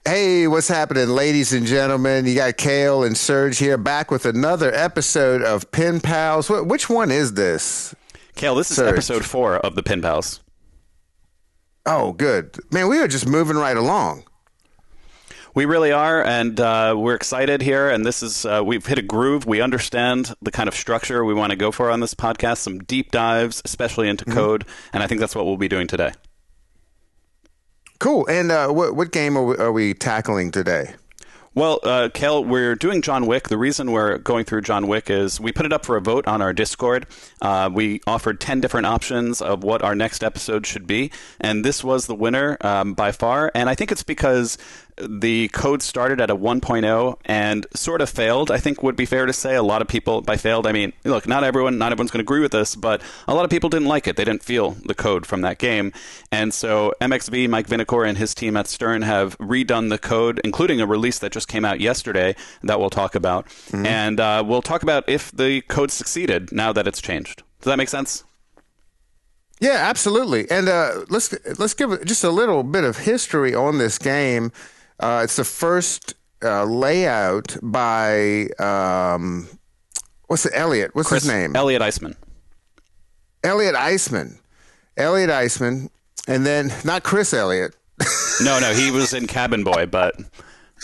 Hey, what's happening, ladies and gentlemen? You got Cale and Serge here, back with another episode of Pinpals. Which one is this? Cale, this is Serge. episode 4 of the Pinpals. Oh, good. Man, we are just moving right along. We really are, and we're excited here, and this is, we've hit a groove. We understand the kind of structure we want to go for on this podcast, some deep dives, especially into code, and I think that's what we'll be doing today. Cool. And what game are we tackling today? Well, Cale, we're doing John Wick. The reason we're going through John Wick is we put it up for a vote on our Discord. We offered 10 different options of what our next episode should be, and this was the winner by far. And I think it's because the code started at a 1.0 and sort of failed, I think would be fair to say. A lot of people, by failed, I mean, look, not everyone's going to agree with this, but a lot of people didn't like it. They didn't feel the code from that game. And so MXV, Mike Vinokur, and his team at Stern have redone the code, including a release that just came out yesterday that we'll talk about. And we'll talk about if the code succeeded now that it's changed. Does that make sense? Yeah, absolutely. And let's give just a little bit of history on this game. It's the first layout by Elliot? What's his name? Elliot Eisman. Elliot Eisman, and then not Chris Elliott. No, he was in Cabin Boy,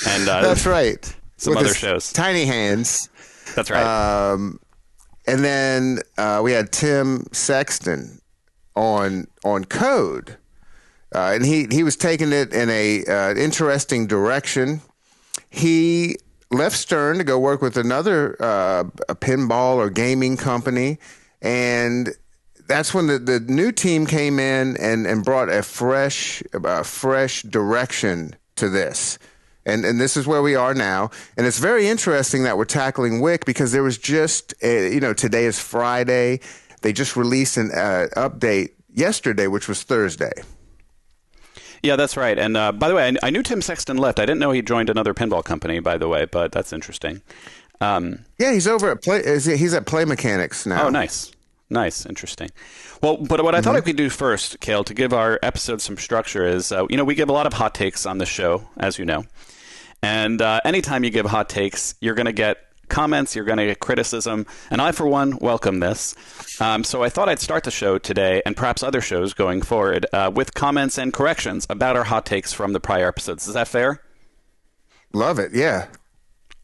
and that's right. Some with other his shows. Tiny Hands. That's right. And then we had Tim Sexton on code. And he was taking it in a interesting direction. He left Stern to go work with another a pinball or gaming company, and that's when the new team came in and brought a fresh direction to this. And this is where we are now. And it's very interesting that we're tackling Wick because there was just, today is Friday. They just released an update yesterday, which was Thursday. Yeah, that's right. And by the way, I knew Tim Sexton left. I didn't know he joined another pinball company, by the way, but that's interesting. Yeah, he's over at he's at Play Mechanics now. Oh, nice. Interesting. Well, but what I thought I could do first, Cale, to give our episode some structure is, we give a lot of hot takes on the show, as you know. And anytime you give hot takes, you're going to get comments, you're going to get criticism, and I, for one, welcome this. So I thought I'd start the show today, and perhaps other shows going forward, with comments and corrections about our hot takes from the prior episodes. Is that fair? Love it, yeah.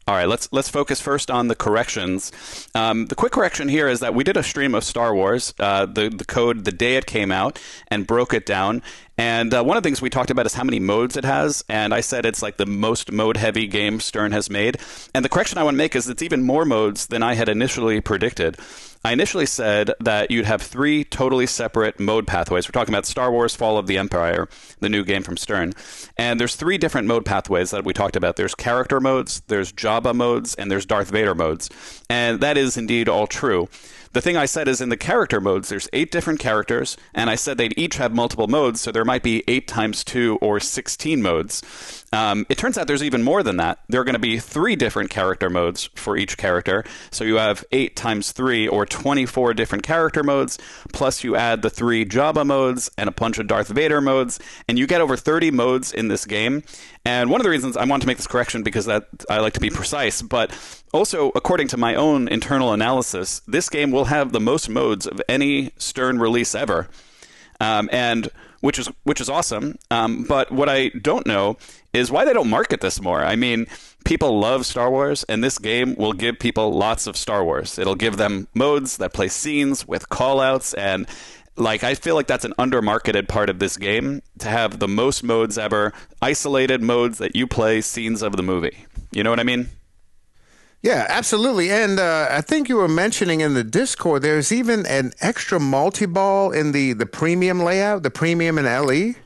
All right, let's focus first on the corrections. The quick correction here is that we did a stream of Star Wars, the code, the day it came out, and broke it down. And one of the things we talked about is how many modes it has. And I said it's like the most mode-heavy game Stern has made. And the correction I want to make is it's even more modes than I had initially predicted. I initially said that you'd have 3 totally separate mode pathways. We're talking about Star Wars Fall of the Empire, the new game from Stern. And there's 3 different mode pathways that we talked about. There's character modes, there's Jabba modes, and there's Darth Vader modes. And that is indeed all true. The thing I said is in the character modes, there's 8 different characters, and I said they'd each have multiple modes, so there might be 8 times 2 or 16 modes. It turns out there's even more than that. There are going to be 3 different character modes for each character, so you have 8 times 3 or 24 different character modes, plus you add the 3 Jabba modes and a bunch of Darth Vader modes, and you get over 30 modes in this game. And one of the reasons I want to make this correction because that I like to be precise, but also according to my own internal analysis, this game will have the most modes of any Stern release ever, and which is awesome. But what I don't know is why they don't market this more. I mean, people love Star Wars, and this game will give people lots of Star Wars. It'll give them modes that play scenes with call-outs, and I feel like that's an undermarketed part of this game, to have the most modes ever, isolated modes that you play scenes of the movie. You know what I mean? Yeah, absolutely. And I think you were mentioning in the Discord, there's even an extra multi-ball in the premium layout, the premium and LE.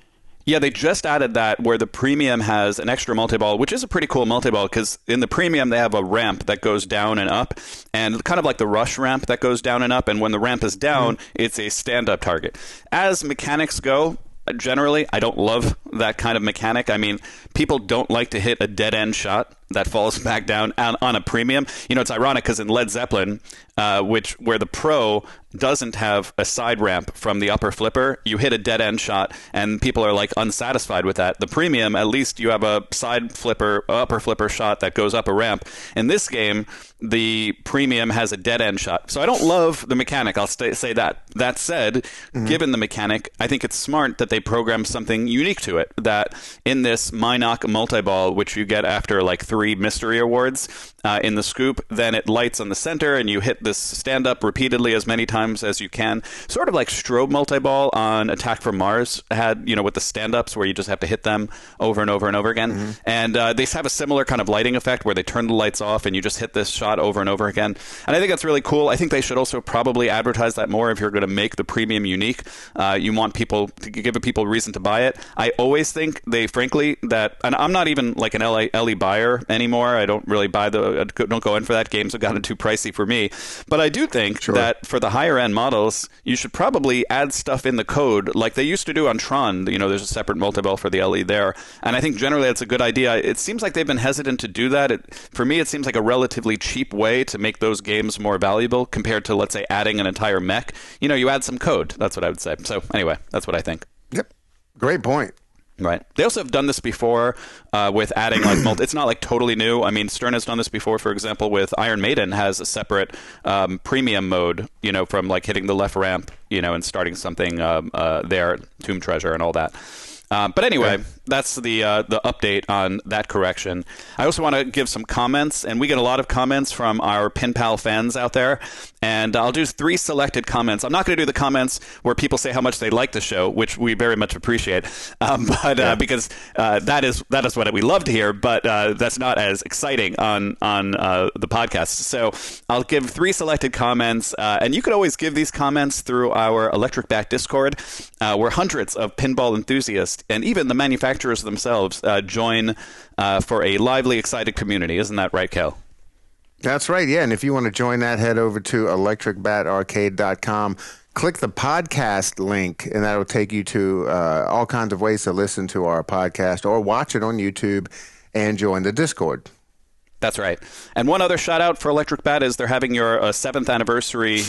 Yeah, they just added that where the premium has an extra multi-ball, which is a pretty cool multi-ball because in the premium they have a ramp that goes down and up, and kind of like the rush ramp that goes down and up, and when the ramp is down, it's a stand-up target. As mechanics go, generally, I don't love that kind of mechanic. I mean, people don't like to hit a dead-end shot. that falls back down on a premium. It's ironic because in Led Zeppelin, where the Pro doesn't have a side ramp from the upper flipper, you hit a dead end shot and people are like unsatisfied with that. The premium, at least you have a side flipper, upper flipper shot that goes up a ramp. In this game, the premium has a dead end shot. So I don't love the mechanic. I'll say that. That said, given the mechanic, I think it's smart that they program something unique to it. That in this Minoc multi-ball, which you get after like 3 mystery awards in the scoop, then it lights on the center and you hit this stand up repeatedly as many times as you can. Sort of like strobe multi-ball on Attack from Mars had, with the stand ups where you just have to hit them over and over and over again. And they have a similar kind of lighting effect where they turn the lights off and you just hit this shot over and over again. And I think that's really cool. I think they should also probably advertise that more if you're going to make the premium unique. You want people to give people reason to buy it. I always think frankly, that, and I'm not even like an LE buyer anymore. I don't really don't go in for that. Games have gotten too pricey for me. But I do think that for the higher end models, you should probably add stuff in the code like they used to do on Tron. There's a separate multi-ball for the LE there. And I think generally that's a good idea. It seems like they've been hesitant to do that. For me, it seems like a relatively cheap way to make those games more valuable compared to, let's say, adding an entire mech. You add some code. That's what I would say. So anyway, that's what I think. Yep. Great point. Right. They also have done this before with adding like it's not like totally new. I mean, Stern has done this before. For example, with Iron Maiden has a separate premium mode, from like hitting the left ramp, and starting something there, Tomb Treasure and all that. But anyway, that's the update on that correction. I also want to give some comments, and we get a lot of comments from our Pinpal fans out there. And I'll do 3 selected comments. I'm not going to do the comments where people say how much they like the show, which we very much appreciate, because that is what we love to hear. But that's not as exciting on the podcast. So I'll give 3 selected comments, and you could always give these comments through our Electric Bat Discord, where hundreds of pinball enthusiasts and even the manufacturers themselves join for a lively, excited community. Isn't that right, Cale? That's right, yeah. And if you want to join that, head over to electricbatarcade.com. Click the podcast link, and that'll take you to all kinds of ways to listen to our podcast or watch it on YouTube and join the Discord. That's right. And one other shout out for Electric Bat is they're having your 7th anniversary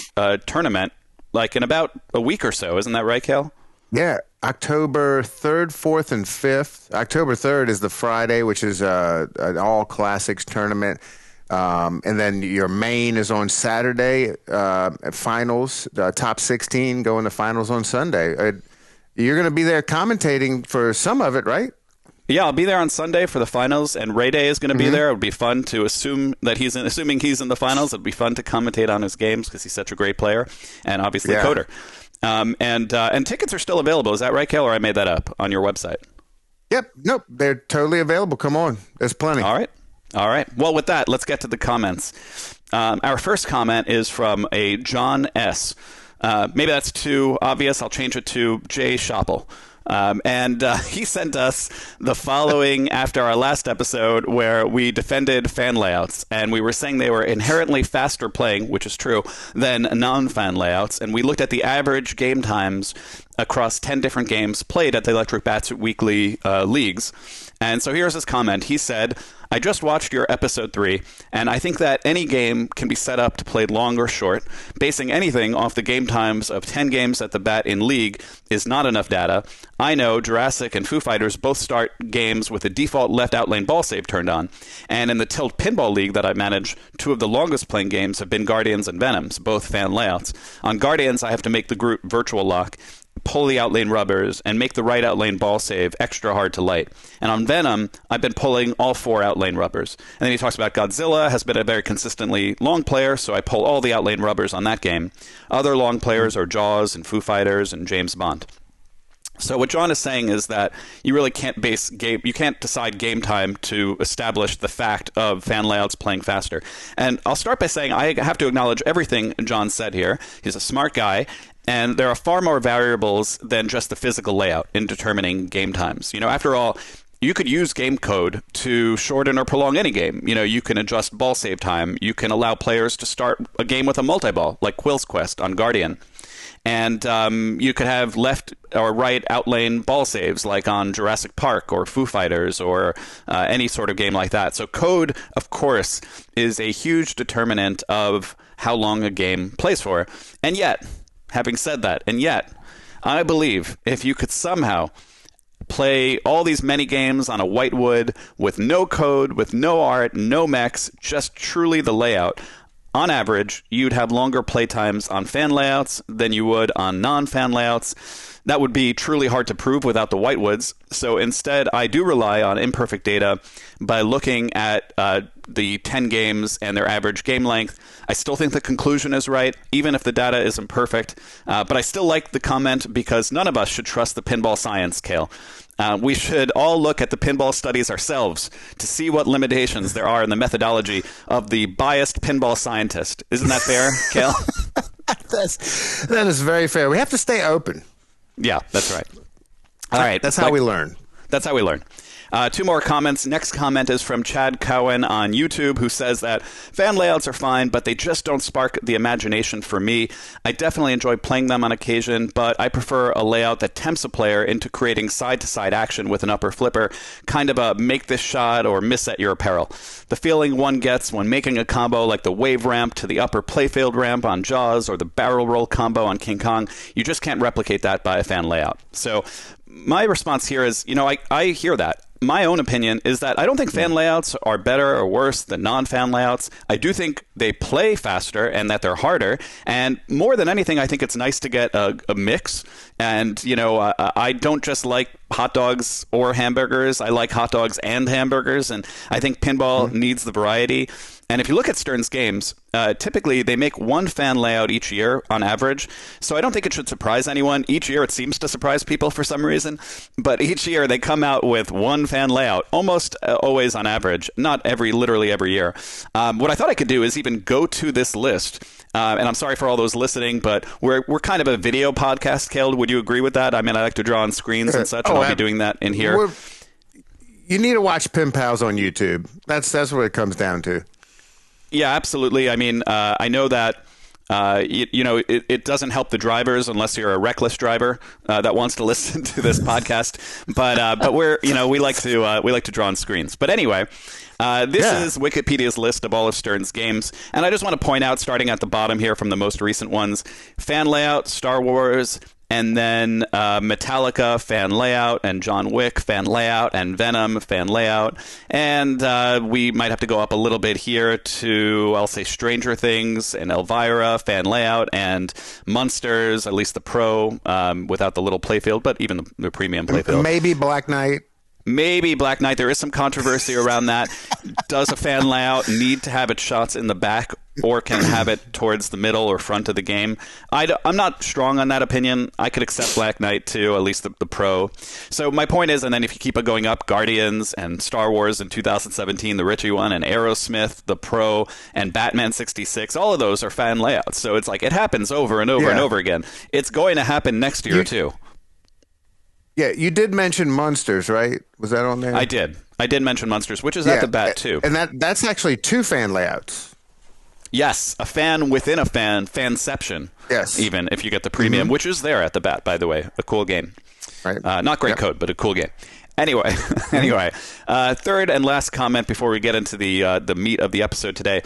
tournament like in about a week or so. Isn't that right, Cale? Yeah, October 3rd, 4th, and 5th. October 3rd is the Friday, which is an all-classics tournament. And then your main is on Saturday at finals. Top 16 going to finals on Sunday. You're going to be there commentating for some of it, right? Yeah, I'll be there on Sunday for the finals, and Ray Day is going to be there. It would be fun to assuming he's in the finals. It'd be fun to commentate on his games because he's such a great player and obviously coder. And tickets are still available. Is that right, Cale, or I made that up on your website? Yep. Nope. They're totally available. Come on. There's plenty. All right. Well, with that, let's get to the comments. Our first comment is from a John S. Maybe that's too obvious. I'll change it to J. Shoppel. And he sent us the following after our last episode where we defended fan layouts, and we were saying they were inherently faster playing, which is true, than non-fan layouts. And we looked at the average game times across 10 different games played at the Electric Bats weekly leagues. And so here's his comment. He said, I just watched your episode 3, and I think that any game can be set up to play long or short. Basing anything off the game times of 10 games at the Bat in League is not enough data. I know Jurassic and Foo Fighters both start games with the default left outlane ball save turned on. And in the Tilt Pinball League that I manage, 2 of the longest playing games have been Guardians and Venoms, both fan layouts. On Guardians, I have to make the group virtual lock, pull the outlane rubbers, and make the right outlane ball save extra hard to light. And on Venom, I've been pulling all 4 outlane rubbers. And then he talks about Godzilla has been a very consistently long player, so I pull all the outlane rubbers on that game. Other long players are Jaws and Foo Fighters and James Bond. So what John is saying is that you really can't decide game time to establish the fact of fan layouts playing faster. And I'll start by saying I have to acknowledge everything John said here. He's a smart guy. And there are far more variables than just the physical layout in determining game times. After all, you could use game code to shorten or prolong any game. You can adjust ball save time. You can allow players to start a game with a multi-ball, like Quill's Quest on Guardian. And you could have left or right outlane ball saves, like on Jurassic Park or Foo Fighters or any sort of game like that. So code, of course, is a huge determinant of how long a game plays for. And yet, having said that, I believe if you could somehow play all these many games on a whitewood with no code, with no art, no mechs, just truly the layout, on average, you'd have longer playtimes on fan layouts than you would on non-fan layouts. That would be truly hard to prove without the whitewoods. So instead, I do rely on imperfect data by looking at the 10 games and their average game length. I still think the conclusion is right, even if the data isn't perfect. But I still like the comment because none of us should trust the pinball science, Cale. We should all look at the pinball studies ourselves to see what limitations there are in the methodology of the biased pinball scientist. Isn't that fair, Cale? That is very fair. We have to stay open. Yeah, that's right. All right. That's how we learn. That's how we learn. Two more comments. Next comment is from Chad Cowan on YouTube, who says that fan layouts are fine, but they just don't spark the imagination for me. I definitely enjoy playing them on occasion, but I prefer a layout that tempts a player into creating side-to-side action with an upper flipper, kind of a make this shot or miss at your apparel. The feeling one gets when making a combo like the wave ramp to the upper playfield ramp on Jaws or the barrel roll combo on King Kong, you just can't replicate that by a fan layout. So my response here is, I hear that. My own opinion is that I don't think fan layouts are better or worse than non-fan layouts. I do think they play faster and that they're harder. And more than anything, I think it's nice to get a mix. And, I don't just like hot dogs or hamburgers. I like hot dogs and hamburgers. And I think pinball needs the variety. And if you look at Stern's games, typically they make one fan layout each year on average. So I don't think it should surprise anyone. Each year it seems to surprise people for some reason. But each year they come out with one fan layout, almost always on average. Not literally every year. What I thought I could do is even go to this list. And I'm sorry for all those listening, but we're kind of a video podcast, Cale. Would you agree with that? I mean, I like to draw on screens and such, and I'll be doing that in here. You need to watch Pinpals on YouTube. That's what it comes down to. Yeah, absolutely. I mean, I know that it doesn't help the drivers unless you're a reckless driver that wants to listen to this podcast. But we like to draw on screens. But anyway, this is Wikipedia's list of all of Stern's games, and I just want to point out, starting at the bottom here from the most recent ones, fan layout, Star Wars. And then Metallica, fan layout, and John Wick, fan layout, and Venom, fan layout. And we might have to go up a little bit here to, I'll say, Stranger Things and Elvira, fan layout, and Munsters, at least the Pro, without the little playfield, but even the premium playfield. Maybe Black Knight. Maybe Black Knight. There is some controversy around that. Does a fan layout need to have its shots in the back, or can have it towards the middle or front of the game? I'm not strong on that opinion. I could accept Black Knight too, at least the Pro. So my point is, and then if you keep it going up, Guardians and Star Wars in 2017, the Ritchie one, and Aerosmith, the Pro, and Batman 66, all of those are fan layouts. So it's like it happens over and over and over again. It's going to happen next year too. Yeah, you did mention Munsters, right? Was that on there? I did mention Munsters, which is at the bat too. And that's actually two fan layouts. Yes, a fan within a fan, fanception. Yes. Even if you get the premium, which is there at the bat, by the way. A cool game. Right. Not great code, but a cool game. Anyway, third and last comment before we get into the meat of the episode today.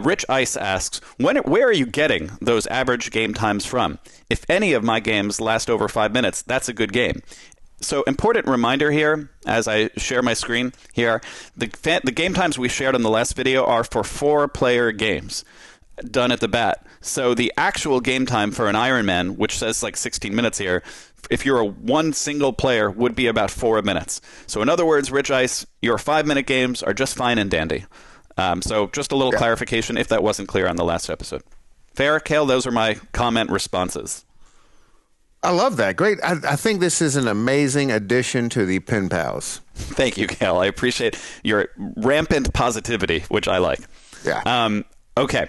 Rich Ice asks, where are you getting those average game times from? If any of my games last over 5 minutes, that's a good game. So important reminder here, as I share my screen here, the game times we shared in the last video are for 4-player games done at the bat. So the actual game time for an Ironman, which says like 16 minutes here, if you're one single player, would be about 4 minutes. So in other words, Rich Ice, your 5-minute games are just fine and dandy. So just a little clarification if that wasn't clear on the last episode. Fair, Cale? Those are my comment responses. I love that. Great. I think this is an amazing addition to the Pinpals. Thank you, Cale. I appreciate your rampant positivity, which I like. Yeah. Okay.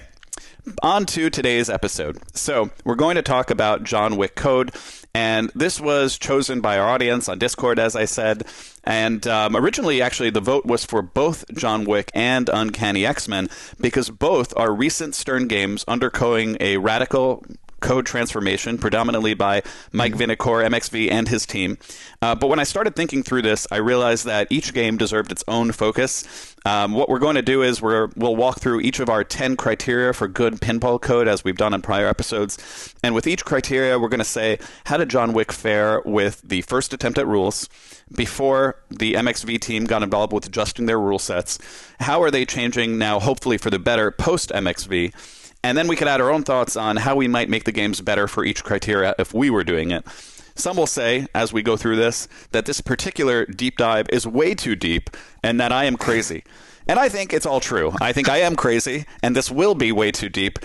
On to today's episode. So we're going to talk about John Wick Code, And this was chosen by our audience on Discord, as I said. And originally, actually, the vote was for both John Wick and Uncanny X-Men because both are recent Stern games undergoing a radical code transformation, predominantly by Mike Vinacore, MXV, and his team. But when I started thinking through this, I realized that each game deserved its own focus. What we're going to do is we'll walk through each of our 10 criteria for good pinball code, as we've done in prior episodes. And with each criteria, we're going to say, how did John Wick fare with the first attempt at rules before the MXV team got involved with adjusting their rule sets? How are they changing now, hopefully for the better, post-MXV? And then we could add our own thoughts on how we might make the games better for each criteria if we were doing it. Some will say, as we go through this, that this particular deep dive is way too deep and that I am crazy. And I think it's all true. I think I am crazy, and this will be way too deep.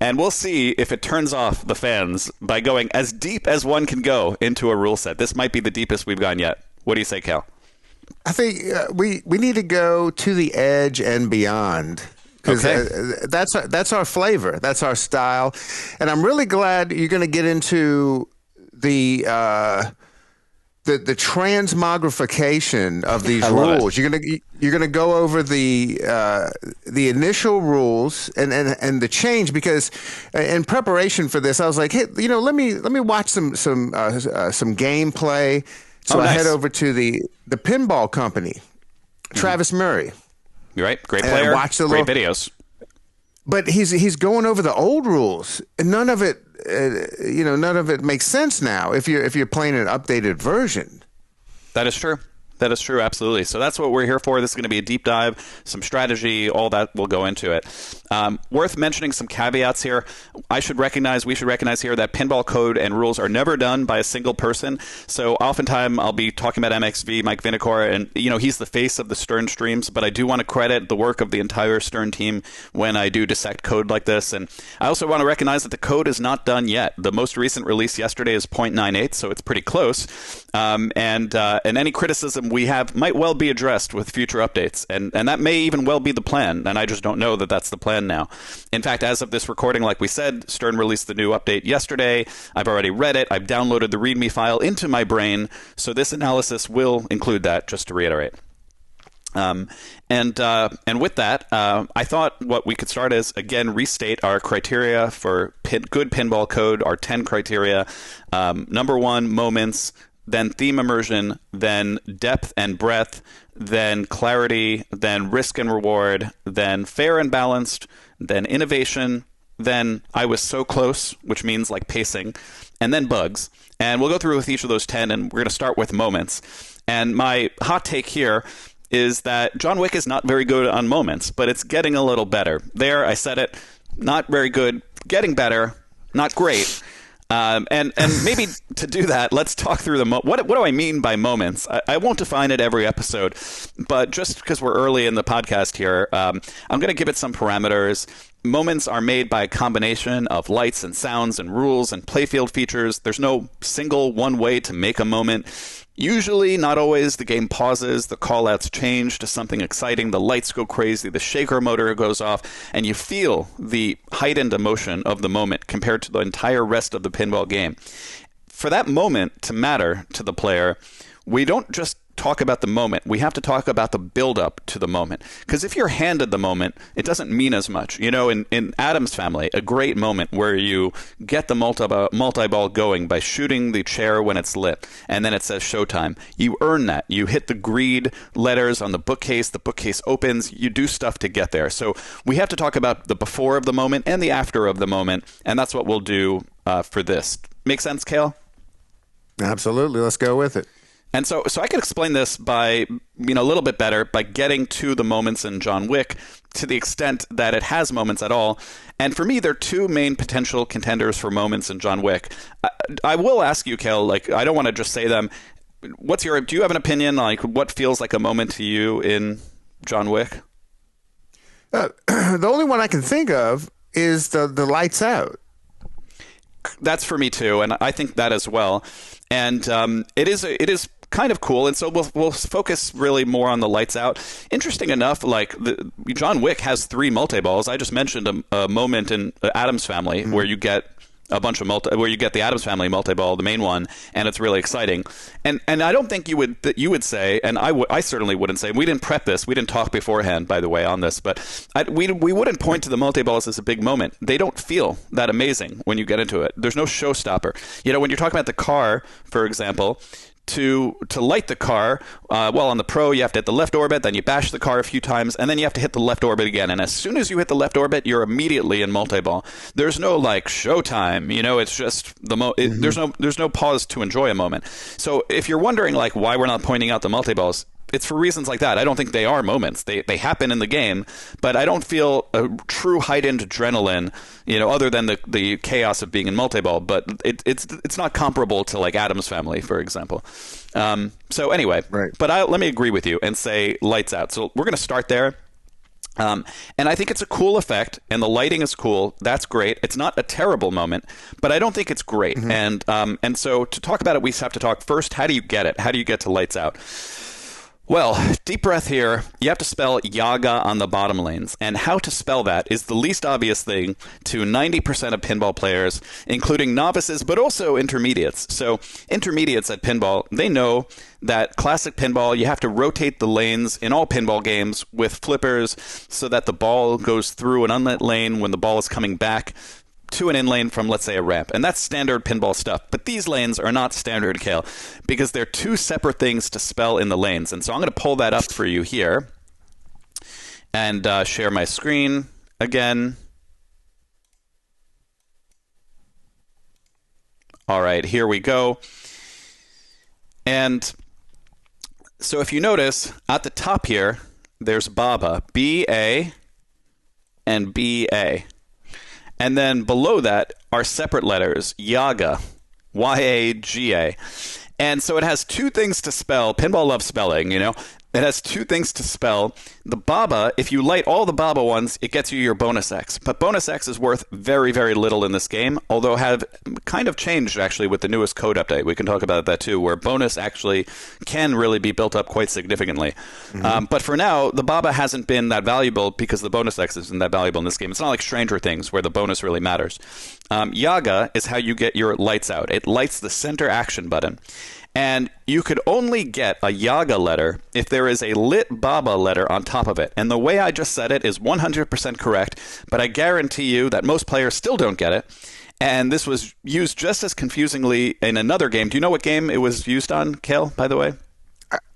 And we'll see if it turns off the fans by going as deep as one can go into a rule set. This might be the deepest we've gone yet. What do you say, Cal? I think we need to go to the edge and beyond. Because that's our flavor, that's our style, and I'm really glad you're going to get into the transmogrification of these rules. You're gonna go over the initial rules and the change, because in preparation for this, I was like, hey, let me watch some gameplay. So I head over to the pinball company, Travis Murray. You're right. Great player. Great videos. But he's going over the old rules, and none of it makes sense now if you're playing an updated version. That is true. That is true, absolutely. So that's what we're here for. This is going to be a deep dive, some strategy, all that will go into it. Worth mentioning some caveats here. We should recognize here that pinball code and rules are never done by a single person. So oftentimes I'll be talking about MXV, Mike Vinacore, and he's the face of the Stern streams, but I do want to credit the work of the entire Stern team when I do dissect code like this. And I also want to recognize that the code is not done yet. The most recent release yesterday is 0.98, so it's pretty close. And any criticism we have might well be addressed with future updates, and that may even well be the plan, and I just don't know that that's the plan now. In fact, as of this recording, like we said, Stern released the new update yesterday. I've already read it. I've downloaded the README file into my brain, so this analysis will include that, just to reiterate. And with that, I thought what we could start is, again, restate our criteria for good pinball code, our 10 criteria. Number 1, moments, then theme immersion, then depth and breadth, then clarity, then risk and reward, then fair and balanced, then innovation, then I was so close, which means like pacing, and then bugs. And we'll go through with each of those 10, and we're going to start with moments. And my hot take here is that John Wick is not very good on moments, but it's getting a little better. There, I said it, not very good, getting better, not great. And maybe to do that, let's talk through what do I mean by moments? I won't define it every episode, but just because we're early in the podcast here, I'm going to give it some parameters. Moments are made by a combination of lights and sounds and rules and playfield features. There's no single one way to make a moment. Usually, not always, the game pauses, the callouts change to something exciting, the lights go crazy, the shaker motor goes off, and you feel the heightened emotion of the moment compared to the entire rest of the pinball game. For that moment to matter to the player, we don't just talk about the moment. We have to talk about the build-up to the moment. Because if you're handed the moment, it doesn't mean as much. In Addams Family, a great moment where you get the multi-ball going by shooting the chair when it's lit, and then it says showtime. You earn that. You hit the greed letters on the bookcase opens, you do stuff to get there. So we have to talk about the before of the moment and the after of the moment, and that's what we'll do for this. Make sense, Cale? Absolutely. Let's go with it. And so I could explain this by, a little bit better by getting to the moments in John Wick to the extent that it has moments at all. And for me, there are two main potential contenders for moments in John Wick. I will ask you, Cale, I don't want to just say them. Do you have an opinion, what feels like a moment to you in John Wick? The only one I can think of is the lights out. That's for me too, and I think that as well. And it is kind of cool, and so we'll focus really more on the lights out. Interesting enough, John Wick has 3 multi-balls. I just mentioned a moment in Addams Family where you get a bunch of where you get the Addams Family multi-ball, the main one, and it's really exciting. And I don't think you would say, and I certainly wouldn't say. We didn't prep this. We didn't talk beforehand, by the way, on this, but we wouldn't point to the multi-balls as a big moment. They don't feel that amazing when you get into it. There's no showstopper. When you're talking about the car, for example. To light the car, on the Pro, you have to hit the left orbit, then you bash the car a few times, and then you have to hit the left orbit again. And as soon as you hit the left orbit, you're immediately in multi-ball. There's no showtime. It's just there's no pause to enjoy a moment. So if you're wondering why we're not pointing out the multi-balls, it's for reasons like that. I don't think they are moments. They happen in the game, but I don't feel a true heightened adrenaline, other than the chaos of being in multi-ball. But it's not comparable to Addams Family, for example. So anyway, right. But let me agree with you and say lights out. So we're going to start there. And I think it's a cool effect, and the lighting is cool. That's great. It's not a terrible moment, but I don't think it's great. Mm-hmm. And so to talk about it, we have to talk first. How do you get it? How do you get to lights out? Well, deep breath here. You have to spell Yaga on the bottom lanes. And how to spell that is the least obvious thing to 90% of pinball players, including novices, but also intermediates. So intermediates at pinball, they know that classic pinball, you have to rotate the lanes in all pinball games with flippers so that the ball goes through an unlit lane when the ball is coming back to an in lane from, let's say, a ramp. And that's standard pinball stuff. But these lanes are not standard, Cale, because they're two separate things to spell in the lanes. And so I'm going to pull that up for you here and share my screen again. All right, here we go. And so if you notice, at the top here, there's BABA, B-A and B-A. And then below that are separate letters, Yaga, Y-A-G-A. And so it has two things to spell. Pinball loves spelling, It has two things to spell. The BABA, if you light all the BABA ones, it gets you your bonus X. But bonus X is worth very, very little in this game, although have kind of changed, actually, with the newest code update. We can talk about that, too, where bonus actually can really be built up quite significantly. Mm-hmm. But for now, the BABA hasn't been that valuable because the bonus X isn't that valuable in this game. It's not like Stranger Things, where the bonus really matters. Yaga is how you get your lights out. It lights the center action button. And you could only get a Yaga letter if there is a lit BABA letter on top of it. And the way I just said it is 100% correct, but I guarantee you that most players still don't get it. And this was used just as confusingly in another game. Do you know what game it was used on, Cale, by the way?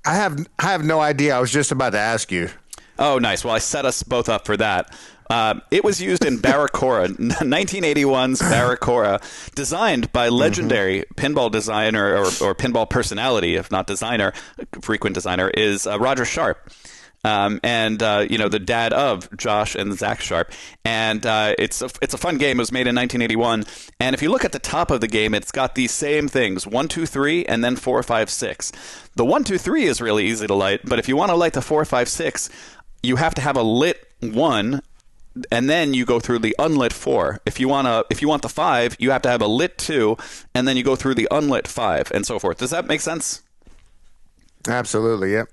I have no idea. I was just about to ask you. Oh, nice. Well, I set us both up for that. It was used in Barracora, 1981's Barracora, designed by legendary pinball designer or pinball personality, if not designer, frequent designer, is Roger Sharp. The dad of Josh and Zach Sharp. And it's a fun game. It was made in 1981. And if you look at the top of the game, it's got these same things, 1, 2, 3, and then 4, 5, 6. The 1, 2, 3 is really easy to light, but if you want to light the 4, 5, 6, you have to have a lit 1, and then you go through the unlit 4. If you want the 5, you have to have a lit 2, and then you go through the unlit 5, and so forth. Does that make sense? Absolutely, yep.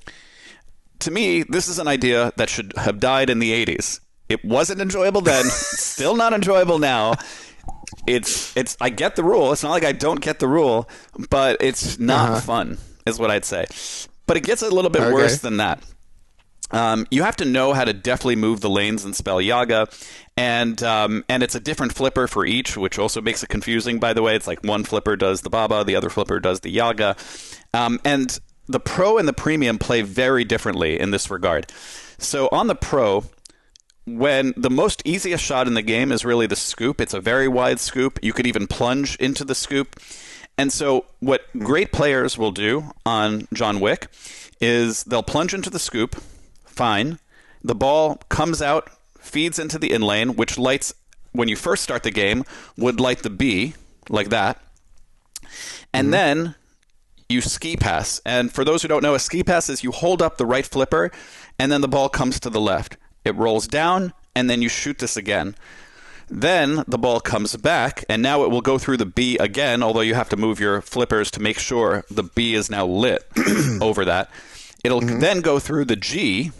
To me, this is an idea that should have died in the 80s. It wasn't enjoyable then, still not enjoyable now. It's I get the rule. It's not like I don't get the rule, but it's not fun, is what I'd say. But it gets a little bit worse than that. You have to know how to deftly move the lanes and spell Yaga, and it's a different flipper for each, which also makes it confusing, by the way. It's like one flipper does the BABA, the other flipper does the Yaga. And the Pro and the Premium play very differently in this regard. So on the Pro, when the most easiest shot in the game is really the scoop, it's a very wide scoop. You could even plunge into the scoop. And so what great players will do on John Wick is they'll plunge into the scoop. Fine. The ball comes out, feeds into the in lane, which lights, when you first start the game, would light the B, like that. And then you ski pass. And for those who don't know, a ski pass is you hold up the right flipper, and then the ball comes to the left. It rolls down, and then you shoot this again. Then the ball comes back, and now it will go through the B again, although you have to move your flippers to make sure the B is now lit over that. It'll then go through the G.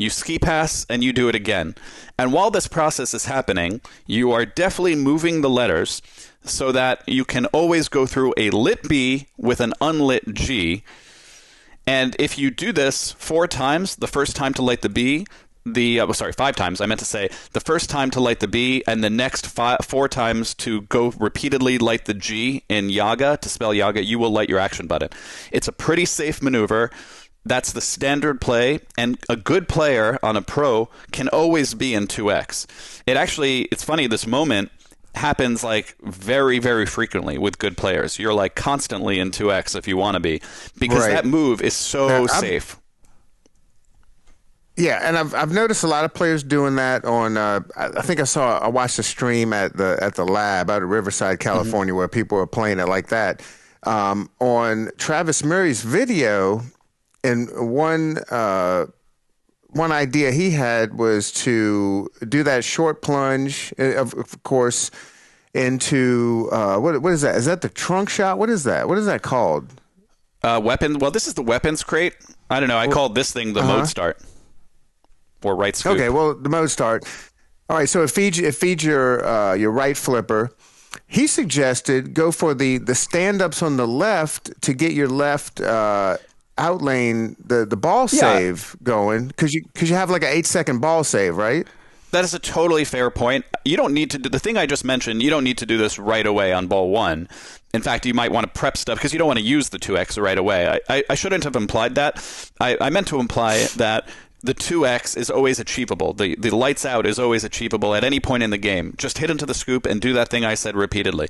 you ski pass, and you do it again. And while this process is happening, you are definitely moving the letters so that you can always go through a lit B with an unlit G. And if you do this 4 times, the first time to light the B, 5 times, I meant to say, the first time to light the B and the next 4 times to go repeatedly light the G in Yaga, to spell Yaga, you will light your action button. It's a pretty safe maneuver. That's the standard play, and a good player on a pro can always be in 2x. It's funny, this moment happens like very, very frequently with good players. You're like constantly in 2x if you want to be, because that move is so safe. Yeah, and I've noticed a lot of players doing that on. I think I watched a stream at the lab out of Riverside, California, where people are playing it like that. On Travis Murray's video, and one idea he had was to do that short plunge, of course, into what is that? Is that the trunk shot? What is that? What is that called? Weapon. Well, this is the weapons crate. I don't know. I called this thing the mode start. Or right scoop. Okay, well, the mode start. All right, so it feeds your right flipper. He suggested go for the stand-ups on the left to get your left outlane the ball save going, because you have like an 8-second ball save, right? That is a totally fair point. You don't need to do the thing I just mentioned. You don't need to do this right away on ball 1. In fact, you might want to prep stuff because you don't want to use the 2x right away. I shouldn't have implied that. I meant to imply that the 2x is always achievable. The lights out is always achievable at any point in the game. Just hit into the scoop and do that thing I said repeatedly.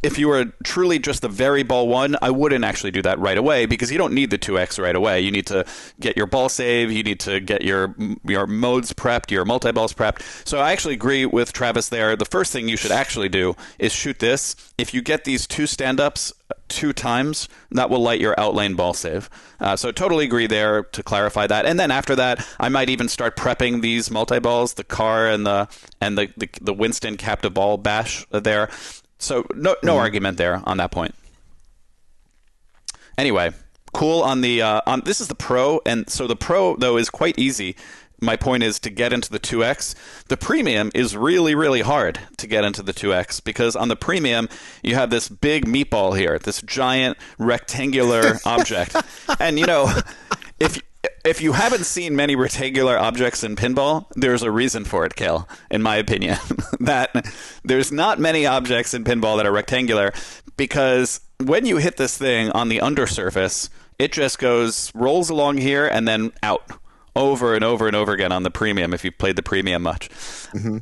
If you were truly just the very ball 1, I wouldn't actually do that right away, because you don't need the 2x right away. You need to get your ball save. You need to get your modes prepped, your multi-balls prepped. So I actually agree with Travis there. The first thing you should actually do is shoot this. If you get these 2 stand-ups 2 times, that will light your outlane ball save. So totally agree there, to clarify that. And then after that, I might even start prepping these multi-balls, the car and the Winston captive ball bash there. So no argument there on that point. Anyway, cool on the this is the pro, and so the pro though is quite easy. My point is to get into the 2x. The premium is really, really hard to get into the 2x, because on the premium, you have this big meatball here, this giant rectangular object. And, if you haven't seen many rectangular objects in pinball, there's a reason for it, Cale, in my opinion. That there's not many objects in pinball that are rectangular, because when you hit this thing on the undersurface, it just rolls along here and then out. Over and over and over again on the premium, if you've played the premium much.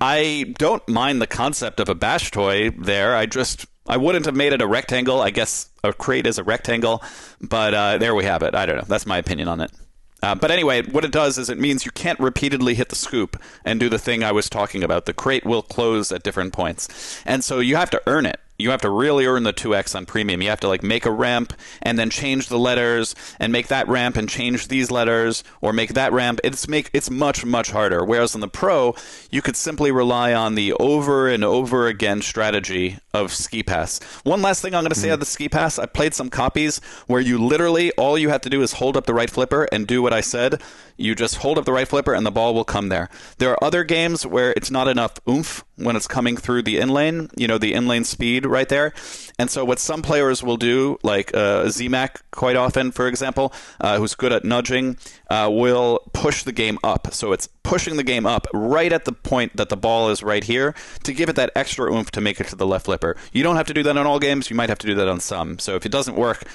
I don't mind the concept of a bash toy there. I wouldn't have made it a rectangle. I guess a crate is a rectangle, but there we have it. I don't know. That's my opinion on it. But anyway, what it does is it means you can't repeatedly hit the scoop and do the thing I was talking about. The crate will close at different points. And so you have to earn it. You have to really earn the 2x on premium. You have to make a ramp and then change the letters and make that ramp and change these letters, or make that ramp. It's much, much harder. Whereas on the pro, you could simply rely on the over and over again strategy of ski pass. One last thing I'm going to say on the ski pass. I played some copies where you literally, all you have to do is hold up the right flipper and do what I said. You just hold up the right flipper and the ball will come there. There are other games where it's not enough oomph when it's coming through the inlane, the inlane speed right there. And so what some players will do, like ZMAC quite often, for example, who's good at nudging, will push the game up. So it's pushing the game up right at the point that the ball is right here to give it that extra oomph to make it to the left flipper. You don't have to do that on all games. You might have to do that on some. So if it doesn't work,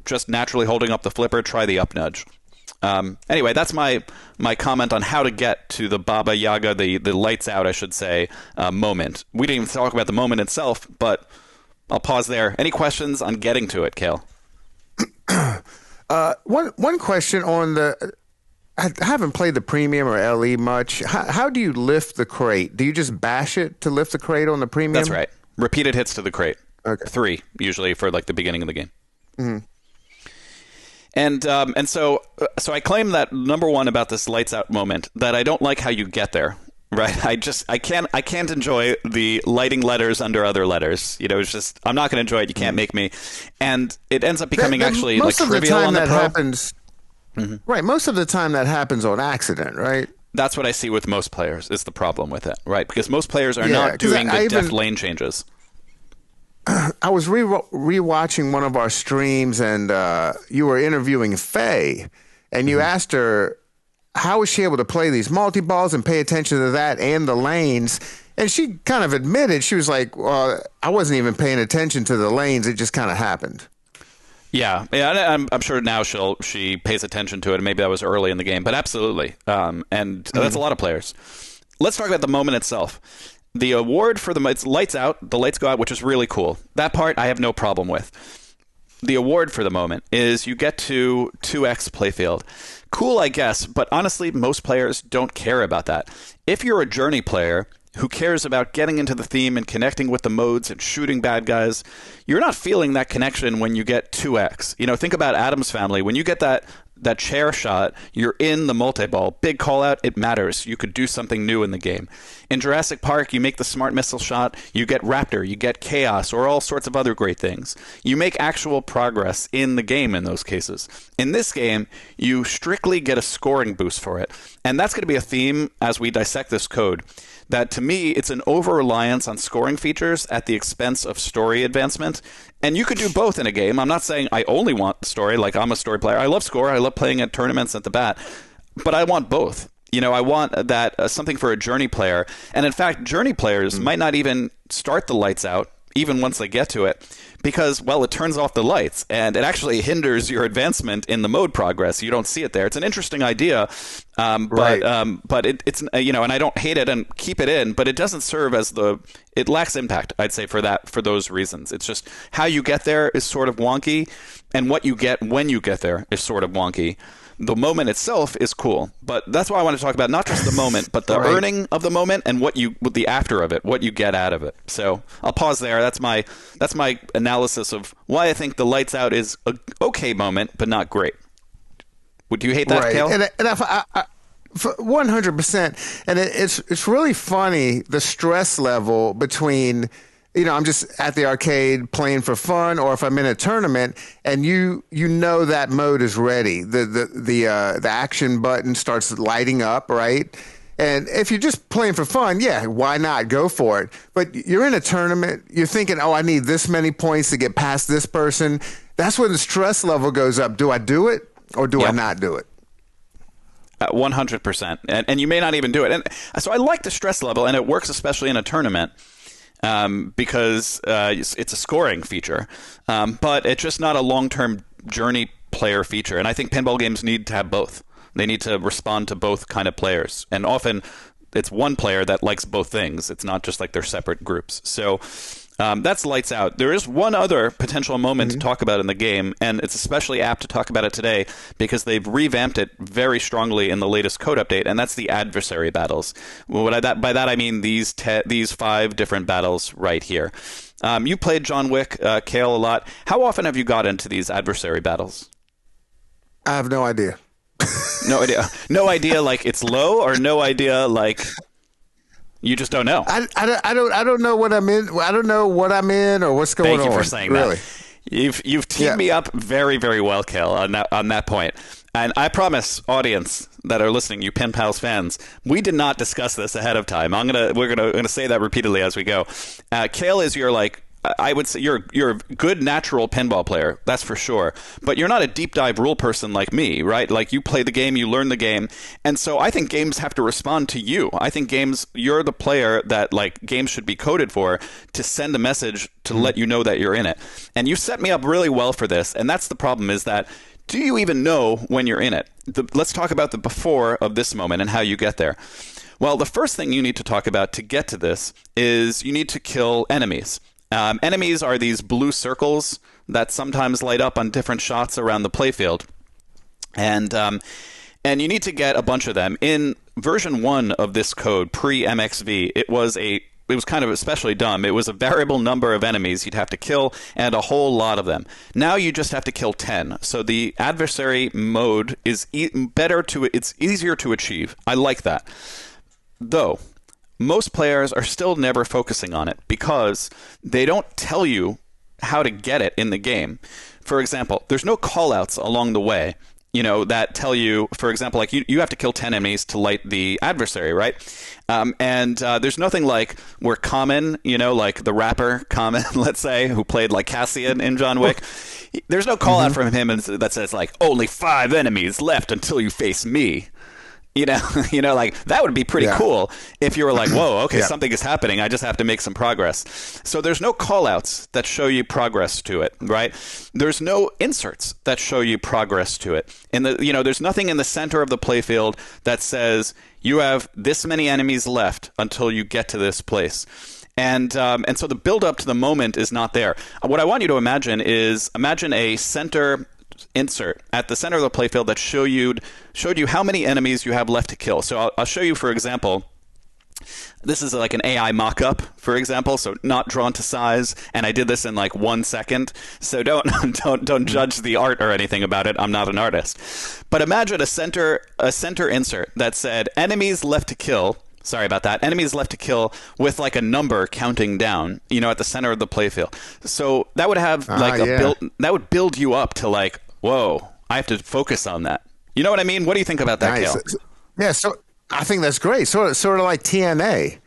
just naturally holding up the flipper, try the up nudge. Anyway, that's my comment on how to get to the Baba Yaga, the lights out, I should say, moment. We didn't even talk about the moment itself, but I'll pause there. Any questions on getting to it, Cale? One question on I haven't played the premium or LE much. How do you lift the crate? Do you just bash it to lift the crate on the premium? That's right. Repeated hits to the crate. Okay. 3, usually, for the beginning of the game. Mm-hmm. And so I claim that number one about this lights out moment, that I don't like how you get there. Right, I can't enjoy the lighting letters under other letters. It's just, I'm not going to enjoy it. You can't make me, and it ends up becoming most of trivial the time on the that pro. happens. Right, most of the time that happens on accident, right? That's what I see with most players is the problem with it, right? Because most players are Yeah, not 'cause doing I the deft even- lane changes. I was rewatching one of our streams, and you were interviewing Faye, and you asked her how was she able to play these multi-balls and pay attention to that and the lanes. And she kind of admitted, she was like, well, I wasn't even paying attention to the lanes. It just kind of happened. Yeah, I'm sure now she pays attention to it, and maybe that was early in the game, but absolutely. And that's a lot of players. Let's talk about the moment itself. The award for it's lights out, the lights go out, which is really cool. That part I have no problem with. The award for the moment is you get to 2x playfield. Cool, I guess, but honestly, most players don't care about that. If you're a Journey player who cares about getting into the theme and connecting with the modes and shooting bad guys, you're not feeling that connection when you get 2x. You know, think about Addams Family. When you get that chair shot, you're in the multi-ball. Big call out, it matters. You could do something new in the game. In Jurassic Park, you make the smart missile shot, you get Raptor, you get Chaos, or all sorts of other great things. You make actual progress in the game in those cases. In this game, you strictly get a scoring boost for it. And that's going to be a theme as we dissect this code. That to me, it's an over-reliance on scoring features at the expense of story advancement. And you could do both in a game. I'm not saying I only want the story, like I'm a story player. I love score. I love playing at tournaments at the bat. But I want both. You know, I want that something for a Journey player. And in fact, Journey players might not even start the lights out, even once they get to it, because, well, it turns off the lights, and it actually hinders your advancement in the mode progress. You don't see it there. It's an interesting idea, but it's, you know, and I don't hate it and keep it in, but it doesn't serve as it lacks impact, I'd say, for those reasons. It's just how you get there is sort of wonky, and what you get when you get there is sort of wonky. The moment itself is cool, but that's why I want to talk about not just the moment, but the earning of the moment and what the after of it, what you get out of it. So I'll pause there. That's my analysis of why I think the lights out is a okay moment, but not great. Would you hate that, Cale? And 100%. And it's really funny, the stress level between, you know, I'm just at the arcade playing for fun, or if I'm in a tournament and you know that mode is ready, the action button starts lighting up, right? And if you're just playing for fun, yeah, why not go for it? But you're in a tournament, you're thinking, oh, I need this many points to get past this person. That's when the stress level goes up. Do I do it or do I not do it? 100%. And you may not even do it. And so I like the stress level, and it works especially in a tournament. Because it's a scoring feature, but it's just not a long-term Journey player feature. And I think pinball games need to have both. They need to respond to both kind of players. And often it's one player that likes both things. It's not just like they're separate groups. So that's lights out. There is one other potential moment to talk about in the game, and it's especially apt to talk about it today because they've revamped it very strongly in the latest code update, and that's the adversary battles. By that I mean these 5 different battles right here. You played John Wick, Cale, a lot. How often have you got into these adversary battles? I have no idea. No idea. No idea like it's low, or no idea like... You just don't know. I don't know what I'm in. I don't know what I'm in or what's going on. Thank you for saying really. That. You've teed me up very, very well, Cale, on that point. And I promise, audience that are listening, you Pinpals fans, we did not discuss this ahead of time. We're gonna say that repeatedly as we go. Cale is your I would say you're a good natural pinball player, that's for sure. But you're not a deep dive rule person like me, right? Like you play the game, you learn the game, and so I think games have to respond to you. I think you're the player that like games should be coded for, to send a message to let you know that you're in it. And you set me up really well for this, and that's the problem is that. Do you even know when you're in it? Let's talk about the before of this moment and how you get there. Well, the first thing you need to talk about to get to this is you need to kill enemies. Enemies are these blue circles that sometimes light up on different shots around the playfield. And you need to get a bunch of them. In version 1 of this code, pre-MXV, it was kind of especially dumb. It was a variable number of enemies you'd have to kill, and a whole lot of them. Now you just have to kill 10. So the adversary mode is it's easier to achieve. I like that. Though, most players are still never focusing on it because they don't tell you how to get it in the game. For example, there's no callouts along the way. that tell you, for example, like you have to kill 10 enemies to light the adversary, right? And there's nothing like where Common, like the rapper Common, let's say, who played like Cassian in John Wick, there's no call out from him that says like, only 5 enemies left until you face me. Like that would be pretty cool if you were like, whoa, okay, something is happening. I just have to make some progress. So there's no call outs that show you progress to it, right? There's no inserts that show you progress to it. And there's nothing in the center of the playfield that says you have this many enemies left until you get to this place. And so the build up to the moment is not there. What I want you to imagine is a center insert at the center of the playfield that showed you how many enemies you have left to kill. So I'll show you, for example, this is like an AI mock-up, for example, so not drawn to size, and I did this in like 1 second. So don't judge the art or anything about it. I'm not an artist. But imagine a center insert that said enemies left to kill. Sorry about that. Enemies left to kill with like a number counting down, at the center of the playfield. So that would have that would build you up to like, whoa, I have to focus on that. You know what I mean? What do you think about that, Cale? Yeah, so I think that's great. Sort of like TNA.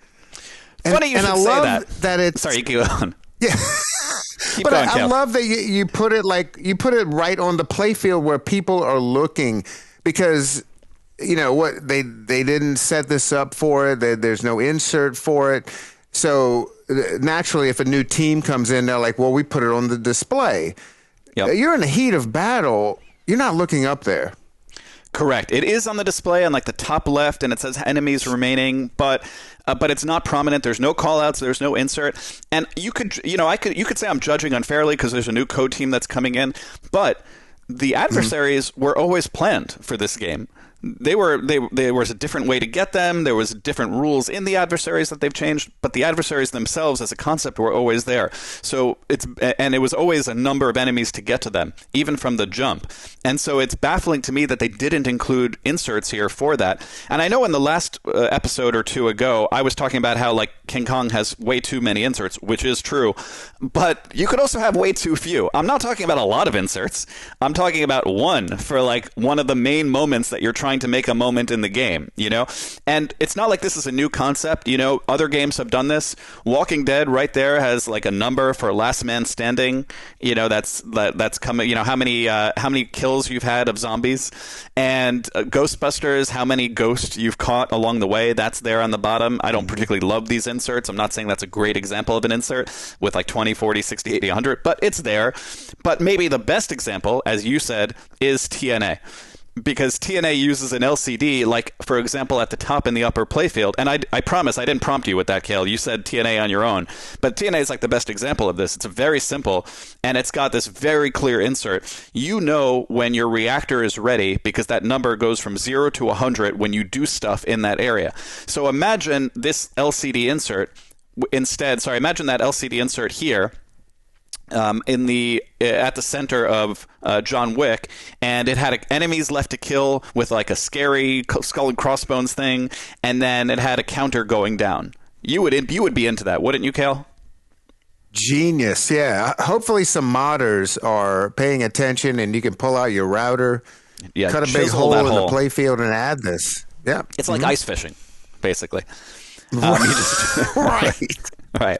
Funny you should say that it's... Sorry, you keep going. Yeah. Keep going, I love that you put it right on the playfield where people are looking, because what they didn't set this up for it. There's no insert for it. So naturally, if a new team comes in, they're like, well, we put it on the display. Yep. You're in the heat of battle. You're not looking up there. Correct. It is on the display on like the top left, and it says enemies remaining, but it's not prominent. There's no callouts. There's no insert. And you could say I'm judging unfairly because there's a new code team that's coming in, but the adversaries were always planned for this game. There was a different way to get them. There was different rules in the adversaries that they've changed, but the adversaries themselves as a concept were always there. So it was always a number of enemies to get to them, even from the jump. And so it's baffling to me that they didn't include inserts here for that. And I know in the last episode or two ago, I was talking about how like King Kong has way too many inserts, which is true, but you could also have way too few. I'm not talking about a lot of inserts. I'm talking about one for like one of the main moments that you're trying to make a moment in the game, and it's not like this is a new concept. Other games have done this. Walking Dead right there has like a number for last man standing, that's coming, how many kills you've had of zombies, and Ghostbusters, how many ghosts you've caught along the way, that's there on the bottom. I don't particularly love these inserts. I'm not saying that's a great example of an insert with like 20, 40, 60, 80, 100, but it's there. But maybe the best example, as you said, is TNA. Because TNA uses an LCD, like, for example, at the top in the upper playfield. And I promise I didn't prompt you with that, Cale. You said TNA on your own. But TNA is like the best example of this. It's very simple, and it's got this very clear insert. You know when your reactor is ready because that number goes from 0 to 100 when you do stuff in that area. So imagine this LCD insert imagine that LCD insert here. At the center of John Wick, and it had enemies left to kill with like a scary skull and crossbones thing, and then it had a counter going down. You would be into that, wouldn't you, Cale? Genius, yeah. Hopefully some modders are paying attention, and you can pull out your router, cut a big hole in the playfield, and add this. Yeah, it's like ice fishing, basically. Right. Right.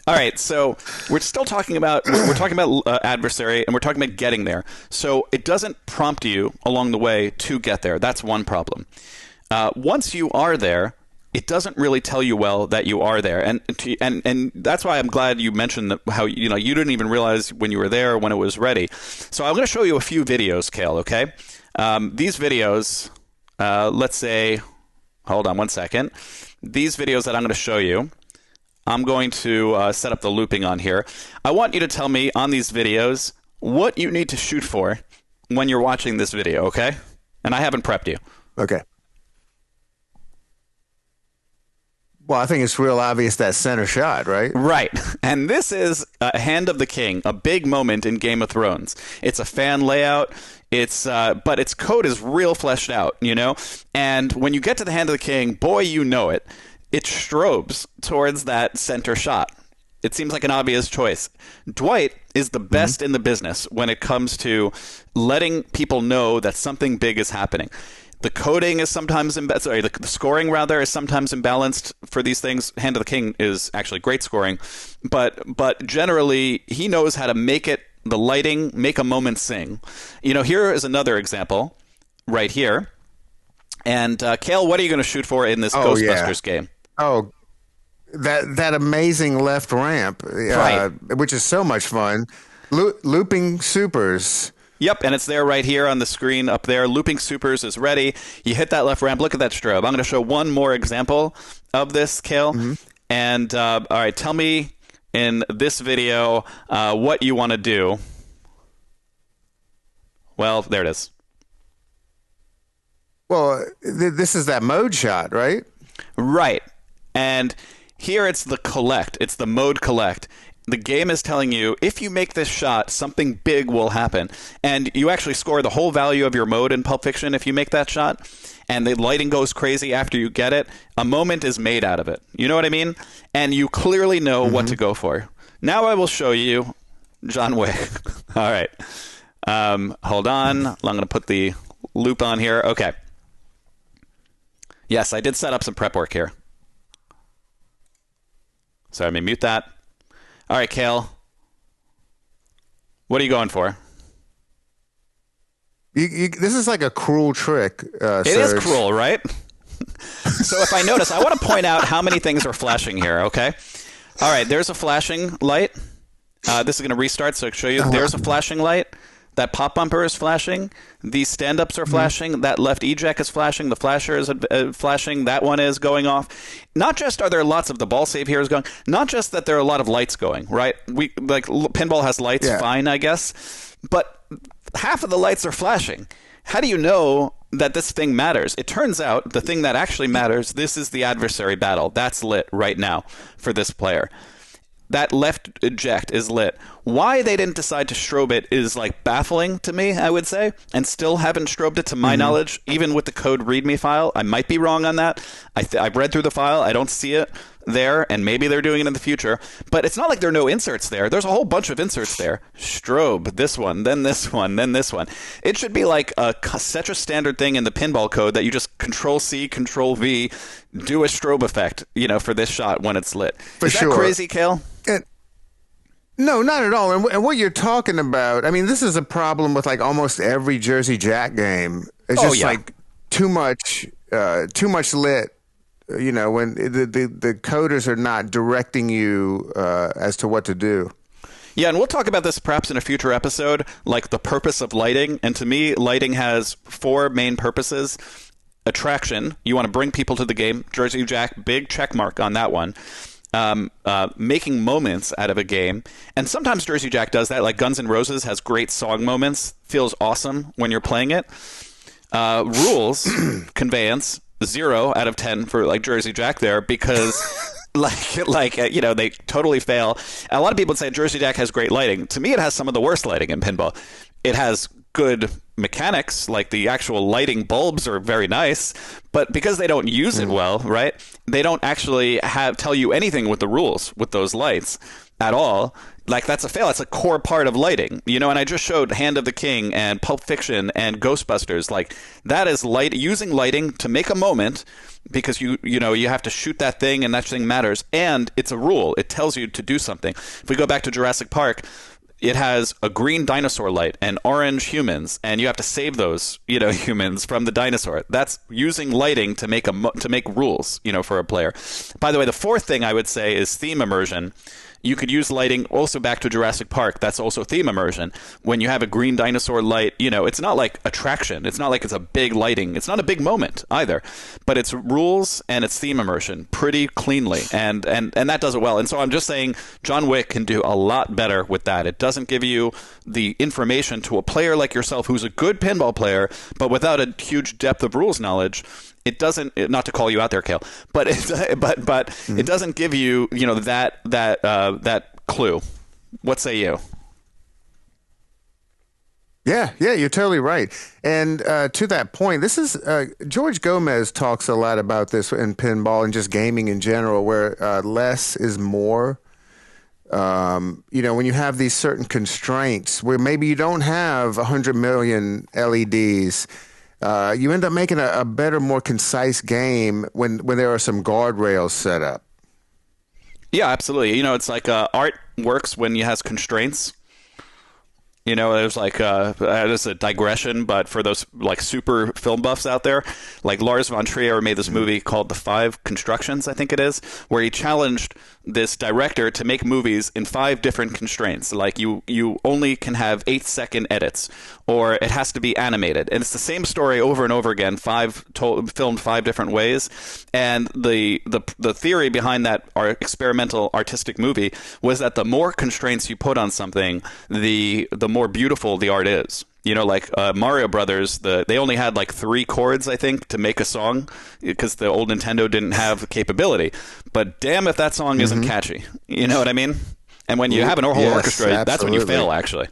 All right. So we're still talking about adversary, and we're talking about getting there. So it doesn't prompt you along the way to get there. That's one problem. Once you are there, it doesn't really tell you well that you are there, and that's why I'm glad you mentioned how you didn't even realize when you were there when it was ready. So I'm going to show you a few videos, Cale. Okay. These videos. Let's say. Hold on 1 second. These videos that I'm going to show you. I'm going to set up the looping on here. I want you to tell me on these videos what you need to shoot for when you're watching this video, okay? And I haven't prepped you. Okay. Well, I think it's real obvious that center shot, right? Right. And this is Hand of the King, a big moment in Game of Thrones. It's a fan layout. But its code is real fleshed out, And when you get to the Hand of the King, boy, you know it. It strobes towards that center shot. It seems like an obvious choice. Dwight is the best in the business when it comes to letting people know that something big is happening. The coding is sometimes the scoring rather is sometimes imbalanced for these things. Hand of the King is actually great scoring, but generally he knows how to make the lighting make a moment sing. Here is another example right here. And Cale, what are you going to shoot for in this Ghostbusters game? Oh, that amazing left ramp, right. Which is so much fun. Looping supers. Yep, and it's there right here on the screen up there. Looping supers is ready. You hit that left ramp. Look at that strobe. I'm going to show one more example of this, Cale. And all right, tell me in this video what you want to do. Well, there it is. Well, this is that mode shot, right? Right. And here it's the collect. It's the mode collect. The game is telling you, if you make this shot, something big will happen. And you actually score the whole value of your mode in Pulp Fiction if you make that shot. And the lighting goes crazy after you get it. A moment is made out of it. You know what I mean? And you clearly know what to go for. Now I will show you John Wick. All right. Hold on. I'm going to put the loop on here. Okay. Yes, I did set up some prep work here. So let me mute that. All right, Cale. What are you going for? This is like a cruel trick, It is cruel, right? So if I notice, I want to point out how many things are flashing here, okay? All right, there's a flashing light. This is going to restart, so I can show you. There's a flashing light. That pop bumper is flashing. These stand-ups are flashing. That left eject is flashing. The flasher is flashing. That one is going off. Not just are there lots of the ball save here is going, not just that there are a lot of lights going, right? Pinball has lights, fine, I guess. But half of the lights are flashing. How do you know that this thing matters? It turns out the thing that actually matters, this is the adversary battle. That's lit right now for this player. That left eject is lit. Why they didn't decide to strobe it is like baffling to me, I would say, and still haven't strobed it to my knowledge, even with the code README file. I might be wrong on that. I've read through the file. I don't see it there, and maybe they're doing it in the future. But it's not like there are no inserts there. There's a whole bunch of inserts there. Strobe, this one, then this one, then this one. It should be like such a standard thing in the pinball code that you just Control-C, Control-V, do a strobe effect, for this shot when it's lit. Is that crazy, Cale? No, not at all. And what you're talking about, I mean, this is a problem with like almost every Jersey Jack game. It's just like too much lit. When the coders are not directing you as to what to do. Yeah, and we'll talk about this perhaps in a future episode, like the purpose of lighting. And to me, lighting has 4 main purposes. Attraction, you want to bring people to the game. Jersey Jack, big check mark on that one. Making moments out of a game. And sometimes Jersey Jack does that, like Guns N' Roses has great song moments. Feels awesome when you're playing it. Rules, conveyance, 0 out of 10 for like Jersey Jack there because they totally fail. A lot of people say Jersey Jack has great lighting. To me, it has some of the worst lighting in pinball. It has good mechanics, like the actual lighting bulbs are very nice, but because they don't use it well, right? They don't actually tell you anything with the rules with those lights at all. Like that's a fail. That's a core part of lighting, and I just showed Hand of the King and Pulp Fiction and Ghostbusters. Like that is using lighting to make a moment because you have to shoot that thing and that thing matters. And it's a rule. It tells you to do something. If we go back to Jurassic Park, it has a green dinosaur light and orange humans, and you have to save those, humans from the dinosaur. That's using lighting to make rules, for a player. By the way, the 4th thing I would say is theme immersion. You could use lighting also back to Jurassic Park. That's also theme immersion. When you have a green dinosaur light, it's not like attraction. It's not like it's a big lighting. It's not a big moment either. But it's rules and it's theme immersion pretty cleanly. And that does it well. And so I'm just saying John Wick can do a lot better with that. It doesn't give you the information to a player like yourself who's a good pinball player, but without a huge depth of rules knowledge. It doesn't, not to call you out there, Cale, but it doesn't give you, that clue. What say you? Yeah, you're totally right. And to that point, this is George Gomez talks a lot about this in pinball and just gaming in general, where less is more. When you have these certain constraints where maybe you don't have 100 million LEDs, you end up making a better, more concise game when there are some guardrails set up. Yeah, absolutely. It's like art works when it has constraints. There's like just a digression, but for those like super film buffs out there, like Lars von Trier made this movie called The Five Constructions, I think it is, where he challenged this director to make movies in 5 different constraints. Like you only can have 8-second edits, or it has to be animated, and it's the same story over and over again, filmed 5 different ways. And the theory behind that experimental artistic movie was that the more constraints you put on something, the more beautiful the art is. Like Mario Brothers, they only had like 3 chords, I think, to make a song because the old Nintendo didn't have the capability. But damn if that song isn't catchy. You know what I mean? And when you have an whole orchestra, absolutely. That's when you fail, actually.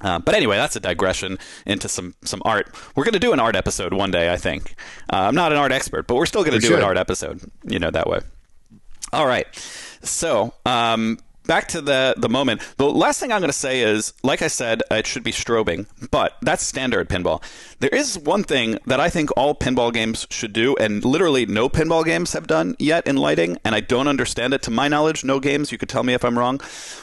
But anyway, that's a digression into some art. We're going to do an art episode one day, I think. I'm not an art expert, but we're still going to do an art episode, that way. All right. So, back to the moment. The last thing I'm going to say is, like I said, it should be strobing, but that's standard pinball. There is one thing that I think all pinball games should do, and literally no pinball games have done yet in lighting, and I don't understand it. To my knowledge, no games. You could tell me if I'm wrong.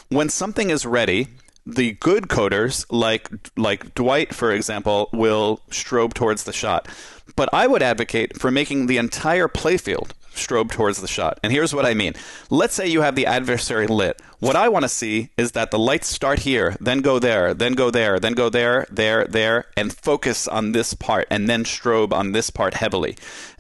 When something is ready, the good coders, like Dwight, for example, will strobe towards the shot. But I would advocate for making the entire playfield strobe towards the shot. And here's what I mean. Let's say you have the adversary lit. What I want to see is that the lights start here, then go there, then go there, then go there, there, and focus on this part, and then strobe on this part heavily.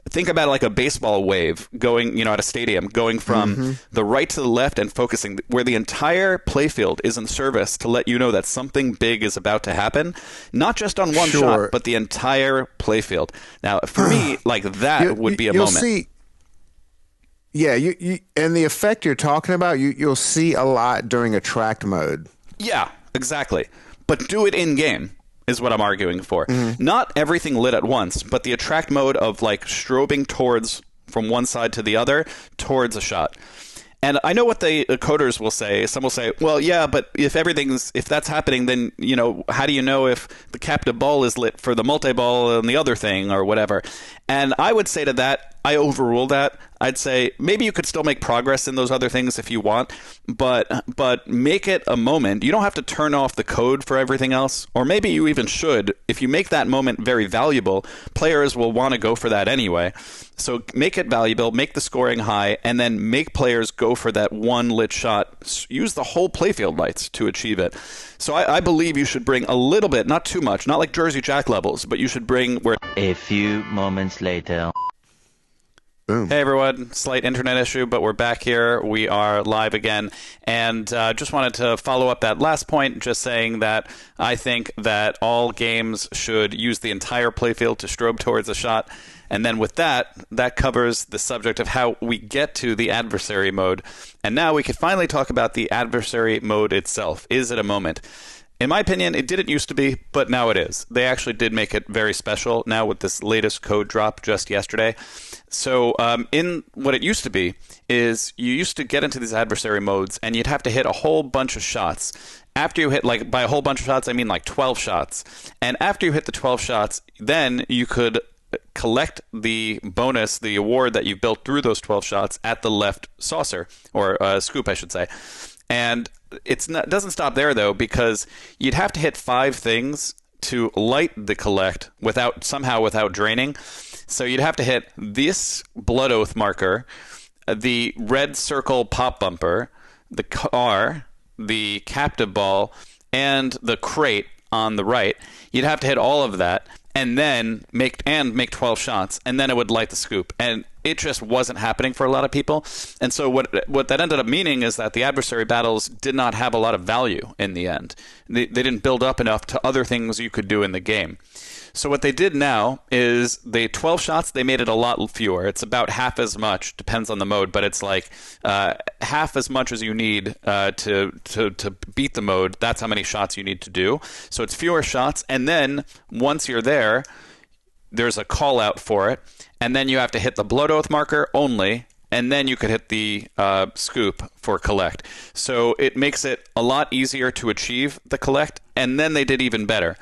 Think about it like a baseball wave going, at a stadium, going from the right to the left and focusing, where the entire playfield is in service to let you know that something big is about to happen, not just on one shot, but the entire playfield. Now, for me, like that would be a moment. See, yeah, you and the effect you're talking about, you'll see a lot during attract mode. Yeah, exactly. But do it in game is what I'm arguing for. Not everything lit at once, but the attract mode of like strobing towards from one side to the other towards a shot. And I know what the coders will say. Some will say, well, yeah, but if that's happening, then, how do you know if the captive ball is lit for the multi-ball and the other thing or whatever? And I would say to that, I overrule that. I'd say maybe you could still make progress in those other things if you want, but make it a moment. You don't have to turn off the code for everything else, or maybe you even should. If you make that moment very valuable, players will want to go for that anyway. So make it valuable, make the scoring high, and then make players go for that one lit shot. Use the whole playfield lights to achieve it. So I believe you should bring a little bit, not too much, not like Jersey Jack levels, but you should bring where... A few moments later... Boom. Hey everyone, slight internet issue, but we're back here. We are live again. And just wanted to follow up that last point, just saying that I think that all games should use the entire playfield to strobe towards a shot. And then with that covers the subject of how we get to the adversary mode. And now we can finally talk about the adversary mode itself. Is it a moment? In my opinion, it didn't used to be, but now it is. They actually did make it very special now with this latest code drop just yesterday. So in what it used to be is you used to get into these adversary modes and you'd have to hit a whole bunch of shots. After you hit, like by a whole bunch of shots, I mean like 12 shots. And after you hit the 12 shots, then you could collect the bonus, the award that you built through those 12 shots at the left saucer, or scoop, I should say. And it doesn't stop there, though, because you'd have to hit 5 things to light the collect without draining. So you'd have to hit this Blood Oath marker, the red circle pop bumper, the car, the captive ball, and the crate on the right. You'd have to hit all of that and then make 12 shots, and then it would light the scoop. And it just wasn't happening for a lot of people. And so what that ended up meaning is that the adversary battles did not have a lot of value in the end. They didn't build up enough to other things you could do in the game. So what they did now is the 12 shots, they made it a lot fewer. It's about half as much, depends on the mode, but it's like half as much as you need to beat the mode. That's how many shots you need to do. So it's fewer shots, and then once you're there's a call out for it, and then you have to hit the Blood Oath marker only, and then you could hit the scoop for collect. So it makes it a lot easier to achieve the collect, and then they did even better.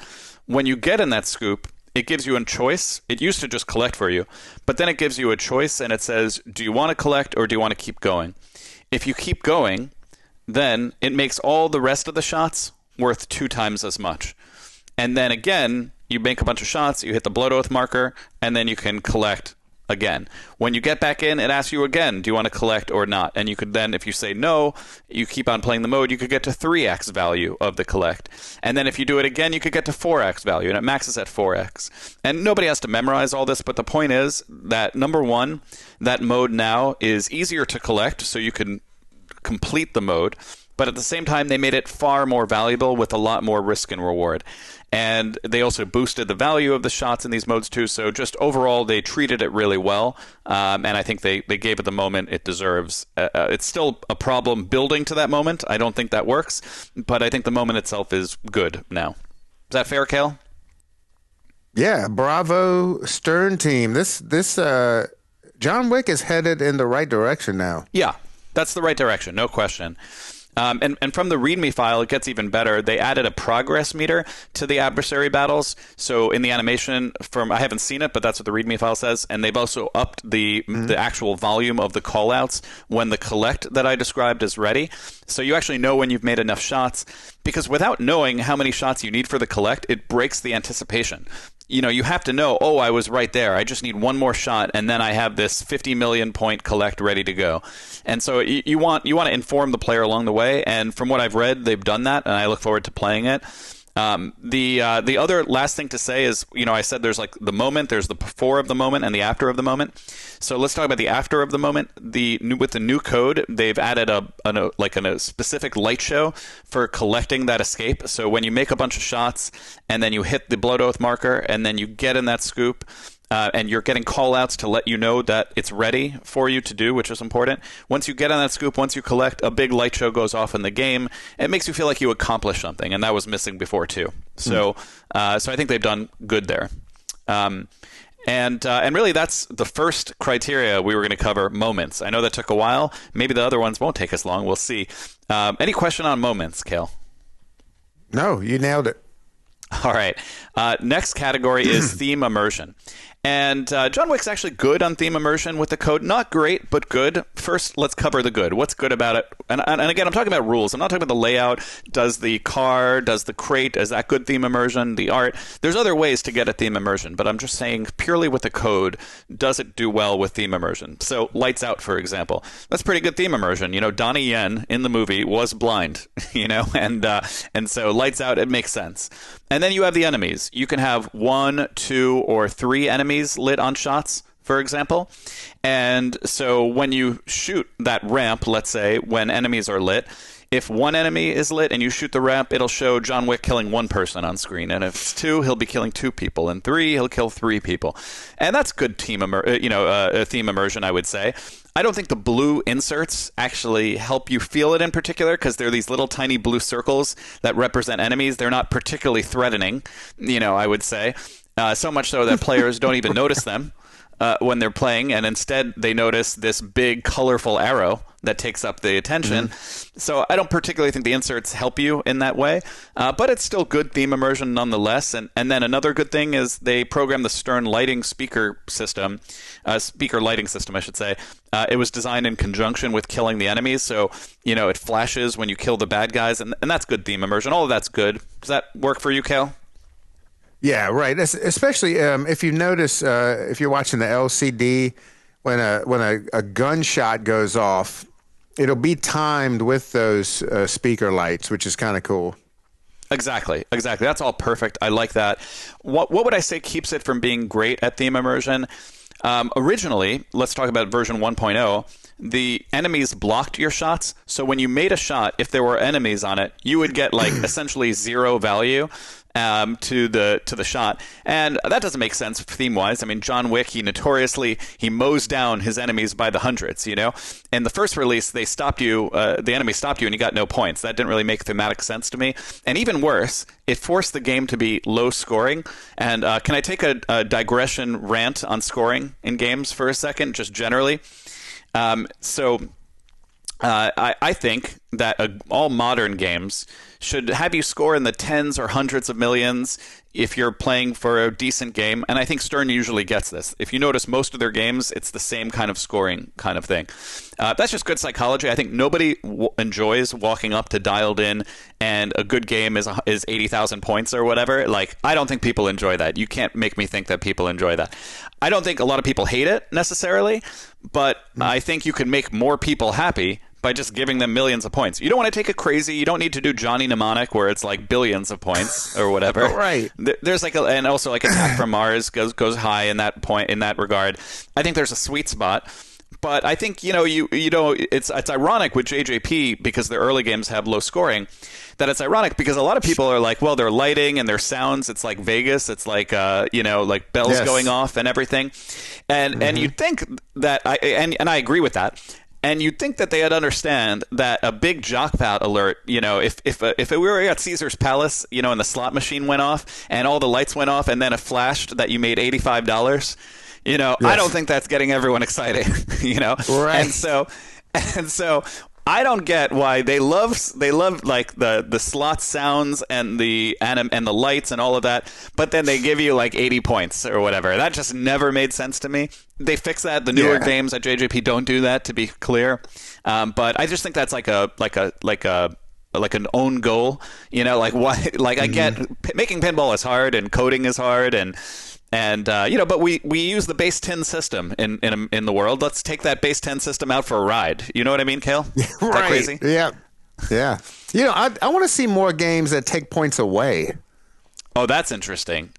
When you get in that scoop, it gives you a choice. It used to just collect for you, but then it gives you a choice, and it says, do you want to collect or do you want to keep going? If you keep going, then it makes all the rest of the shots worth 2 times as much. And then again, you make a bunch of shots, you hit the blood oath marker, and then you can collect again. When you get back in, it asks you again, do you want to collect or not? And you could then, if you say no, you keep on playing the mode, you could get to 3x value of the collect. And then if you do it again, you could get to 4x value, and it maxes at 4x. And nobody has to memorize all this, but the point is that, number one, that mode now is easier to collect, so you can complete the mode, but at the same time, they made it far more valuable with a lot more risk and reward. And they also boosted the value of the shots in these modes too. So just overall, they treated it really well. And I think they gave it the moment it deserves. It's still a problem building to that moment. I don't think that works. But I think the moment itself is good now. Is that fair, Cale? Yeah, bravo, Stern team. This John Wick is headed in the right direction now. Yeah, that's the right direction, no question. And from the README file, it gets even better. They added a progress meter to the adversary battles. So in the animation, I haven't seen it, but that's what the README file says. And they've also upped the actual volume of the callouts when the collect that I described is ready. So you actually know when you've made enough shots, because without knowing how many shots you need for the collect, it breaks the anticipation. You know, you have to know, oh, I was right there. I just need one more shot, and then I have this 50 million point collect ready to go. And so you want to inform the player along the way. And from what I've read, they've done that, and I look forward to playing it. The other last thing to say is, you know, I said there's like the moment, there's the before of the moment and the after of the moment. So let's talk about the after of the moment. With the new code, they've added a specific light show for collecting that escape. So when you make a bunch of shots and then you hit the blood oath marker and then you get in that scoop, and you're getting call-outs to let you know that it's ready for you to do, which is important. Once you get on that scoop, once you collect, a big light show goes off in the game. It makes you feel like you accomplished something, and that was missing before too. So I think they've done good there. And really, that's the first criteria we were going to cover, moments. I know that took a while. Maybe the other ones won't take as long. We'll see. Any question on moments, Cale? No, you nailed it. All right. Next category is theme immersion. And John Wick's actually good on theme immersion with the code. Not great, but good. First, let's cover the good. What's good about it? And again, I'm talking about rules. I'm not talking about the layout. Does the car, does the crate, is that good theme immersion? The art? There's other ways to get a theme immersion, but I'm just saying purely with the code, does it do well with theme immersion? So Lights Out, for example. That's pretty good theme immersion. You know, Donnie Yen in the movie was blind, you know, and so Lights Out, it makes sense. And then you have the enemies. You can have 1, 2, or 3 enemies lit on shots, for example. And so when you shoot that ramp, let's say, when enemies are lit, if one enemy is lit and you shoot the ramp, it'll show John Wick killing 1 person on screen. And if it's 2, he'll be killing 2 people. And 3, he'll kill 3 people. And that's good theme immersion, I would say. I don't think the blue inserts actually help you feel it in particular, because they're these little tiny blue circles that represent enemies. They're not particularly threatening, you know, I would say. So much so that players don't even notice them when they're playing, and instead they notice this big, colorful arrow that takes up the attention. So I don't particularly think the inserts help you in that way, but it's still good theme immersion nonetheless. And then another good thing is they programmed the Stern lighting speaker lighting system, I should say. It was designed in conjunction with killing the enemies, so you know it flashes when you kill the bad guys, and that's good theme immersion. All of that's good. Does that work for you, Cale? Yeah, right. Especially if you notice, if you're watching the LCD, when a gunshot goes off, it'll be timed with those speaker lights, which is kind of cool. Exactly. That's all perfect. I like that. What would I say keeps it from being great at theme immersion? Originally, let's talk about version 1.0. The enemies blocked your shots. So when you made a shot, if there were enemies on it, you would get like essentially 0 value to the shot. And that doesn't make sense theme-wise. I mean, John Wick, he mows down his enemies by the hundreds, you know? In the first release, they stopped you, the enemy stopped you and you got no points. That didn't really make thematic sense to me. And even worse, it forced the game to be low scoring. And can I take a digression rant on scoring in games for a second, just generally? I think that all modern games should have you score in the tens or hundreds of millions if you're playing for a decent game. And I think Stern usually gets this. If you notice most of their games, it's the same kind of scoring kind of thing. That's just good psychology. I think nobody enjoys walking up to Dialed In and a good game is 80,000 points or whatever. Like, I don't think people enjoy that. You can't make me think that people enjoy that. I don't think a lot of people hate it necessarily, but I think you can make more people happy by just giving them millions of points. You don't want to take it crazy. You don't need to do Johnny Mnemonic where it's like billions of points or whatever. Right. There's and also like Attack from Mars goes high in that point, in that regard. I think there's a sweet spot. But I think, it's ironic with JJP, because their early games have low scoring, that it's ironic because a lot of people are like, well, their lighting and their sounds, it's like Vegas. It's like, like bells going off and everything. And you'd think that, I agree with that. And you'd think that they'd understand that a big jackpot alert, if we were at Caesar's Palace, and the slot machine went off and all the lights went off and then it flashed that you made $85, yes. I don't think that's getting everyone excited, Right. And so I don't get why they love like the slot sounds and the lights and all of that, but then they give you like 80 points or whatever. That just never made sense to me. They fix that. The newer games at JJP don't do that, to be clear. But I just think that's like an own goal. Like why? Like I get making pinball is hard and coding is hard and but we use the base 10 system in the world. Let's take that base 10 system out for a ride. You know what I mean, Cale? Is that crazy? Yeah. I want to see more games that take points away. Oh, that's interesting.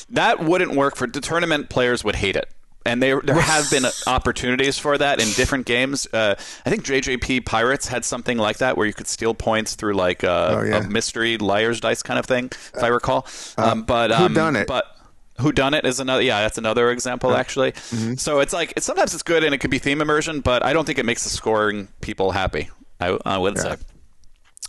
That wouldn't work for the tournament. Players would hate it. And there have been opportunities for that in different games. I think JJP Pirates had something like that where you could steal points through like a mystery liar's dice kind of thing, if I recall. Whodunit? But Whodunit is another. Yeah, that's another example actually. Mm-hmm. So it's like sometimes it's good and it could be theme immersion, but I don't think it makes the scoring people happy. I would say.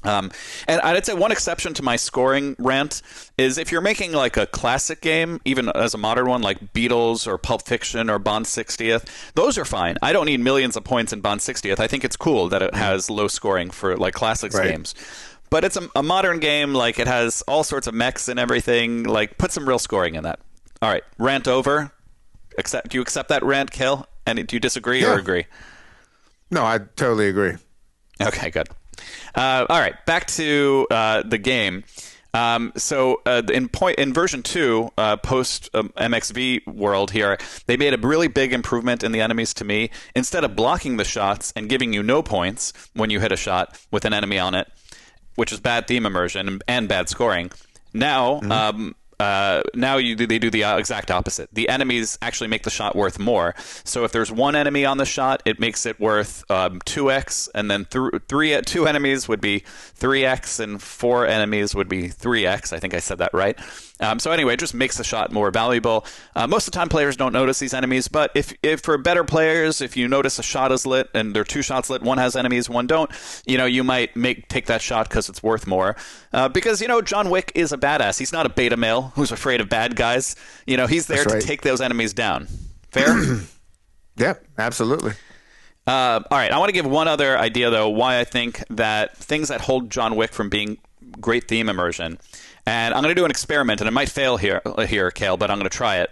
And I'd say one exception to my scoring rant is if you're making like a classic game, even as a modern one like Beatles or Pulp Fiction or Bond 60th, those are fine. I don't need millions of points in Bond 60th. I think it's cool that it has low scoring for like classics games. But it's a modern game, like it has all sorts of mechs and everything. Like put some real scoring in that. All right, rant over. Do you accept that rant, Cale? And do you disagree or agree? No, I totally agree. Okay, good. All right, back to the game. In version 2, post MXV world here, they made a really big improvement in the enemies to me. Instead of blocking the shots and giving you no points when you hit a shot with an enemy on it, which is bad theme immersion and bad scoring, now they do the exact opposite. The enemies actually make the shot worth more. So if there's one enemy on the shot, it makes it worth 2x, and then two enemies would be 3x, and 4 enemies would be 3x. I think I said that right. So anyway, it just makes the shot more valuable. Most of the time, players don't notice these enemies, but if for better players, if you notice a shot is lit and there are 2 shots lit, one has enemies, one don't, you might take that shot because it's worth more. Because John Wick is a badass. He's not a beta male who's afraid of bad guys. He's there to take those enemies down. Fair? Yeah, absolutely. All right, I want to give one other idea though why I think that things that hold John Wick from being great theme immersion. And I'm going to do an experiment, and it might fail here, Cale, but I'm going to try it.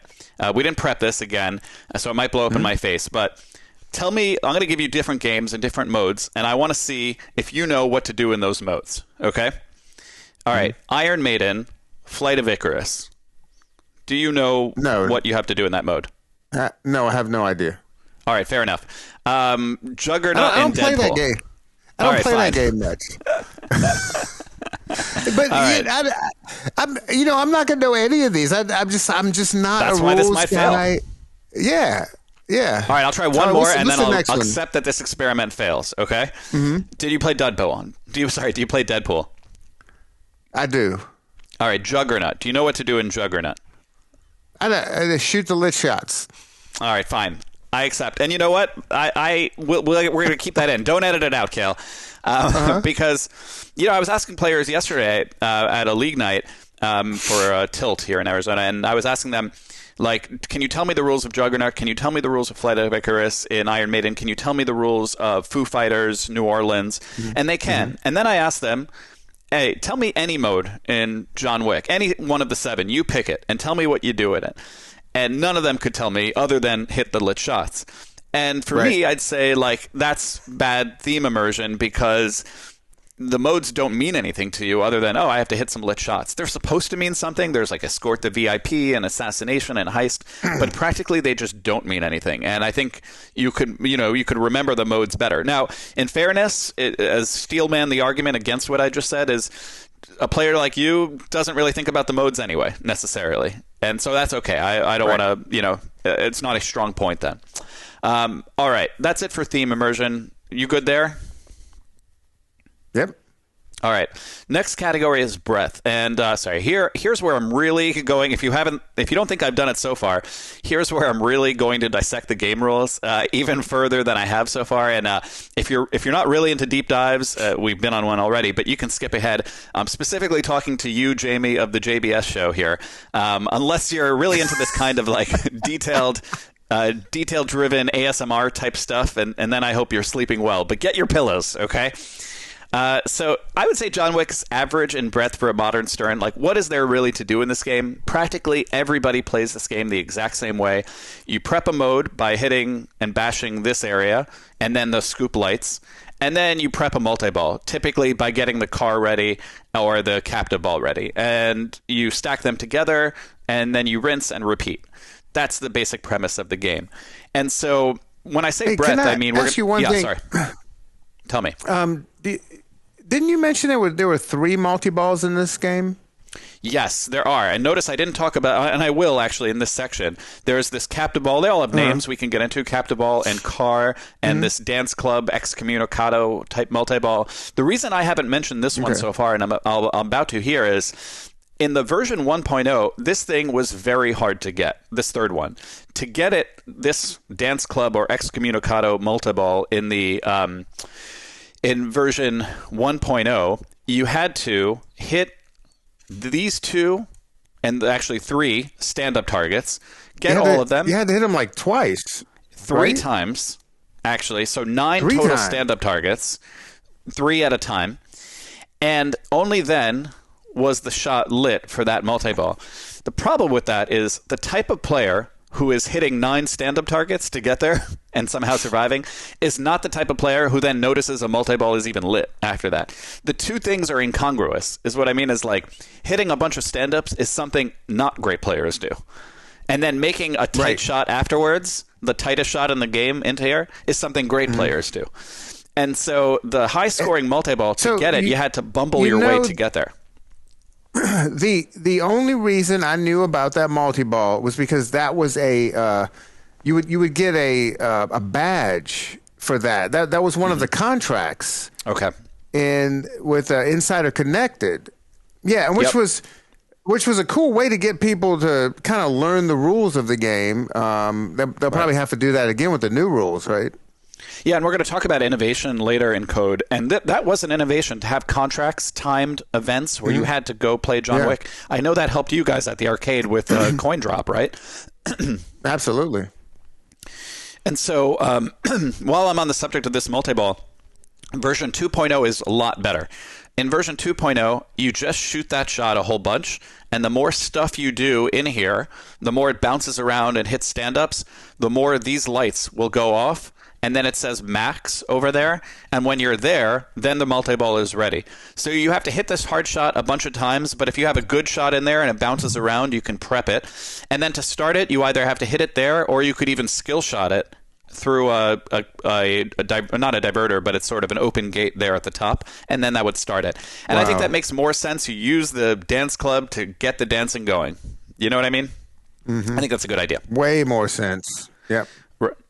We didn't prep this again, so it might blow up in my face. But tell me, I'm going to give you different games and different modes, and I want to see if you know what to do in those modes. Okay? All right. Iron Maiden, Flight of Icarus. Do you know what you have to do in that mode? No, I have no idea. All right, fair enough. Juggernaut I don't and play Deadpool. that game. I don't play that game much. But right. I'm not going to know any of these. I'm just not. That's a why this rules might guy. fail. Yeah. All right, I'll try one more, and then I'll next one. accept that this experiment fails. Okay. Mm-hmm. Did you play Deadpool? Do you play Deadpool? I do. All right, Juggernaut. Do you know what to do in Juggernaut? I shoot the lit shots. All right, fine. I accept. And you know what? We're going to keep that in. Don't edit it out, Cale. Because, I was asking players yesterday at a league night for a tilt here in Arizona, and I was asking them, Like, can you tell me the rules of Juggernaut? Can you tell me the rules of Flight of Icarus in Iron Maiden? Can you tell me the rules of Foo Fighters, New Orleans? And they can. And then I ask them, hey, tell me any mode in John Wick, any one of the 7. You pick it and tell me what you do in it. And none of them could tell me other than hit the lit shots. And for me, I'd say, like, that's bad theme immersion because the modes don't mean anything to you other than, oh, I have to hit some lit shots. They're supposed to mean something. There's like escort the VIP and assassination and heist, but practically they just don't mean anything. And I think you could remember the modes better. Now, in fairness, as Steelman, the argument against what I just said is a player like you doesn't really think about the modes anyway, necessarily. And so that's okay. I don't want to, it's not a strong point then. All right. That's it for theme immersion. You good there? Yep. All right. Next category is breadth. And here's where I'm really going. If you don't think I've done it so far, here's where I'm really going to dissect the game rules even further than I have so far. And if you're not really into deep dives, we've been on one already, but you can skip ahead. I'm specifically talking to you, Jamie, of the JBS show here. Unless you're really into this kind of like detail-driven ASMR type stuff, and then I hope you're sleeping well. But get your pillows, okay? So I would say John Wick's average in breadth for a modern Stern. Like, what is there really to do in this game? Practically everybody plays this game the exact same way. You prep a mode by hitting and bashing this area, and then the scoop lights. And then you prep a multi-ball, typically by getting the car ready or the captive ball ready. And you stack them together, and then you rinse and repeat. That's the basic premise of the game. And so when I say breadth, I mean... ask you one thing? Sorry. Tell me. Didn't you mention there were 3 multi-balls in this game? Yes, there are. And notice I didn't talk about, and I will actually in this section, there's this captive ball. They all have names we can get into, captive ball and car, and this dance club excommunicado type multi-ball. The reason I haven't mentioned this one so far, and I'm about to here, is in the version 1.0, this thing was very hard to get, this third one. To get it, this dance club or excommunicado multi-ball in the... in version 1.0, you had to hit these 2 and actually 3 stand-up targets, get all of them. You had to hit them like twice. 3 times, actually. So 9 total stand-up targets, 3 at a time. And only then was the shot lit for that multi-ball. The problem with that is the type of player who is hitting 9 stand-up targets to get there and somehow surviving is not the type of player who then notices a multi-ball is even lit after that. The two things are incongruous, is what I mean is like hitting a bunch of stand-ups is something not great players do. And then making a tight shot afterwards, the tightest shot in the game into air, is something great players do. And so the high-scoring multi-ball, to get it, you had to bumble your way to get there. The only reason I knew about that multi-ball was because that was a you would get a badge for that. That was one of the contracts. Okay. And with Insider Connected, and which was a cool way to get people to kind of learn the rules of the game. They'll probably have to do that again with the new rules, right? Yeah, and we're going to talk about innovation later in code. And that was an innovation, to have contracts, timed events where you had to go play John Wick. I know that helped you guys at the arcade with coin drop, right? Absolutely. And so while I'm on the subject of this multi-ball, version 2.0 is a lot better. In version 2.0, you just shoot that shot a whole bunch, and the more stuff you do in here, the more it bounces around and hits stand-ups, the more these lights will go off. And then it says max over there. And when you're there, then the multi-ball is ready. So you have to hit this hard shot a bunch of times. But if you have a good shot in there and it bounces around, you can prep it. And then to start it, you either have to hit it there, or you could even skill shot it through not a diverter, but it's sort of an open gate there at the top. And then that would start it. And I think that makes more sense. You use the dance club to get the dancing going. You know what I mean? I think that's a good idea. Way more sense. Yep.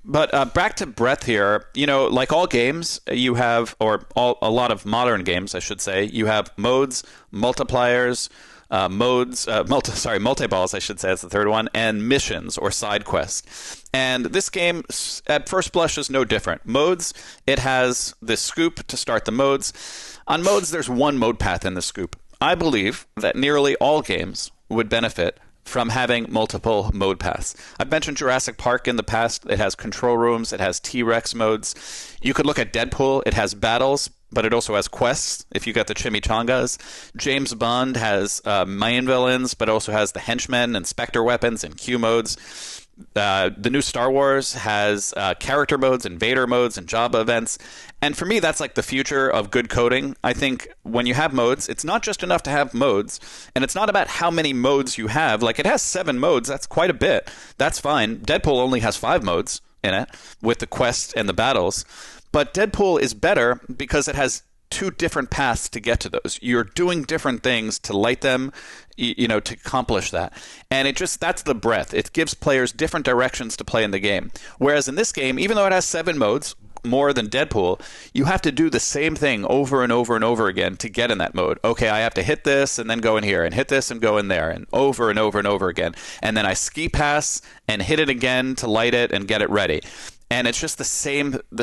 But back to breadth here, like all games, you have, a lot of modern games, I should say, you have modes, multipliers, multi-balls, I should say, that's the third one, and missions or side quests. And this game, at first blush, is no different. Modes, it has the scoop to start the modes. On modes, there's one mode path in the scoop. I believe that nearly all games would benefit from having multiple mode paths. I've mentioned Jurassic Park in the past. It has control rooms. It has T-Rex modes. You could look at Deadpool. It has battles, but it also has quests if you got the chimichangas. James Bond has main villains, but also has the henchmen and Spectre weapons and Q modes. The new Star Wars has character modes and Vader modes and Jabba events. And for me, that's like the future of good coding. I think when you have modes, it's not just enough to have modes. And it's not about how many modes you have. Like, it has 7 modes. That's quite a bit. That's fine. Deadpool only has 5 modes in it with the quests and the battles. But Deadpool is better because it has 2 different paths to get to those. You're doing different things to light them, to accomplish that. And that's the breadth. It gives players different directions to play in the game. Whereas in this game, even though it has 7 modes, more than Deadpool, you have to do the same thing over and over and over again to get in that mode. Okay, I have to hit this and then go in here, and hit this and go in there, and over and over and over again. And then I ski pass and hit it again to light it and get it ready. And it's just the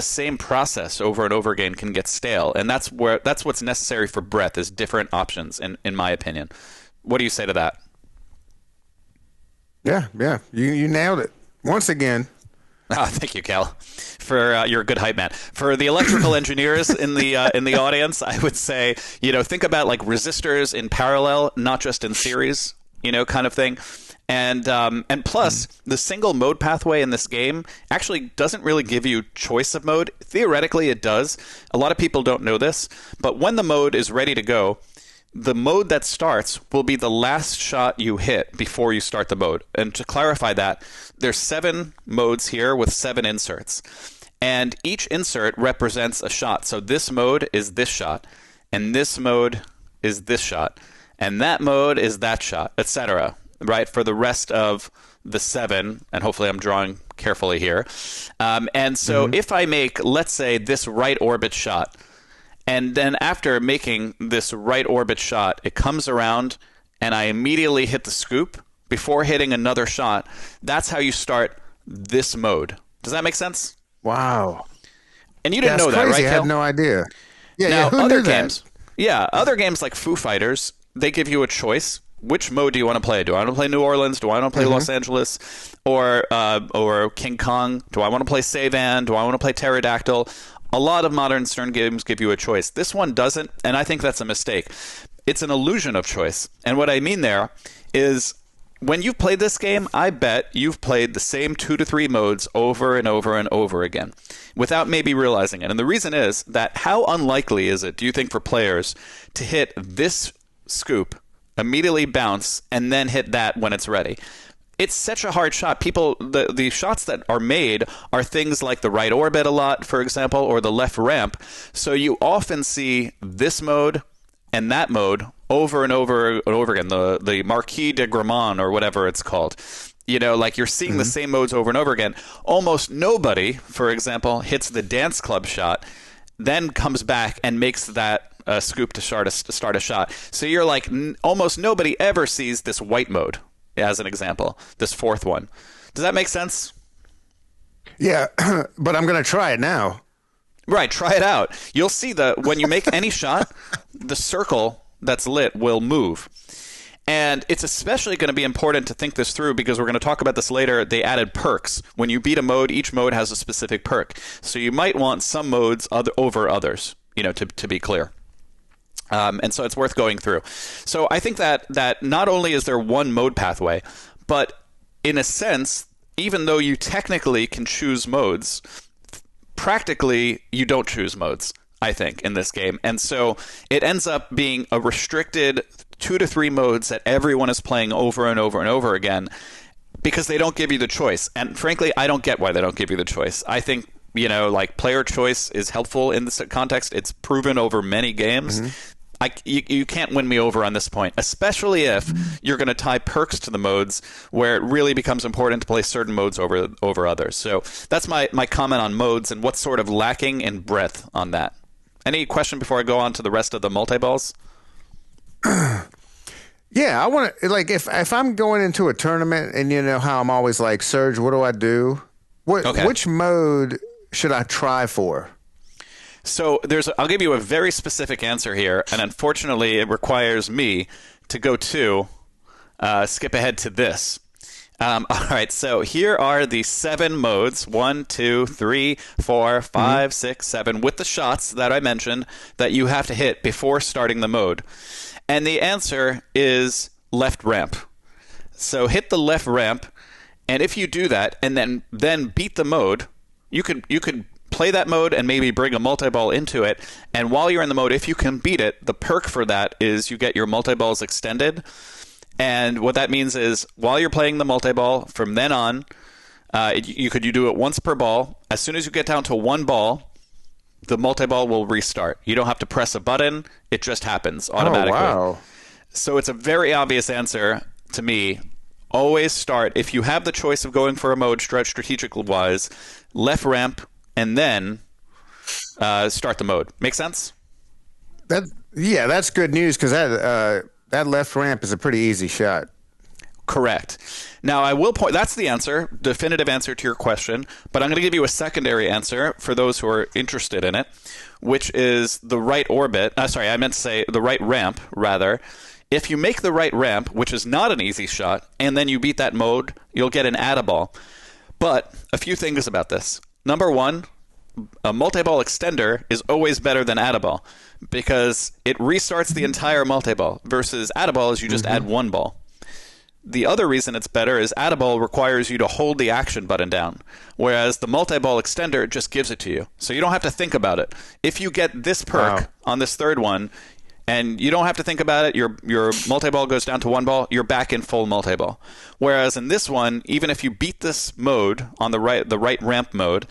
same process over and over again can get stale. And that's what's necessary for breadth, is different options, in my opinion. What do you say to that? Yeah. You nailed it. Once again. Oh, thank you, Cal. You're a good hype man. For the electrical engineers in the audience, I would say, think about like resistors in parallel, not just in series, kind of thing. And plus, the single mode pathway in this game actually doesn't really give you choice of mode. Theoretically, it does. A lot of people don't know this, but when the mode is ready to go, the mode that starts will be the last shot you hit before you start the mode. And to clarify that, there's 7 modes here with 7 inserts. And each insert represents a shot. So this mode is this shot, and this mode is this shot, and that mode is that shot, etc. Right, for the rest of the 7, and hopefully I'm drawing carefully here. And so if I make, let's say, this right orbit shot, and then after making this right orbit shot, it comes around and I immediately hit the scoop before hitting another shot, that's how you start this mode. Does that make sense? Wow. And you didn't know that, right, I had no idea. Now, who other knew that? games, other games like Foo Fighters, they give you a choice. Which mode do you want to play? Do I want to play New Orleans? Do I want to play Los Angeles? Or King Kong? Do I want to play Savan? Do I want to play Pterodactyl? A lot of modern Stern games give you a choice. This one doesn't, and I think that's a mistake. It's an illusion of choice. And what I mean there is, when you've played this game, I bet you've played the same 2 to 3 modes over and over and over again without maybe realizing it. And the reason is that how unlikely is it, do you think, for players to hit this scoop, immediately bounce, and then hit that when it's ready? It's such a hard shot. The shots that are made are things like the right orbit a lot, for example, or the left ramp. So you often see this mode and that mode over and over and over again. The Marquis de Gramont, or whatever it's called. Like you're seeing the same modes over and over again. Almost nobody, for example, hits the dance club shot, then comes back and makes that scoop to start a shot. So you're like, almost nobody ever sees this white mode, as an example, this 4th one. Does that make sense? Yeah, but I'm going to try it now. Right, try it out. You'll see when you make any shot, the circle that's lit will move. And it's especially going to be important to think this through, because we're going to talk about this later. They added perks. When you beat a mode, each mode has a specific perk. So you might want some modes over others, to be clear. And so it's worth going through. So I think that not only is there one mode pathway, but in a sense, even though you technically can choose modes, practically you don't choose modes, I think, in this game. And so it ends up being a restricted 2 to 3 modes that everyone is playing over and over and over again, because they don't give you the choice. And frankly, I don't get why they don't give you the choice. I think, like, player choice is helpful in this context. It's proven over many games. You can't win me over on this point, especially if you're going to tie perks to the modes, where it really becomes important to play certain modes over others. So that's my comment on modes and what's sort of lacking in breadth on that. Any question before I go on to the rest of the multi-balls? Yeah, I want to, like, if I'm going into a tournament, and you know how I'm always like, Serge, what do I do? Which mode should I try for? So I'll give you a very specific answer here, and unfortunately it requires me to go to skip ahead to this. All right, so here are the 7 modes, 1, 2, 3, 4, 5, 6, 7, with the shots that I mentioned that you have to hit before starting the mode. And the answer is left ramp. So hit the left ramp, and if you do that and then beat the mode, you could play that mode and maybe bring a multi-ball into it. And while you're in the mode, if you can beat it, the perk for that is you get your multi-balls extended. And what that means is while you're playing the multi-ball, from then on, you do it once per ball. As soon as you get down to 1 ball, the multi-ball will restart. You don't have to press a button. It just happens automatically. Oh, wow. So it's a very obvious answer to me. Always start, if you have the choice of going for a mode strategically-wise, left ramp, and then start the mode. Make sense? That's good news because that left ramp is a pretty easy shot. Correct. Now, I will point, that's the answer, definitive answer to your question, but I'm going to give you a secondary answer for those who are interested in it, which is the right orbit. I meant to say the right ramp, rather. If you make the right ramp, which is not an easy shot, and then you beat that mode, you'll get an add-a-ball. But a few things about this. Number one, a multi-ball extender is always better than add-a-ball because it restarts the entire multi-ball versus add-a-ball is you just add 1 ball. The other reason it's better is add-a-ball requires you to hold the action button down, whereas the multi-ball extender just gives it to you. So you don't have to think about it. If you get this perk on this third one, and you don't have to think about it, your multi-ball goes down to 1 ball, you're back in full multi-ball. Whereas in this one, even if you beat this mode on the right ramp mode,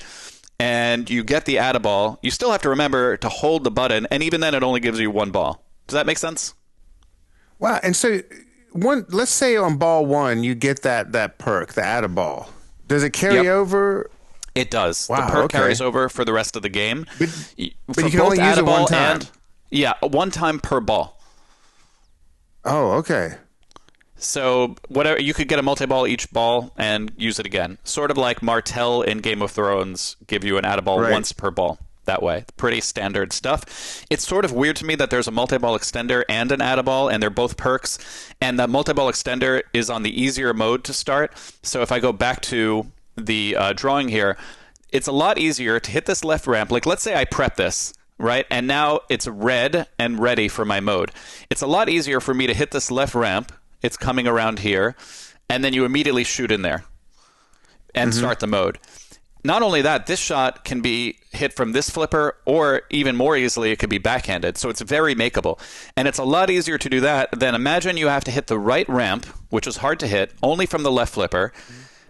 and you get the add-a-ball, you still have to remember to hold the button, and even then it only gives you 1 ball. Does that make sense? Wow. And so let's say on ball 1 you get that perk, the add-a-ball. Does it carry over? It does. Wow, the perk carries over for the rest of the game. But you can only use it 1 time. Yeah, 1 time per ball. Oh, okay. So whatever, you could get a multi-ball each ball and use it again. Sort of like Martell in Game of Thrones give you an add-a-ball once per ball. That way. Pretty standard stuff. It's sort of weird to me that there's a multi-ball extender and an add-a-ball, and they're both perks. And the multi-ball extender is on the easier mode to start. So if I go back to the drawing here, it's a lot easier to hit this left ramp. Like, let's say I prep this, right? And now it's red and ready for my mode. It's a lot easier for me to hit this left ramp. It's coming around here, and then you immediately shoot in there and start the mode. Not only that, this shot can be hit from this flipper, or even more easily, it could be backhanded. So it's very makeable. And it's a lot easier to do that than imagine you have to hit the right ramp, which is hard to hit, only from the left flipper,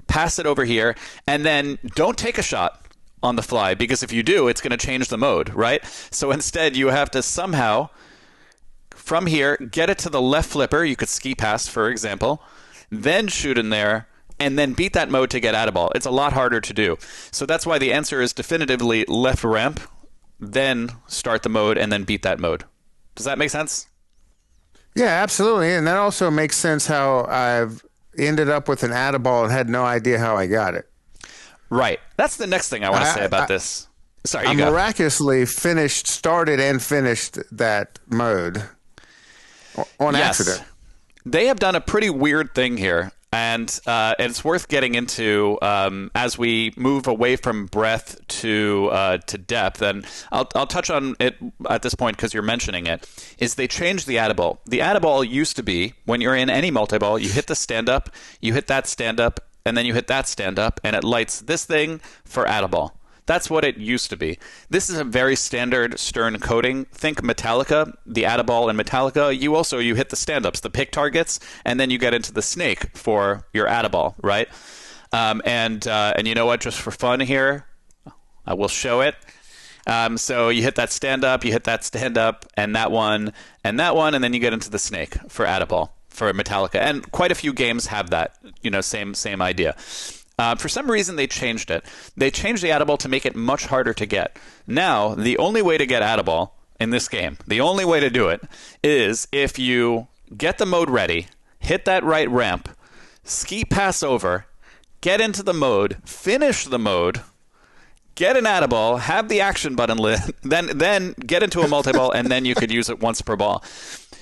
pass it over here, and then don't take a shot on the fly, because if you do, it's going to change the mode, right? So instead, you have to somehow, from here, get it to the left flipper. You could ski pass, for example, then shoot in there, and then beat that mode to get add-a-ball. It's a lot harder to do. So that's why the answer is definitively left ramp, then start the mode, and then beat that mode. Does that make sense? Yeah, absolutely. And that also makes sense how I've ended up with an add-a-ball and had no idea how I got it. Right. That's the next thing I want to say about this. Sorry, you I go. Miraculously started and finished that mode on accident. They have done a pretty weird thing here. And it's worth getting into as we move away from breadth to depth. And I'll touch on it at this point because you're mentioning it. Is they changed the add-a-ball. The add-a-ball used to be when you're in any multi-ball, you hit the stand-up, you hit that stand-up, and then you hit that stand-up, and it lights this thing for add-a-ball. That's what it used to be. This is a very standard Stern coding. Think Metallica, the add-a-ball in Metallica. You hit the stand-ups, the pick targets, and then you get into the snake for your add-a-ball, right? And you know what? Just for fun here, I will show it. So you hit that stand-up, and that one, and then you get into the snake for add-a-ball for Metallica. And quite a few games have that, same idea. For some reason, they changed it. They changed the add-a-ball to make it much harder to get. Now, the only way to get add-a-ball in this game, the only way to do it, is if you get the mode ready, hit that right ramp, ski pass over, get into the mode, finish the mode, get an add-a-ball, have the action button lit, then get into a multi-ball, and then you could use it once per ball.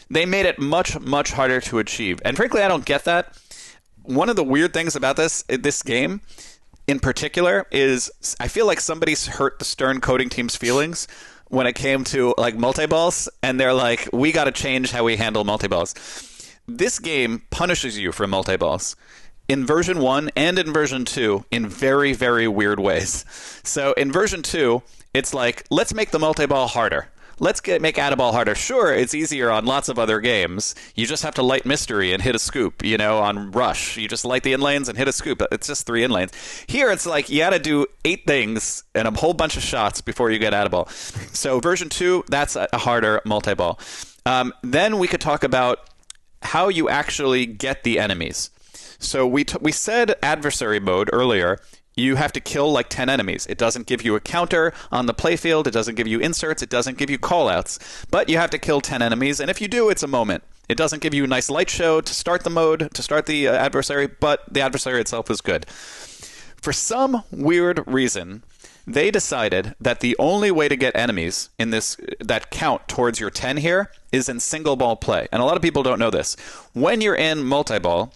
They made it much, much harder to achieve. And frankly, I don't get that. One of the weird things about this game in particular is I feel like somebody's hurt the Stern coding team's feelings when it came to like multi-balls, and they're like, we got to change how we handle multi-balls. This game punishes you for multi-balls in version 1 and in version 2 in very, very weird ways. So in version 2, it's like, let's make the multi-ball harder. Let's make Add-a-Ball harder. Sure, it's easier on lots of other games. You just have to light Mystery and hit a scoop, on Rush. You just light the in-lanes and hit a scoop. It's just 3 in-lanes. Here, it's like you got to do 8 things and a whole bunch of shots before you get Add-a-Ball. So version 2, that's a harder multi-ball. Then we could talk about how you actually get the enemies. So we said Adversary mode earlier. You have to kill like 10 enemies. It doesn't give you a counter on the playfield. It doesn't give you inserts. It doesn't give you callouts. But you have to kill 10 enemies, and if you do, it's a moment. It doesn't give you a nice light show to start the mode, to start the adversary, but the adversary itself is good. For some weird reason, they decided that the only way to get enemies in this that count towards your 10 here is in single ball play. And a lot of people don't know this. When you're in multi-ball,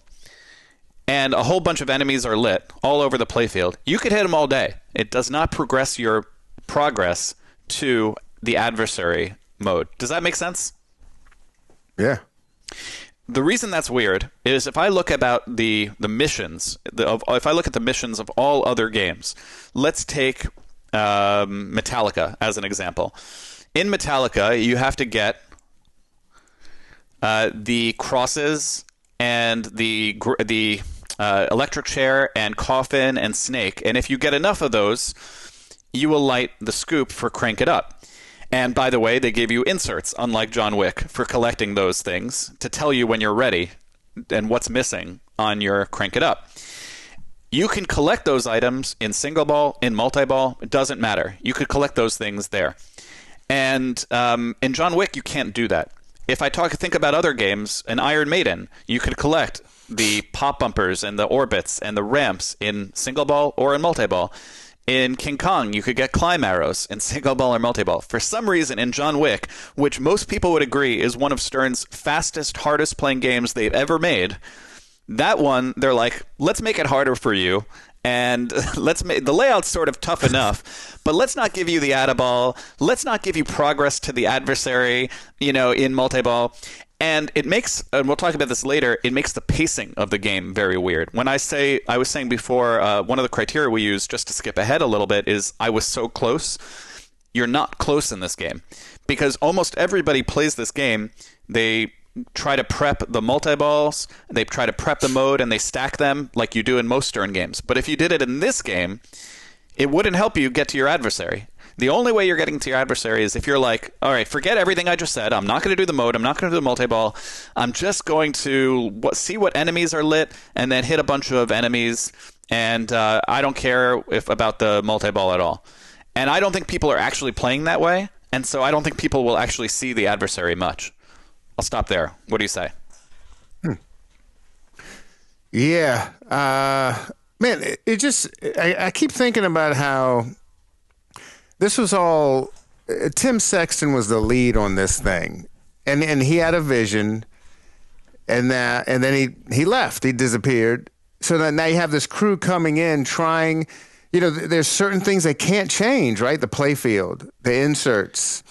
and a whole bunch of enemies are lit all over the playfield, you could hit them all day. It does not progress your progress to the adversary mode. Does that make sense? Yeah. The reason that's weird is if I look about the missions, if I look at the missions of all other games, let's take Metallica as an example. In Metallica, you have to get the crosses and the electric chair and coffin and snake. And if you get enough of those, you will light the scoop for Crank It Up. And by the way, they give you inserts, unlike John Wick, for collecting those things to tell you when you're ready and what's missing on your Crank It Up. You can collect those items in single ball, in multi-ball. It doesn't matter. You could collect those things there. And in John Wick, you can't do that. If I think about other games, in Iron Maiden, you could collect the pop bumpers and the orbits and the ramps in single ball or in multi-ball. In King Kong, you could get climb arrows in single ball or multi-ball. For some reason, in John Wick, which most people would agree is one of Stern's fastest, hardest playing games they've ever made, that one, they're like, let's make it harder for you. And the layout's sort of tough enough, but let's not give you the Add-a-Ball. Let's not give you progress to the adversary, in multi-ball. And it makes, and we'll talk about this later, it makes the pacing of the game very weird. When I was saying before, one of the criteria we use, just to skip ahead a little bit, is I was so close. You're not close in this game. Because almost everybody plays this game, they try to prep the multi-balls, they try to prep the mode, and they stack them like you do in most Stern games. But if you did it in this game, it wouldn't help you get to your adversary. The only way you're getting to your adversary is if you're like, all right, forget everything I just said. I'm not going to do the mode. I'm not going to do the multi-ball. I'm just going to see what enemies are lit and then hit a bunch of enemies. And I don't care about the multi-ball at all. And I don't think people are actually playing that way. And so I don't think people will actually see the adversary much. I'll stop there. What do you say? Yeah. Man, it just, I keep thinking about how this was all, Tim Sexton was the lead on this thing. And he had a vision, and then he left. He disappeared. So now you have this crew coming in trying, there's certain things they can't change, right? The playfield, the inserts.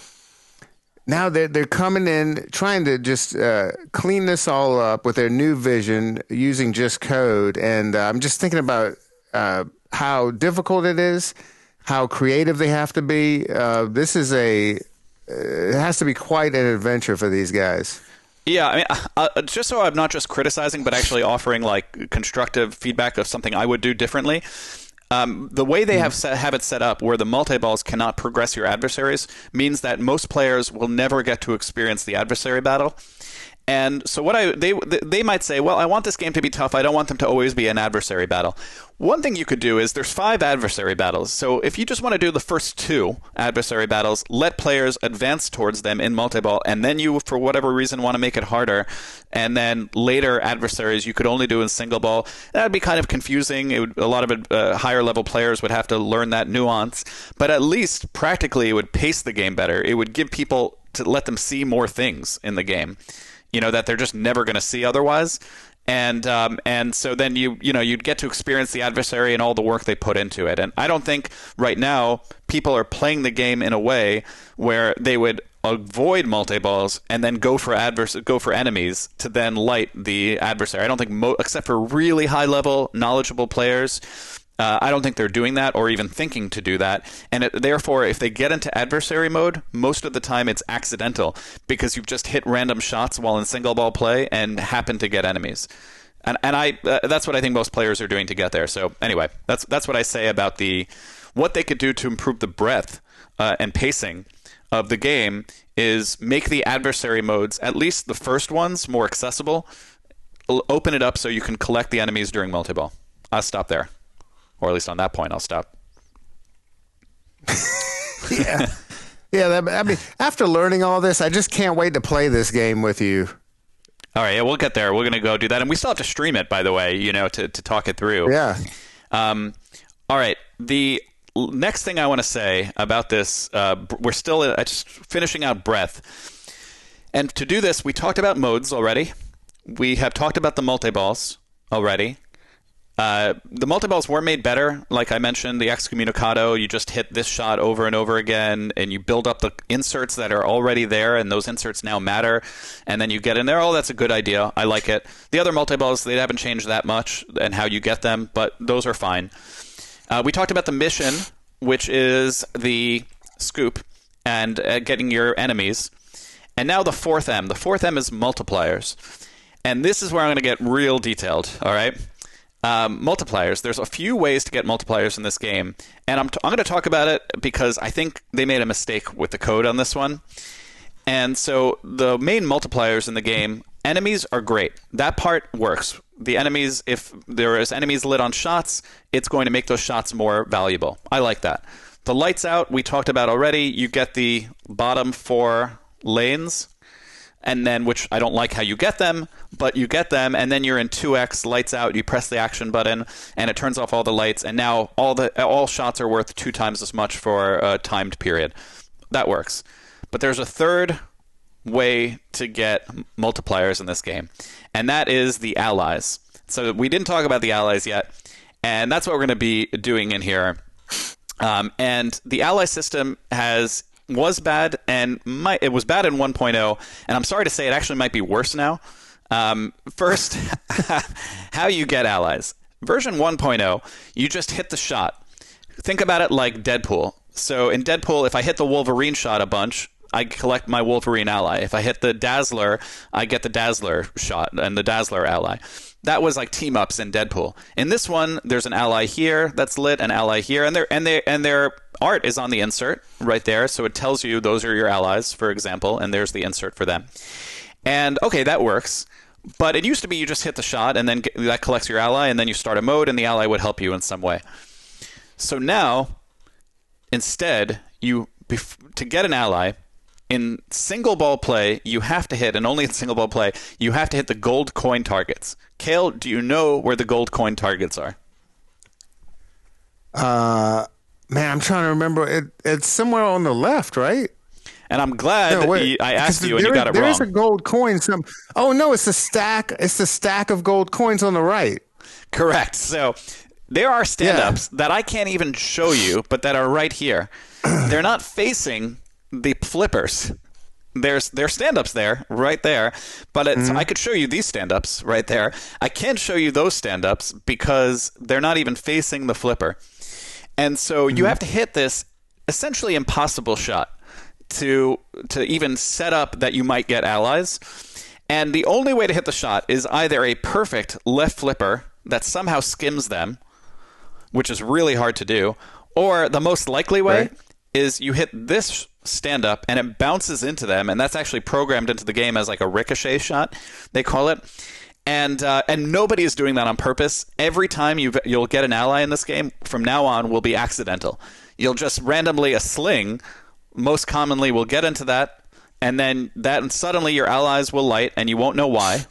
Now they're coming in trying to just clean this all up with their new vision using just code. And I'm just thinking about how difficult it is, how creative they have to be. It has to be quite an adventure for these guys. Yeah, I mean, just so I'm not just criticizing, but actually offering like constructive feedback of something I would do differently. The way they have it set up, where the multi-balls cannot progress your adversaries, means that most players will never get to experience the adversary battle. And so they might say, well, I want this game to be tough. I don't want them to always be an adversary battle. One thing you could do is there's 5 adversary battles. So if you just want to do the first 2 adversary battles, let players advance towards them in multi-ball, and then you, for whatever reason, want to make it harder, and then later adversaries you could only do in single ball. That would be kind of confusing. A lot of higher level players would have to learn that nuance. But at least practically it would pace the game better. It would give people to let them see more things in the game, that they're just never going to see otherwise. And so then you'd get to experience the adversary and all the work they put into it. And I don't think right now people are playing the game in a way where they would avoid multi-balls and then go for enemies to then light the adversary. I don't think except for really high level knowledgeable players, I don't think they're doing that or even thinking to do that. And therefore, if they get into adversary mode, most of the time it's accidental because you've just hit random shots while in single ball play and happen to get enemies. And that's what I think most players are doing to get there. So anyway, that's what I say about what they could do to improve the breadth and pacing of the game is make the adversary modes, at least the first ones, more accessible. Open it up so you can collect the enemies during multi-ball. I'll stop there. Or at least on that point, I'll stop. Yeah. I mean, after learning all this, I just can't wait to play this game with you. All right, yeah, we'll get there. We're going to go do that. And we still have to stream it, by the way, to talk it through. Yeah. All right. The next thing I want to say about this, we're still just finishing out breadth. And to do this, we talked about modes already. We have talked about the multi-balls already. The multi-balls were made better. Like I mentioned, the excommunicado, you just hit this shot over and over again, and you build up the inserts that are already there, and those inserts now matter. And then you get in there. Oh, that's a good idea. I like it. The other multi-balls, they haven't changed that much and how you get them, but those are fine. We talked about the mission, which is the scoop and getting your enemies. And now the fourth M. The fourth M is multipliers. And this is where I'm going to get real detailed, all right? Multipliers. There's a few ways to get multipliers in this game, and I'm going to talk about it because I think they made a mistake with the code on this one. And so the main multipliers in the game, enemies are great. That part works. The enemies, if there is enemies lit on shots, it's going to make those shots more valuable. I like that. The lights out, we talked about already. You get the bottom 4 lanes, and then, which I don't like how you get them, but you get them, and then you're in 2x, lights out, you press the action button, and it turns off all the lights, and now all shots are worth 2 times as much for a timed period. That works. But there's a third way to get multipliers in this game, and that is the allies. So we didn't talk about the allies yet, and that's what we're going to be doing in here. And the ally system was bad, and it was bad in 1.0, and I'm sorry to say it actually might be worse now. First, how you get allies. Version 1.0, you just hit the shot. Think about it like Deadpool. So in Deadpool, if I hit the Wolverine shot a bunch, I collect my Wolverine ally. If I hit the Dazzler, I get the Dazzler shot and the Dazzler ally. That was like team-ups in Deadpool. In this one, there's an ally here that's lit, an ally here, and their art is on the insert right there, so it tells you those are your allies, for example, and there's the insert for them. And, okay, that works. But it used to be you just hit the shot, and then that collects your ally, and then you start a mode, and the ally would help you in some way. So now, instead, to get an ally, in single ball play, you have to hit, and only in single ball play, you have to hit the gold coin targets. Cale, do you know where the gold coin targets are? Man, I'm trying to remember. It's somewhere on the left, right? And I'm glad I asked you and you got it wrong. There is a gold coin. Oh, no, it's the stack. It's the stack of gold coins on the right. Correct. So there are stand-ups that I can't even show you, but that are right here. They're not facing the flippers. There's stand-ups there, right there, but I could show you these stand-ups right there. I can't show you those stand-ups because they're not even facing the flipper. And so you have to hit this essentially impossible shot to even set up that you might get allies. And the only way to hit the shot is either a perfect left flipper that somehow skims them, which is really hard to do, or the most likely way is you hit this stand up and it bounces into them, and that's actually programmed into the game as like a ricochet shot, they call it. And nobody is doing that on purpose. Every time you'll get an ally in this game from now on will be accidental. You'll just randomly, a sling most commonly will get into that, and then suddenly your allies will light and you won't know why.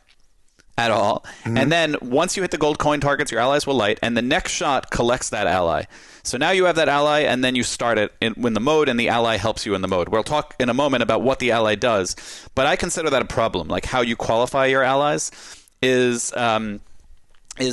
at all. And then once you hit the gold coin targets, your allies will light, and the next shot collects that ally. So now you have that ally, and then you start it in the mode, and the ally helps you in the mode. We'll talk in a moment about what the ally does, but I consider that a problem. Like, how you qualify your allies is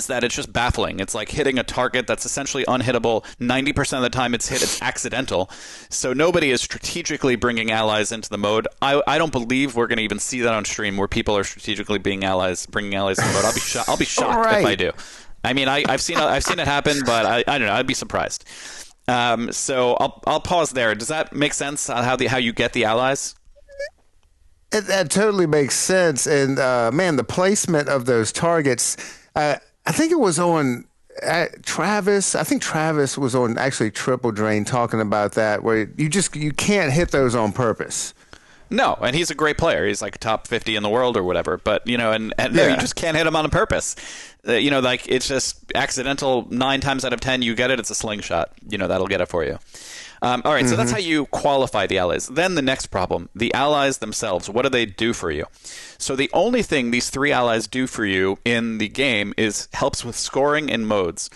that it's just baffling. It's like hitting a target that's essentially unhittable. 90% of the time it's hit, it's accidental. So nobody is strategically bringing allies into the mode. I don't believe we're going to even see that on stream where people are strategically bringing allies into the mode. I'll be shocked Right. if I do. I mean, I've seen it happen, but I don't know. I'd be surprised. So I'll pause there. Does that make sense? How you get the allies? That totally makes sense. And man, the placement of those targets. I think it was on Travis. I think Travis was on actually Triple Drain talking about that, where you can't hit those on purpose. No, and he's a great player. He's like top 50 in the world or whatever. But, you know, and no, you just can't hit him on purpose. You know, like, it's just accidental. 9 times out of 10, you get it. It's a slingshot. You know, that'll get it for you. All right, so that's how you qualify the allies. Then the next problem, the allies themselves. What do they do for you? So the only thing these 3 allies do for you in the game is helps with scoring in modes.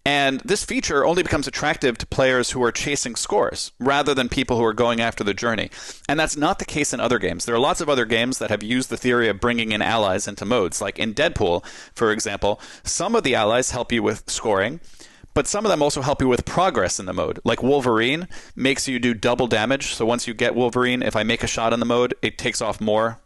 And this feature only becomes attractive to players who are chasing scores rather than people who are going after the journey. And that's not the case in other games. There are lots of other games that have used the theory of bringing in allies into modes. Like in Deadpool, for example, some of the allies help you with scoring, but some of them also help you with progress in the mode. Like Wolverine makes you do double damage. So once you get Wolverine, if I make a shot in the mode, it takes off more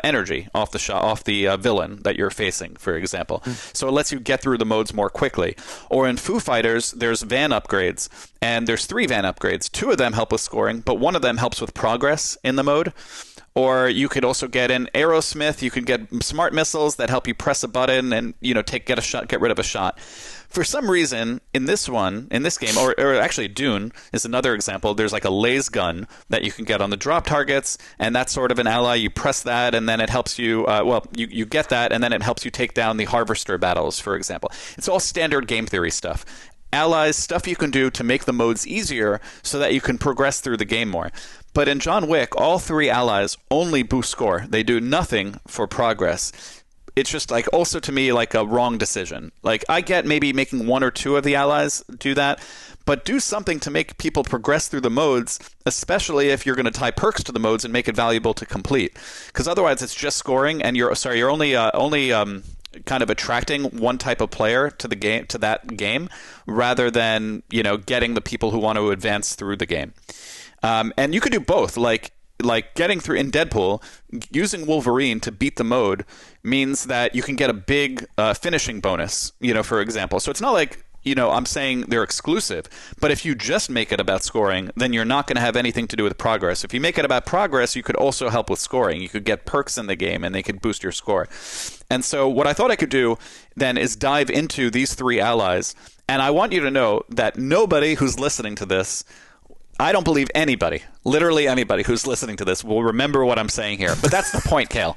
energy off the villain that you're facing, for example. So it lets you get through the modes more quickly. Or in Foo Fighters, there's van upgrades, and there's 3 van upgrades. 2 of them help with scoring, but one of them helps with progress in the mode. Or you could also get in Aerosmith. You can get smart missiles that help you press a button and get rid of a shot. For some reason, in this game, or actually Dune is another example, there's like a laser gun that you can get on the drop targets, and that's sort of an ally. You press that, and then it helps you, you get that, and then it helps you take down the harvester battles, for example. It's all standard game theory stuff. Allies, stuff you can do to make the modes easier so that you can progress through the game more. But in John Wick, all 3 allies only boost score. They do nothing for progress. It's just like also to me like a wrong decision. Like I get maybe making 1 or 2 of the allies do that, but do something to make people progress through the modes, especially if you're going to tie perks to the modes and make it valuable to complete. Because otherwise it's just scoring, and you're only kind of attracting one type of player to that game, rather than getting the people who want to advance through the game. And you could do both, like getting through in Deadpool, using Wolverine to beat the mode means that you can get a big finishing bonus, for example. So it's not like, I'm saying they're exclusive, but if you just make it about scoring, then you're not going to have anything to do with progress. If you make it about progress, you could also help with scoring. You could get perks in the game and they could boost your score. And so what I thought I could do then is dive into these 3 allies. And I want you to know that nobody who's listening to this, I don't believe anybody, literally anybody who's listening to this will remember what I'm saying here. But that's the point, Cale.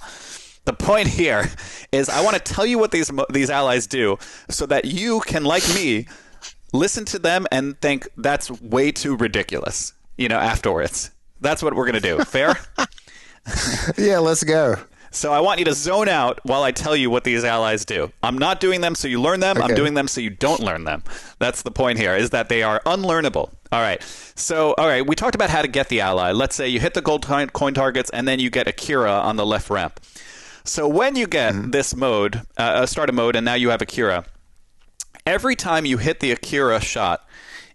The point here is I want to tell you what these allies do so that you can, like me, listen to them and think that's way too ridiculous, afterwards. That's what we're going to do. Fair? Yeah, let's go. So I want you to zone out while I tell you what these allies do. I'm not doing them so you learn them. Okay. I'm doing them so you don't learn them. That's the point here, is that they are unlearnable. All right. So, we talked about how to get the ally. Let's say you hit the gold coin targets, and then you get Akira on the left ramp. So when you get this mode, start a mode, and now you have Akira, every time you hit the Akira shot,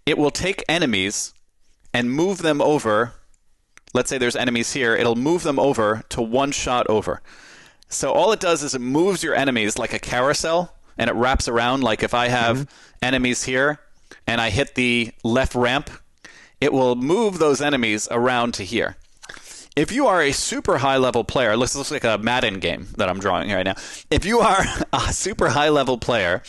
it will take enemies and move them over. Let's say there's enemies here. It'll move them over to 1 shot over. So all it does is it moves your enemies like a carousel, and it wraps around. Like if I have enemies here and I hit the left ramp, it will move those enemies around to here. If you are a super high-level player, this looks like a Madden game that I'm drawing here right now. If you are a super high-level player,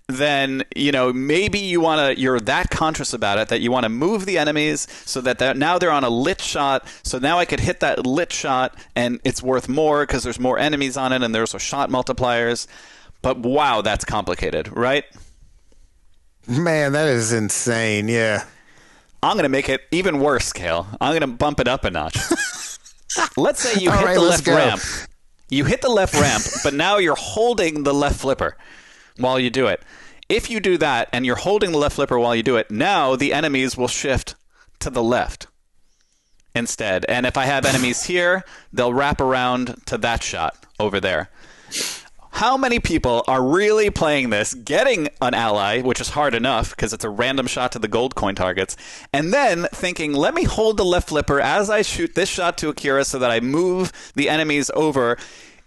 then maybe you're that conscious about it that you want to move the enemies so that now they're on a lit shot. So now I could hit that lit shot and it's worth more because there's more enemies on it and there's shot multipliers. But wow, that's complicated, right? Man, that is insane. Yeah. I'm going to make it even worse, Cale. I'm going to bump it up a notch. Let's say you hit the left ramp. You hit the left ramp, but now you're holding the left flipper while you do it. If you do that and you're holding the left flipper while you do it, now the enemies will shift to the left instead. And if I have enemies here, they'll wrap around to that shot over there. How many people are really playing this, getting an ally, which is hard enough because it's a random shot to the gold coin targets, and then thinking, let me hold the left flipper as I shoot this shot to Akira so that I move the enemies over.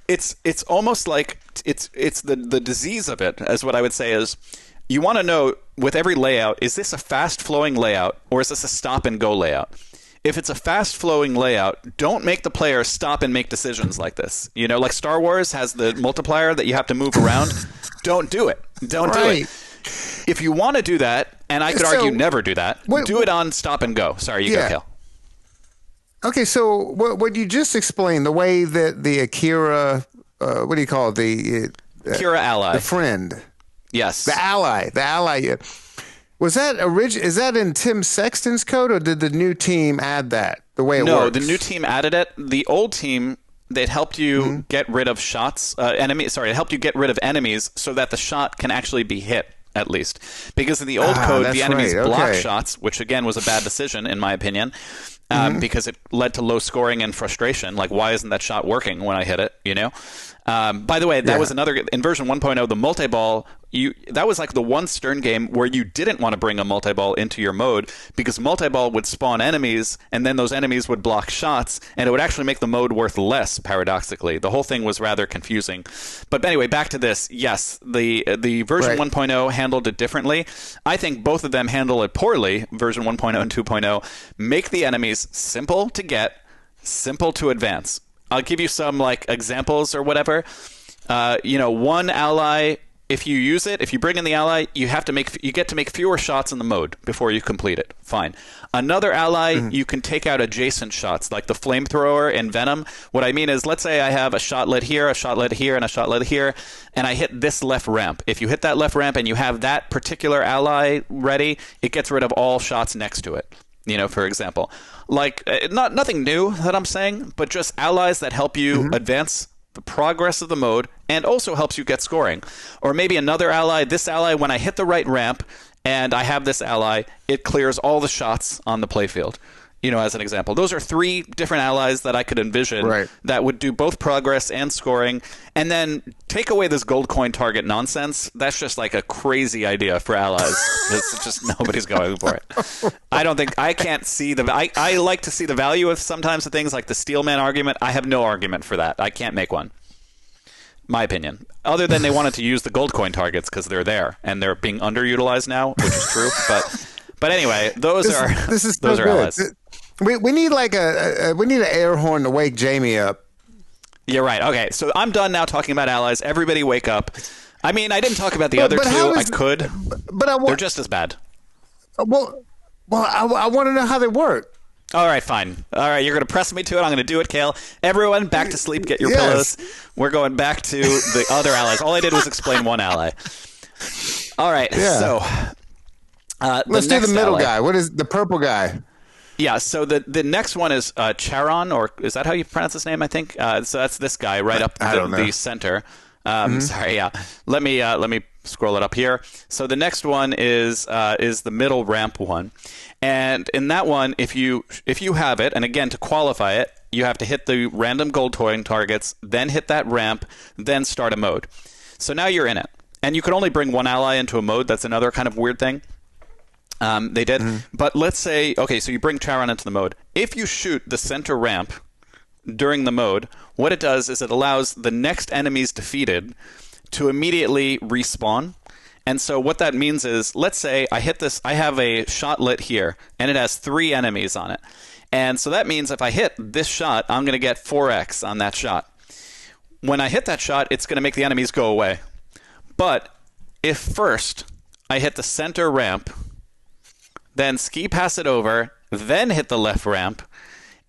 It's almost like it's the disease of it, as what I would say is, you want to know with every layout, is this a fast-flowing layout or is this a stop-and-go layout? If it's a fast-flowing layout, don't make the player stop and make decisions like this. You know, like Star Wars has the multiplier that you have to move around. Don't do it. Don't do it. If you want to do that, and I could argue never do that, do it on stop and go. Sorry, you go, Cale. Okay, so what you just explained, the way that the Akira, what do you call it? The Akira ally. The friend. Yes. The ally. Was that is that in Tim Sexton's code, or did the new team add that the way it works? No, the new team added it. The old team, that helped you get rid of shots, it helped you get rid of enemies so that the shot can actually be hit, at least. Because in the old code, the enemies block shots, which again was a bad decision, in my opinion. Because it led to low scoring and frustration. Like, why isn't that shot working when I hit it? You know. By the way, that was another in version 1.0. The multi-ball, that was like the one Stern game where you didn't want to bring a multi-ball into your mode because multi-ball would spawn enemies, and then those enemies would block shots, and it would actually make the mode worth less. Paradoxically, the whole thing was rather confusing. But anyway, back to this. Yes, the version 1.0 handled it differently. I think both of them handle it poorly. Version 1.0 and 2.0 make the enemies simple to get, simple to advance. I'll give you some like examples or whatever. One ally, if you use it, if you bring in the ally, you get to make fewer shots in the mode before you complete it. Fine. Another ally, you can take out adjacent shots, like the flamethrower in Venom. What I mean is, let's say I have a shotlet here, a shotlet here, and a shotlet here, and I hit this left ramp. If you hit that left ramp and you have that particular ally ready, it gets rid of all shots next to it. For example, like nothing new that I'm saying, but just allies that help you advance the progress of the mode and also helps you get scoring. Or maybe another ally, this ally, when I hit the right ramp and I have this ally, it clears all the shots on the playfield. As an example. Those are three different allies that I could envision that would do both progress and scoring. And then take away this gold coin target nonsense. That's just like a crazy idea for allies. It's just nobody's going for it. I can't see I like to see the value of sometimes the things like the Steelman argument. I have no argument for that. I can't make one. My opinion. Other than they wanted to use the gold coin targets because they're there and they're being underutilized now, which is true. But anyway, those are allies. We need like we need an air horn to wake Jamie up. You're right. Okay, so I'm done now talking about allies. Everybody wake up. I mean, I didn't talk about the other two. I could, but they're just as bad. Well, I want to know how they work. All right, fine. All right, you're going to press me to it. I'm going to do it, Cale. Everyone, back to sleep. Get your pillows. We're going back to the other allies. All I did was explain one ally. All right, so let's do the middle guy. What is the purple guy? Yeah, so the next one is Charon, or is that how you pronounce his name? I think so. That's this guy right up the center. Sorry, yeah. Let me scroll it up here. So the next one is the middle ramp one, and in that one, if you have it, and again to qualify it, you have to hit the random gold coin targets, then hit that ramp, then start a mode. So now you're in it, and you can only bring one ally into a mode. That's another kind of weird thing. They did. But let's say, okay, so you bring Charon into the mode. If you shoot the center ramp during the mode, what it does is it allows the next enemies defeated to immediately respawn. And so what that means is, let's say I hit this, I have a shot lit here, and it has 3 enemies on it. And so that means if I hit this shot, I'm going to get 4x on that shot. When I hit that shot, it's going to make the enemies go away. But if first I hit the center ramp, then ski pass it over, then hit the left ramp,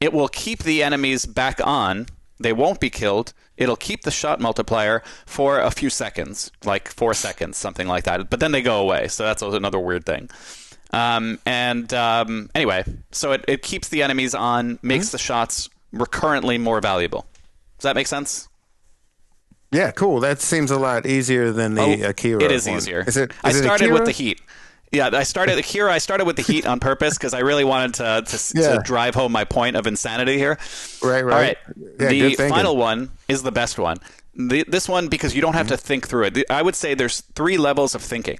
it will keep the enemies back on. They won't be killed. It'll keep the shot multiplier for a few seconds, like 4 seconds, something like that. But then they go away, so that's another weird thing. Anyway, so it keeps the enemies on, makes the shots recurrently more valuable. Does that make sense? Yeah, cool. That seems a lot easier than the Akira. It is one. easier. I started Akira? with the heat. Yeah, I started with the heat on purpose because I really wanted to drive home my point of insanity here. Right. All right. Yeah, the good thinking. final one is the best one. This one, because you don't have to think through it. I would say there's 3 levels of thinking.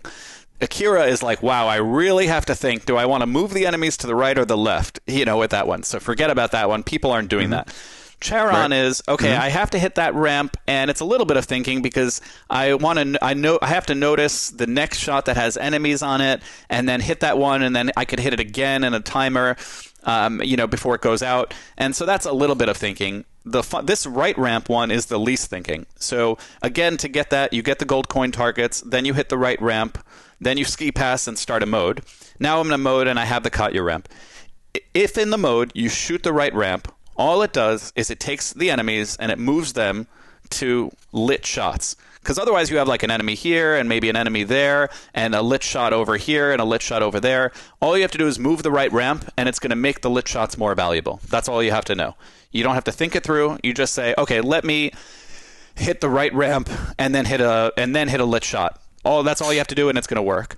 Akira is like, wow, I really have to think. Do I want to move the enemies to the right or the left? With that one. So forget about that one. People aren't doing that. Charon is, okay, I have to hit that ramp, and it's a little bit of thinking because I have to notice the next shot that has enemies on it, and then hit that one, and then I could hit it again in a timer, before it goes out. And so that's a little bit of thinking. This right ramp one is the least thinking. So again, to get that, you get the gold coin targets, then you hit the right ramp, then you ski pass and start a mode. Now I'm in a mode, and I have the Katya ramp. If in the mode you shoot the right ramp, all it does is it takes the enemies and it moves them to lit shots. Because otherwise you have like an enemy here and maybe an enemy there and a lit shot over here and a lit shot over there. All you have to do is move the right ramp and it's going to make the lit shots more valuable. That's all you have to know. You don't have to think it through. You just say, okay, let me hit the right ramp and then hit a lit shot. That's all you have to do and it's going to work.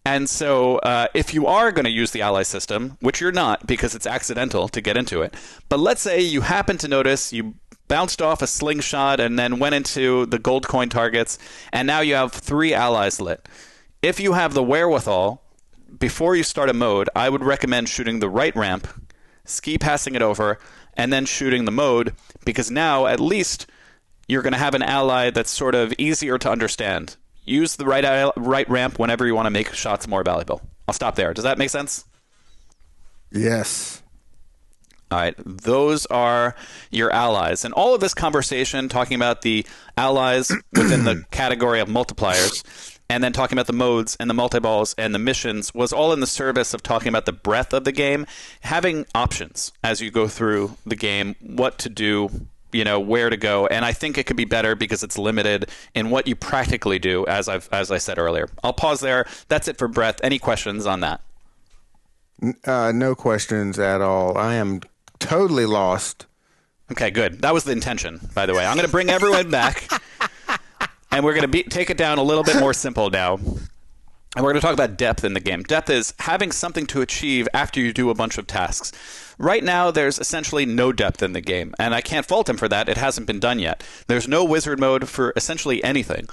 And so if you are going to use the ally system, which you're not because it's accidental to get into it, but let's say you happen to notice you bounced off a slingshot and then went into the gold coin targets, and now you have 3 allies lit. If you have the wherewithal, before you start a mode, I would recommend shooting the right ramp, ski passing it over, and then shooting the mode, because now at least you're going to have an ally that's sort of easier to understand. Use the right ramp whenever you want to make shots more valuable. I'll stop there. Does that make sense? Yes. All right. Those are your allies. And all of this conversation, talking about the allies within the category of multipliers, and then talking about the modes and the multi-balls and the missions, was all in the service of talking about the breadth of the game, having options as you go through the game, what to do, where to go. And I think it could be better because it's limited in what you practically do, as I said earlier. I'll pause there. That's it for breadth. Any questions on that? No questions at all. I am totally lost. Okay, good. That was the intention, by the way. I'm going to bring everyone back, and we're going to take it down a little bit more simple now. And we're going to talk about depth in the game. Depth is having something to achieve after you do a bunch of tasks. Right now, there's essentially no depth in the game, and I can't fault him for that. It hasn't been done yet. There's no wizard mode for essentially anything.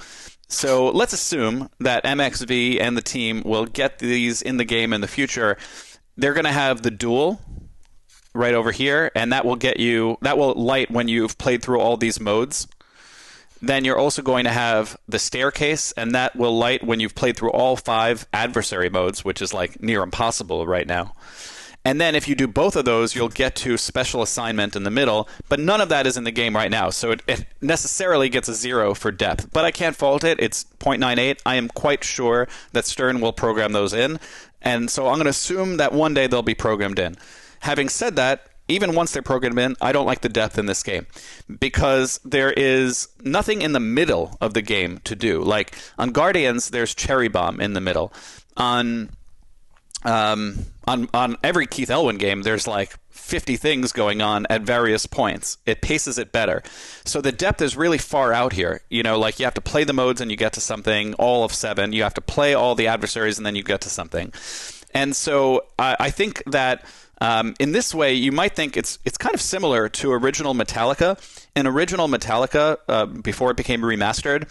So let's assume that MXV and the team will get these in the game in the future. They're going to have the duel right over here, and that will light when you've played through all these modes. Then you're also going to have the staircase, and that will light when you've played through all 5 adversary modes, which is like near impossible right now. And then if you do both of those, you'll get to special assignment in the middle, but none of that is in the game right now, so it necessarily gets a 0 for depth. But I can't fault it. It's 0.98. I am quite sure that Stern will program those in, and so I'm going to assume that one day they'll be programmed in. Having said that, even once they're programmed in, I don't like the depth in this game because there is nothing in the middle of the game to do. Like on Guardians, there's Cherry Bomb in the middle. On every Keith Elwin game, there's like 50 things going on at various points. It paces it better. So the depth is really far out here. Like you have to play the modes and you get to something, all of 7. You have to play all the adversaries and then you get to something. And so I think that in this way, you might think it's kind of similar to original Metallica. In original Metallica, before it became remastered,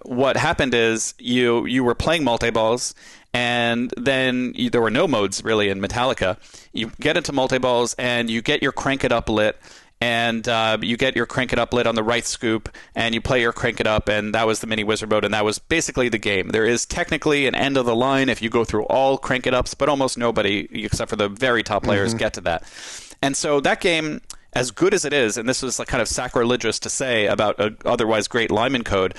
what happened is you were playing multi-balls, and then there were no modes really in Metallica. You get into multi-balls, and you get your Crank It Up lit, and you get your Crank It Up lit on the right scoop, and you play your Crank It Up, and that was the mini wizard mode, and that was basically the game. There is technically an end of the line if you go through all Crank It Ups, but almost nobody, except for the very top players, get to that. And so that game, as good as it is, and this was like kind of sacrilegious to say about an otherwise great Lyman code,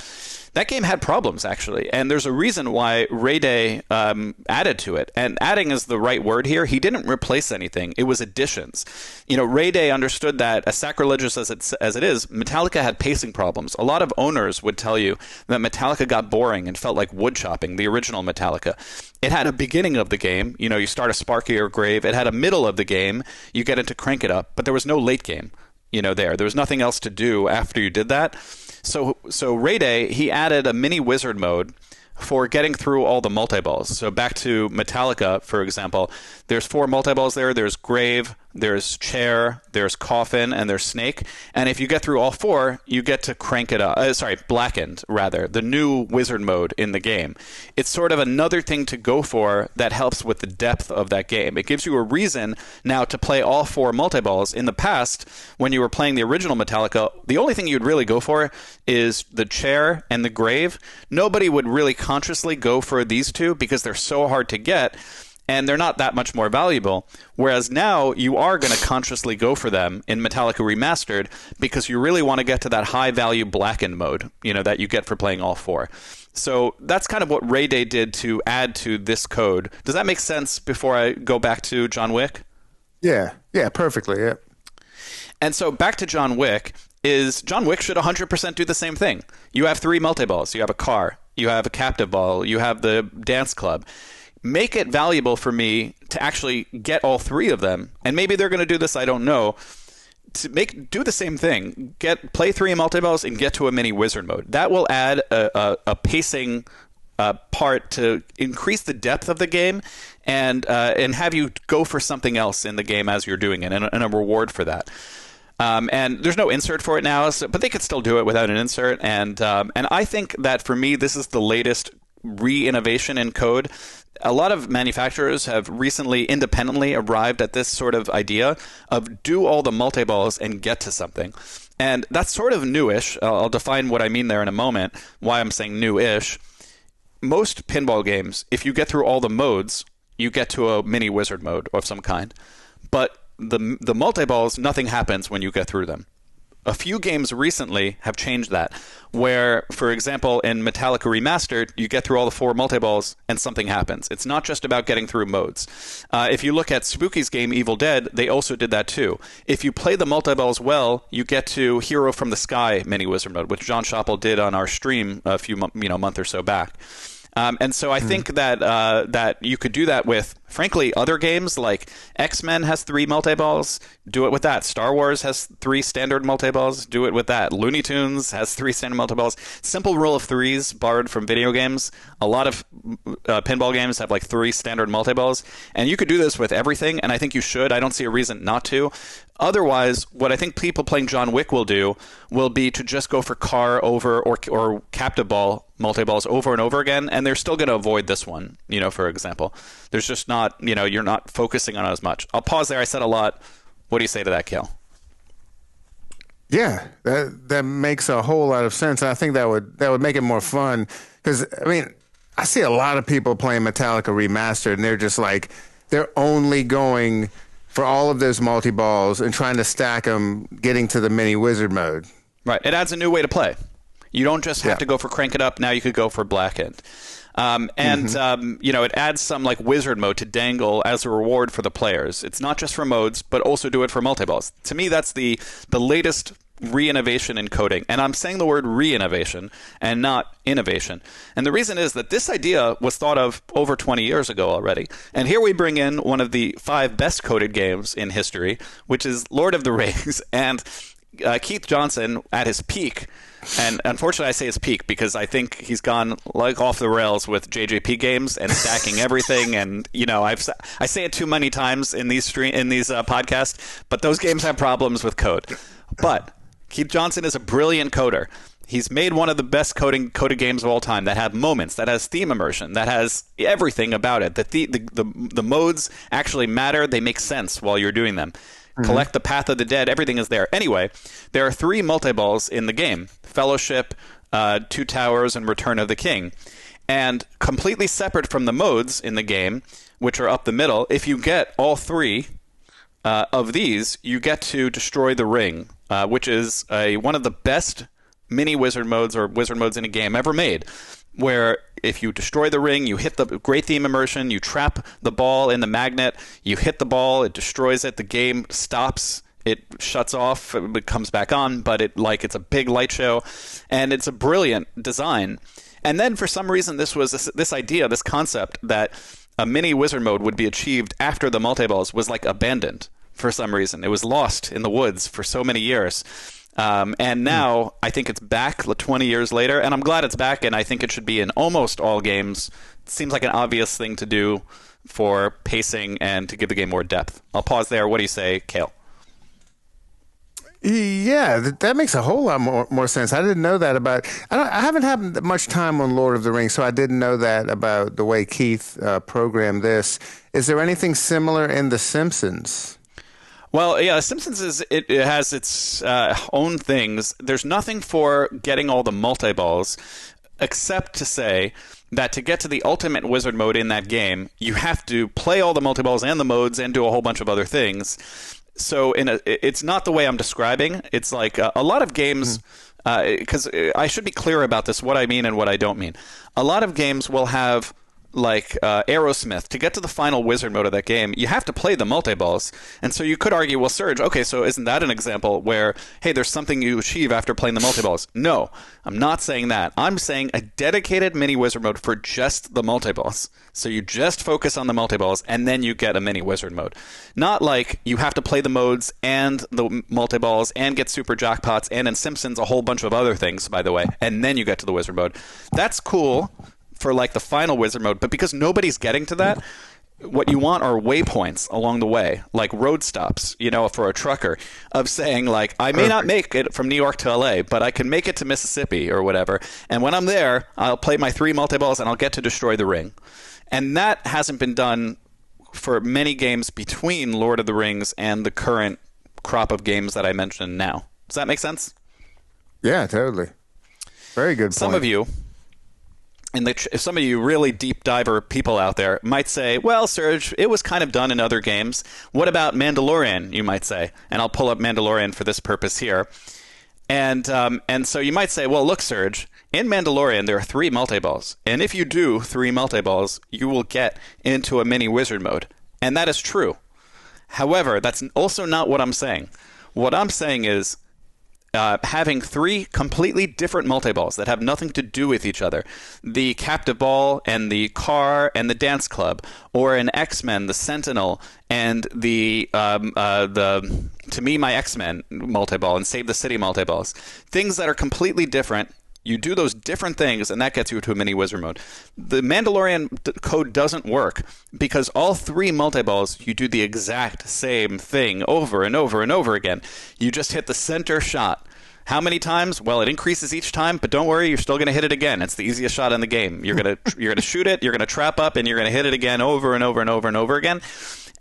that game had problems, actually. And there's a reason why Ray Day added to it. And adding is the right word here. He didn't replace anything. It was additions. Ray Day understood that, as sacrilegious as it is, Metallica had pacing problems. A lot of owners would tell you that Metallica got boring and felt like wood chopping, the original Metallica. It had a beginning of the game. You start a Sparky or Grave. It had a middle of the game. You get into Crank It Up. But there was no late game, there. There was nothing else to do after you did that. So Ray Day, he added a mini wizard mode for getting through all the multi-balls. So back to Metallica, for example, there's 4 multi-balls there. There's Grave, there's Chair, there's Coffin, and there's Snake. And if you get through all 4, you get to crank it up. Blackened, rather, the new wizard mode in the game. It's sort of another thing to go for that helps with the depth of that game. It gives you a reason now to play all 4 multi-balls. In the past, when you were playing the original Metallica, the only thing you'd really go for is the Chair and the Grave. Nobody would really consciously go for these 2 because they're so hard to get and they're not that much more valuable. Whereas now you are going to consciously go for them in Metallica Remastered because you really want to get to that high value blackened mode, that you get for playing all 4. So that's kind of what Ray Day did to add to this code. Does that make sense before I go back to John Wick? Yeah, perfectly, yeah. And so back to John Wick, John Wick should 100% do the same thing. You have 3 multi-balls. You have a car. You have a captive ball. You have the dance club. Make it valuable for me to actually get all 3 of them. And maybe they're going to do this, I don't know. Do the same thing. Play 3 multi-balls and get to a mini wizard mode. That will add a pacing part to increase the depth of the game and have you go for something else in the game as you're doing it, and a reward for that. And there's no insert for it now, but they could still do it without an insert. And I think that for me, this is the latest re-innovation in code. A lot of manufacturers have recently independently arrived at this sort of idea of do all the multi-balls and get to something. And that's sort of newish. I'll define what I mean there in a moment, why I'm saying newish. Most pinball games, if you get through all the modes, you get to a mini wizard mode of some kind. But the multi-balls, nothing happens when you get through them. A few games recently have changed that, where, for example, in Metallica Remastered, you get through all the 4 multi-balls and something happens. It's not just about getting through modes. If you look at Spooky's game Evil Dead, they also did that too. If you play the multi-balls well, you get to Hero from the Sky mini wizard mode, which John Schoppel did on our stream a few month or so back. And so I think that you could do that with, frankly, other games like X-Men has 3 multi-balls. Do it with that. Star Wars has 3 standard multi-balls. Do it with that. Looney Tunes has 3 standard multi-balls. Simple rule of 3s borrowed from video games. A lot of pinball games have like 3 standard multi-balls. And you could do this with everything, and I think you should. I don't see a reason not to. Otherwise, what I think people playing John Wick will do will be to just go for car over or captive ball multi-balls over and over again, and they're still going to avoid this one, for example. There's just not, you're not focusing on it as much. I'll pause there. I said a lot. What do you say to that, Cale? Yeah, that makes a whole lot of sense. And I think that would make it more fun because, I see a lot of people playing Metallica Remastered, and they're just like, they're only going for all of those multi-balls and trying to stack them, getting to the mini wizard mode. Right. It adds a new way to play. You don't just have to go for crank it up. Now you could go for blackened. It adds some like wizard mode to dangle as a reward for the players. It's not just for modes, but also do it for multi-balls. To me, that's the latest re-innovation in coding. And I'm saying the word re-innovation and not innovation. And the reason is that this idea was thought of over 20 years ago already. And here we bring in one of the 5 best coded games in history, which is Lord of the Rings. And Keith Johnson, at his peak, and unfortunately I say his peak because I think he's gone like off the rails with JJP games and stacking everything. And I say it too many times in these podcasts, but those games have problems with code. But Keith Johnson is a brilliant coder. He's made one of the best coded games of all time that have moments, that has theme immersion, that has everything about it. The modes actually matter. They make sense while you're doing them. Collect the Path of the Dead. Everything is there. Anyway, there are 3 multi-balls in the game. Fellowship, 2 Towers, and Return of the King. And completely separate from the modes in the game, which are up the middle, if you get all 3 of these, you get to Destroy the Ring, which is one of the best mini wizard modes or wizard modes in a game ever made, where if you destroy the ring, you hit the great theme immersion, you trap the ball in the magnet, you hit the ball, it destroys it, the game stops, it shuts off, it comes back on, but it's a big light show, and it's a brilliant design. And then for some reason, this idea, this concept that a mini wizard mode would be achieved after the multi-balls was abandoned for some reason. It was lost in the woods for so many years. And now I think it's back 20 years later, and I'm glad it's back, and I think it should be in almost all games. It seems like an obvious thing to do for pacing and to give the game more depth. I'll pause there. What do you say, Cale? Yeah, that makes a whole lot more sense. I didn't know that about. I haven't had much time on Lord of the Rings, so I didn't know that about the way Keith programmed this. Is there anything similar in The Simpsons? Well, yeah, Simpsons it has its own things. There's nothing for getting all the multi-balls, except to say that to get to the ultimate wizard mode in that game, you have to play all the multi-balls and the modes and do a whole bunch of other things. So it's not the way I'm describing. It's like a lot of games, because I should be clear about this, what I mean and what I don't mean. A lot of games will have, like Aerosmith, to get to the final wizard mode of that game, you have to play the multi-balls. And so you could argue, well, Serge, okay, so isn't that an example where, hey, there's something you achieve after playing the multi-balls? No, I'm not saying that. I'm saying a dedicated mini wizard mode for just the multi-balls. So you just focus on the multi-balls, and then you get a mini wizard mode. Not like you have to play the modes and the multi-balls and get super jackpots, and in Simpsons a whole bunch of other things, by the way, and then you get to the wizard mode. That's cool for like the final wizard mode, but because nobody's getting to that, what you want are waypoints along the way, like road stops, for a trucker, of saying like, I may not make it from New York to LA, but I can make it to Mississippi or whatever, and when I'm there, I'll play my 3 multi-balls and I'll get to destroy the ring. And that hasn't been done for many games between Lord of the Rings and the current crop of games that I mentioned now. Does that make sense? Yeah, totally. Very good point. Some of you really deep diver people out there might say, well, Serge, it was kind of done in other games. What about Mandalorian, you might say? And I'll pull up Mandalorian for this purpose here. And so you might say, well, look, Serge, in Mandalorian, there are 3 multi-balls. And if you do 3 multi-balls, you will get into a mini wizard mode. And that is true. However, that's also not what I'm saying. What I'm saying is having 3 completely different multi-balls that have nothing to do with each other. The captive ball and the car and the dance club, or an X-Men, the Sentinel, and the To Me My X-Men multi-ball and Save the City multi-balls. Things that are completely different. You do those different things, and that gets you to a mini wizard mode. The Mandalorian code doesn't work because all 3 multi-balls, you do the exact same thing over and over and over again. You just hit the center shot. How many times? Well, it increases each time, but don't worry, you're still going to hit it again. It's the easiest shot in the game. You're going to shoot it, you're going to trap up, and you're going to hit it again over and over and over and over again.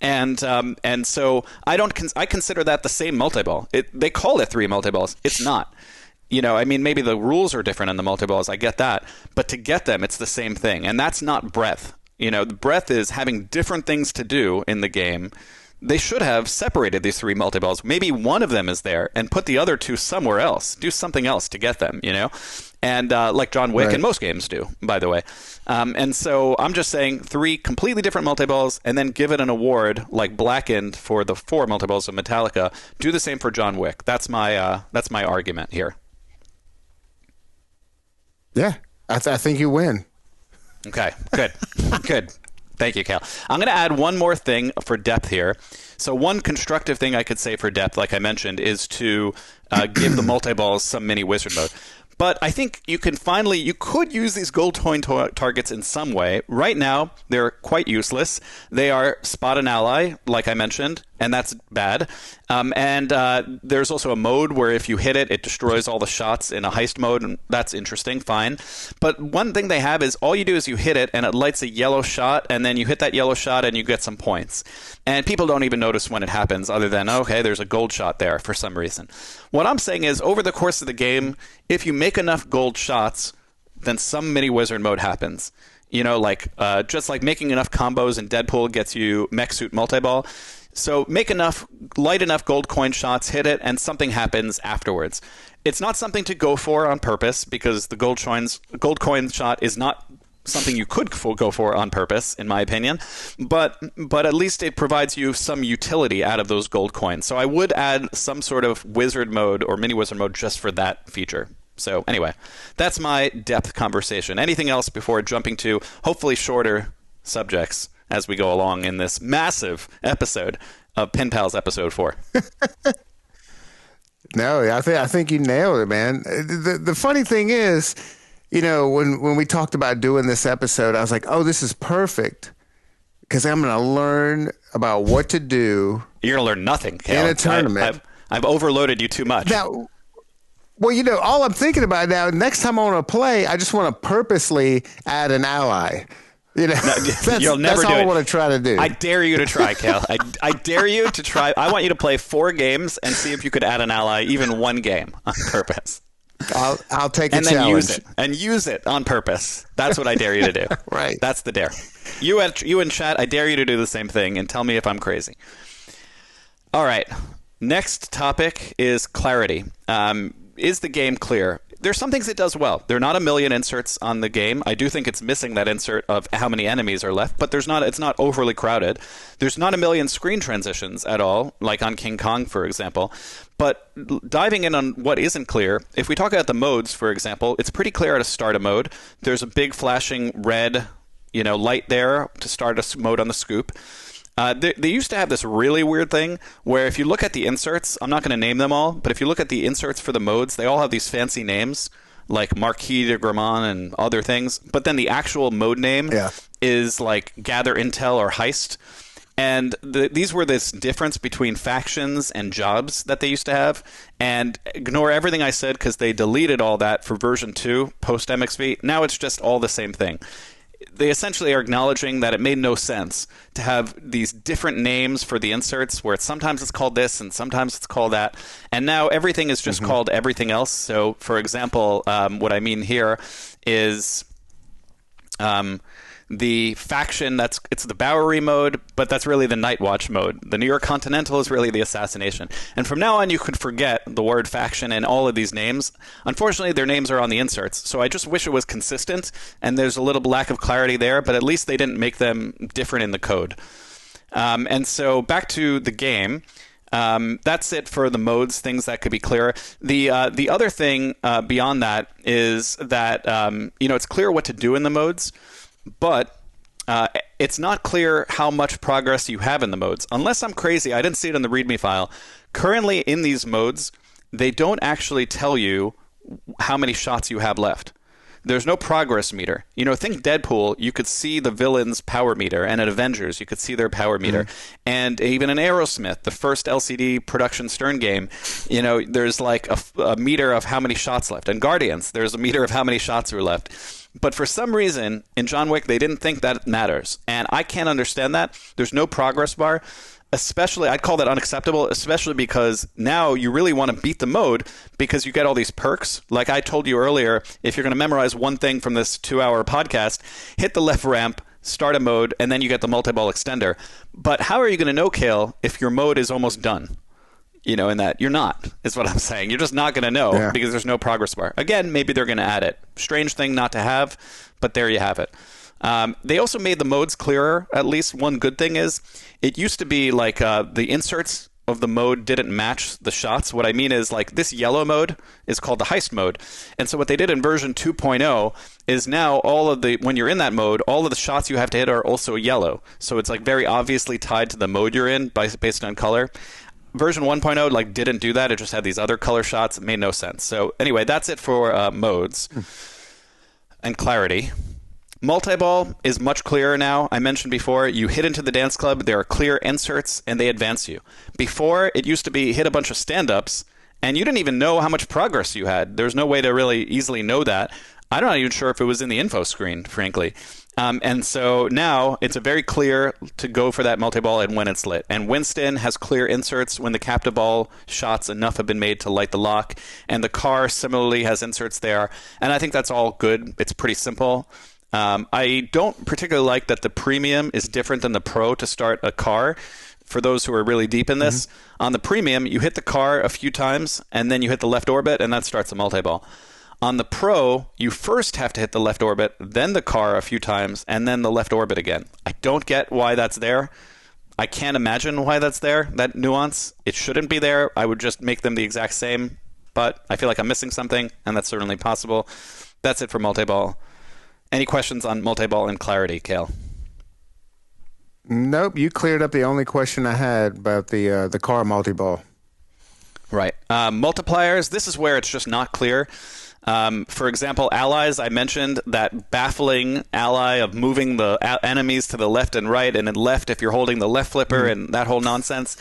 And so I consider that the same multi-ball. They call it 3 multi-balls. It's not. Maybe the rules are different in the multi-balls. I get that. But to get them, it's the same thing. And that's not breadth. The breadth is having different things to do in the game. They should have separated these 3 multi-balls. Maybe one of them is there and put the other 2 somewhere else. Do something else to get them, And like John Wick and most games do, by the way. And so I'm just saying 3 completely different multi-balls and then give it an award like Blackened for the 4 multi-balls of Metallica. Do the same for John Wick. That's my argument here. Yeah, I think you win. Okay, good. Good. Thank you, Cale. I'm going to add one more thing for depth here. So one constructive thing I could say for depth, like I mentioned, is to give the multi-balls some mini wizard mode. But I think you could use these gold coin targets in some way. Right now, they're quite useless. They are spot an ally, like I mentioned, and that's bad. There's also a mode where if you hit it, it destroys all the shots in a heist mode, and that's interesting, fine. But one thing they have is all you do is you hit it, and it lights a yellow shot, and then you hit that yellow shot, and you get some points. And people don't even notice when it happens, other than, okay, there's a gold shot there for some reason. What I'm saying is, over the course of the game, if you make enough gold shots, then some mini wizard mode happens. Just like making enough combos in Deadpool gets you mech suit multi-ball. So light enough gold coin shots, hit it, and something happens afterwards. It's not something to go for on purpose because the gold coin shot is not something you could go for on purpose, in my opinion. But at least it provides you some utility out of those gold coins. So I would add some sort of wizard mode or mini wizard mode just for that feature. So anyway, that's my depth conversation. Anything else before jumping to hopefully shorter subjects as we go along in this massive episode of Pinpals episode 4? No, I think you nailed it, man. The funny thing is, when we talked about doing this episode, I was like, oh, this is perfect because I'm going to learn about what to do. You're going to learn nothing, Cale. In a tournament. I've overloaded you too much. Now, well, all I'm thinking about now, next time I want to play, I just want to purposely add an ally. You'll never that's do all it. I want to try to do. I dare you to try, Cale. I dare you to try. I want you to play 4 games and see if you could add an ally, even 1 game on purpose. I'll take a and challenge. Then use it on purpose. That's what I dare you to do. Right. That's the dare. You in chat, I dare you to do the same thing and tell me if I'm crazy. All right. Next topic is clarity. Is the game clear? There's some things it does well. There are not a million inserts on the game. I do think it's missing that insert of how many enemies are left, but it's not overly crowded. There's not a million screen transitions at all, like on King Kong, for example. But diving in on what isn't clear, if we talk about the modes, for example, it's pretty clear how to start a mode. There's a big flashing red, light there to start a mode on the scoop. They used to have this really weird thing where if you look at the inserts, I'm not going to name them all, but if you look at the inserts for the modes, they all have these fancy names like Marquis de Gramont and other things. But then the actual mode name is like Gather Intel or Heist. And these were this difference between factions and jobs that they used to have. And ignore everything I said because they deleted all that for version 2 post MXV. Now it's just all the same thing. They essentially are acknowledging that it made no sense to have these different names for the inserts where sometimes it's called this and sometimes it's called that. And now everything is just called everything else. So, for example, what I mean here is the faction, it's the Bowery mode, but that's really the Night Watch mode. The New York Continental is really the assassination. And from now on, you could forget the word faction and all of these names. Unfortunately, their names are on the inserts, so I just wish it was consistent, and there's a little lack of clarity there, but at least they didn't make them different in the code. And so back to the game. That's it for the modes, things that could be clearer. The other thing beyond that is that it's clear what to do in the modes, but it's not clear how much progress you have in the modes. Unless I'm crazy, I didn't see it in the README file. Currently in these modes, they don't actually tell you how many shots you have left. There's no progress meter. Think Deadpool, you could see the villain's power meter, and at Avengers, you could see their power meter. And even in Aerosmith, the first LCD production Stern game, there's like a meter of how many shots left. And Guardians, there's a meter of how many shots are left. But for some reason, in John Wick, they didn't think that matters. And I can't understand that. There's no progress bar. Especially, I'd call that unacceptable, especially because now you really want to beat the mode because you get all these perks. Like I told you earlier, if you're going to memorize one thing from this 2-hour podcast, hit the left ramp, start a mode, and then you get the multi-ball extender. But how are you going to know, Cale, if your mode is almost done? In that you're not, is what I'm saying. You're just not going to know because there's no progress bar. Again, maybe they're going to add it. Strange thing not to have, but there you have it. They also made the modes clearer. At least one good thing is it used to be like the inserts of the mode didn't match the shots. What I mean is like this yellow mode is called the heist mode. And so what they did in version 2.0 is now when you're in that mode, all of the shots you have to hit are also yellow. So it's like very obviously tied to the mode you're in based on color. Version 1.0 didn't do that. It just had these other color shots. It made no sense. So anyway, that's it for modes and clarity. Multi-ball is much clearer now. I mentioned before, you hit into the dance club, there are clear inserts, and they advance you. Before, it used to be hit a bunch of stand-ups, and you didn't even know how much progress you had. There's no way to really easily know that. I'm not even sure if it was in the info screen, frankly. And so now it's very clear to go for that multi-ball and when it's lit. And Winston has clear inserts when the captive ball shots enough have been made to light the lock. And the car similarly has inserts there. And I think that's all good. It's pretty simple. I don't particularly like that the premium is different than the pro to start a car. For those who are really deep in this, on the premium, you hit the car a few times, and then you hit the left orbit, and that starts a multi-ball. On the pro, you first have to hit the left orbit, then the car a few times, and then the left orbit again. I don't get why that's there. I can't imagine why that's there, that nuance. It shouldn't be there. I would just make them the exact same, but I feel like I'm missing something, and that's certainly possible. That's it for multi-ball. Any questions on multi-ball and clarity, Cale? Nope, you cleared up the only question I had about the car multi-ball. Right. Multipliers, this is where it's just not clear. For example, allies, I mentioned that baffling ally of moving the enemies to the left and right, and then left if you're holding the left flipper and that whole nonsense.